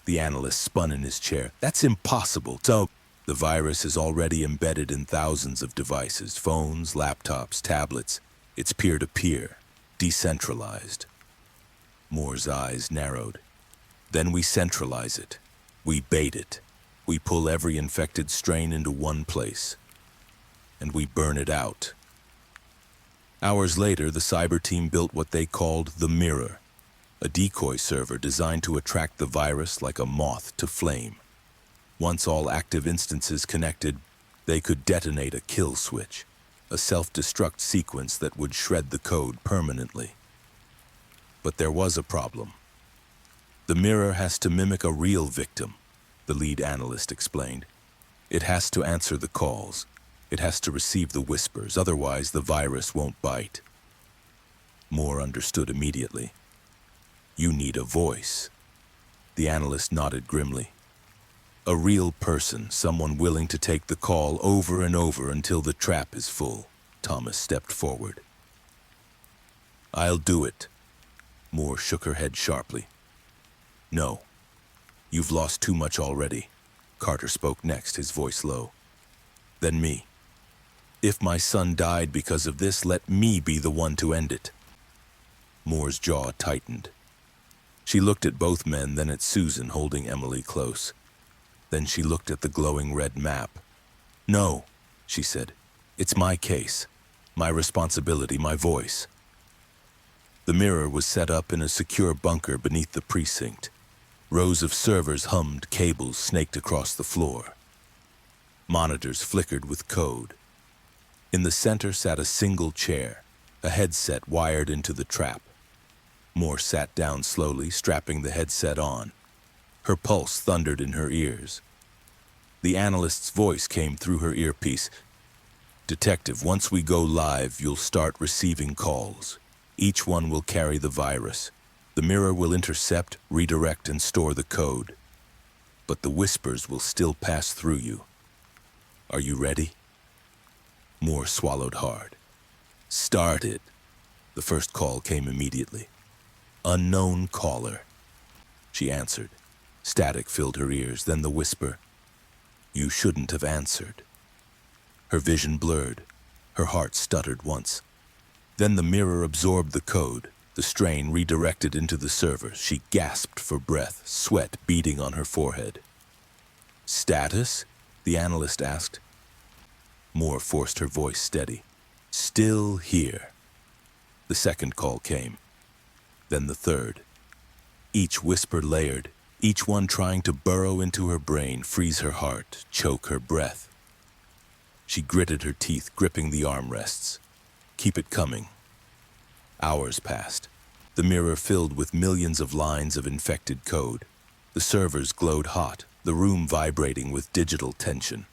Speaker 1: The analyst spun in his chair. That's impossible. So, the virus is already embedded in thousands of devices, phones, laptops, tablets. It's peer-to-peer, decentralized. Moore's eyes narrowed. Then we centralize it. We bait it. We pull every infected strain into one place. And we burn it out. Hours later, the cyber team built what they called the Mirror, a decoy server designed to attract the virus like a moth to flame. Once all active instances connected, they could detonate a kill switch, a self-destruct sequence that would shred the code permanently. But there was a problem. The Mirror has to mimic a real victim, the lead analyst explained. It has to answer the calls. It has to receive the whispers, otherwise the virus won't bite. Moore understood immediately. You need a voice. The analyst nodded grimly. A real person, someone willing to take the call over and over until the trap is full. Thomas stepped forward. I'll do it. Moore shook her head sharply. No. You've lost too much already. Carter spoke next, his voice low. Then me. If my son died because of this, let me be the one to end it. Moore's jaw tightened. She looked at both men, then at Susan holding Emily close. Then she looked at the glowing red map. No, she said. It's my case. My responsibility, my voice. The Mirror was set up in a secure bunker beneath the precinct. Rows of servers hummed, cables snaked across the floor. Monitors flickered with code. In the center sat a single chair, a headset wired into the trap. Moore sat down slowly, strapping the headset on. Her pulse thundered in her ears. The analyst's voice came through her earpiece. Detective, once we go live, you'll start receiving calls. Each one will carry the virus. The Mirror will intercept, redirect, and store the code. But the whispers will still pass through you. Are you ready? Moore swallowed hard. Start it. The first call came immediately. Unknown caller. She answered. Static filled her ears, then the whisper. You shouldn't have answered. Her vision blurred. Her heart stuttered once. Then the Mirror absorbed the code. The strain redirected into the server. She gasped for breath, sweat beading on her forehead. Status? The analyst asked. Moore forced her voice steady. Still here. The second call came. Then the third. Each whisper layered, each one trying to burrow into her brain, freeze her heart, choke her breath. She gritted her teeth, gripping the armrests. Keep it coming. Hours passed. The Mirror filled with millions of lines of infected code. The servers glowed hot, the room vibrating with digital tension.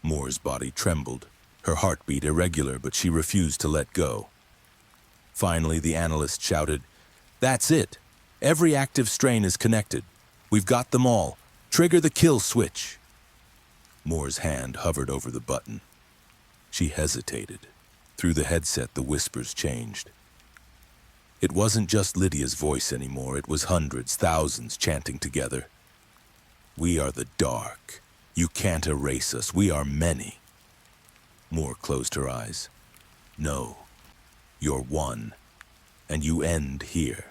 Speaker 1: Moore's body trembled, her heartbeat irregular, but she refused to let go. Finally, the analyst shouted, That's it. Every active strain is connected. We've got them all. Trigger the kill switch. Moore's hand hovered over the button. She hesitated. Through the headset, the whispers changed. It wasn't just Lydia's voice anymore. It was hundreds, thousands chanting together. We are the dark. You can't erase us. We are many. Moore closed her eyes. No. You're one. And you end here.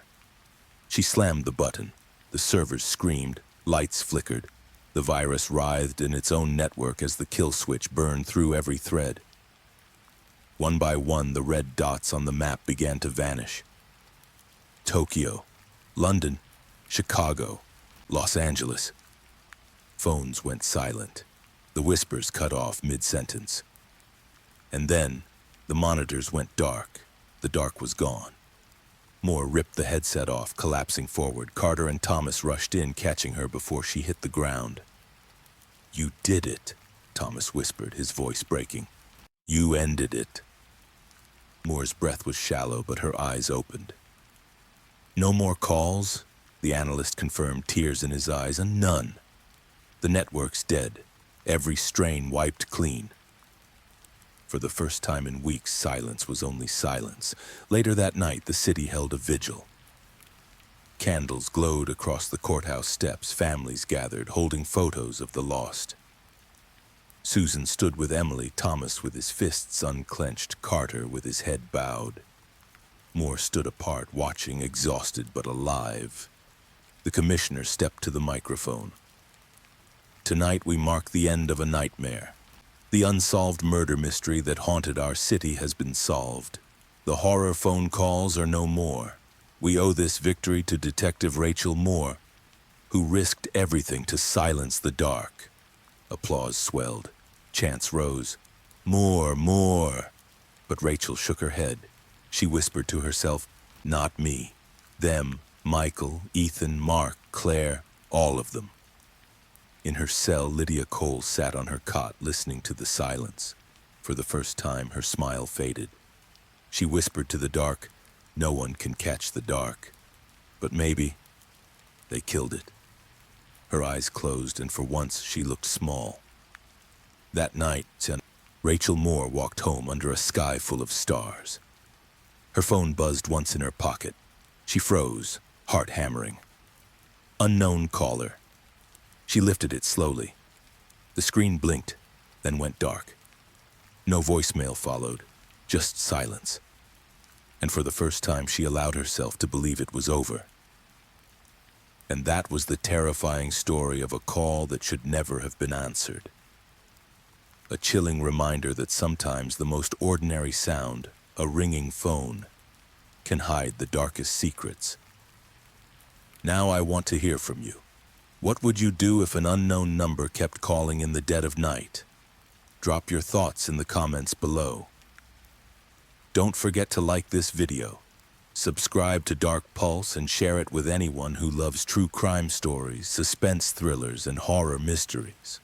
Speaker 1: She slammed the button. The servers screamed. Lights flickered. The virus writhed in its own network as the kill switch burned through every thread. One by one, the red dots on the map began to vanish. Tokyo, London, Chicago, Los Angeles. Phones went silent. The whispers cut off mid-sentence. And then, the monitors went dark. The dark was gone. Moore ripped the headset off, collapsing forward. Carter and Thomas rushed in, catching her before she hit the ground. "You did it," Thomas whispered, his voice breaking. "You ended it." Moore's breath was shallow, but her eyes opened. "No more calls?" The analyst confirmed, tears in his eyes. "And none. The network's dead. Every strain wiped clean." For the first time in weeks, silence was only silence. Later that night, the city held a vigil. Candles glowed across the courthouse steps. Families gathered, holding photos of the lost. Susan stood with Emily, Thomas with his fists unclenched, Carter with his head bowed. Moore stood apart, watching, exhausted but alive. The commissioner stepped to the microphone. "Tonight we mark the end of a nightmare. The unsolved murder mystery that haunted our city has been solved. The horror phone calls are no more. We owe this victory to Detective Rachel Moore, who risked everything to silence the dark." Applause swelled. Chants rose. "More, more." But Rachel shook her head. She whispered to herself, "Not me. Them, Michael, Ethan, Mark, Claire, all of them." In her cell, Lydia Cole sat on her cot, listening to the silence. For the first time, her smile faded. She whispered to the dark, "No one can catch the dark. But maybe they killed it." Her eyes closed, and for once she looked small. That night, Rachel Moore walked home under a sky full of stars. Her phone buzzed once in her pocket. She froze, heart hammering. Unknown caller. She lifted it slowly. The screen blinked, then went dark. No voicemail followed, just silence. And for the first time, she allowed herself to believe it was over. And that was the terrifying story of a call that should never have been answered. A chilling reminder that sometimes the most ordinary sound, a ringing phone, can hide the darkest secrets. Now I want to hear from you. What would you do if an unknown number kept calling in the dead of night? Drop your thoughts in the comments below. Don't forget to like this video, subscribe to Dark Pulse, and share it with anyone who loves true crime stories, suspense thrillers, and horror mysteries.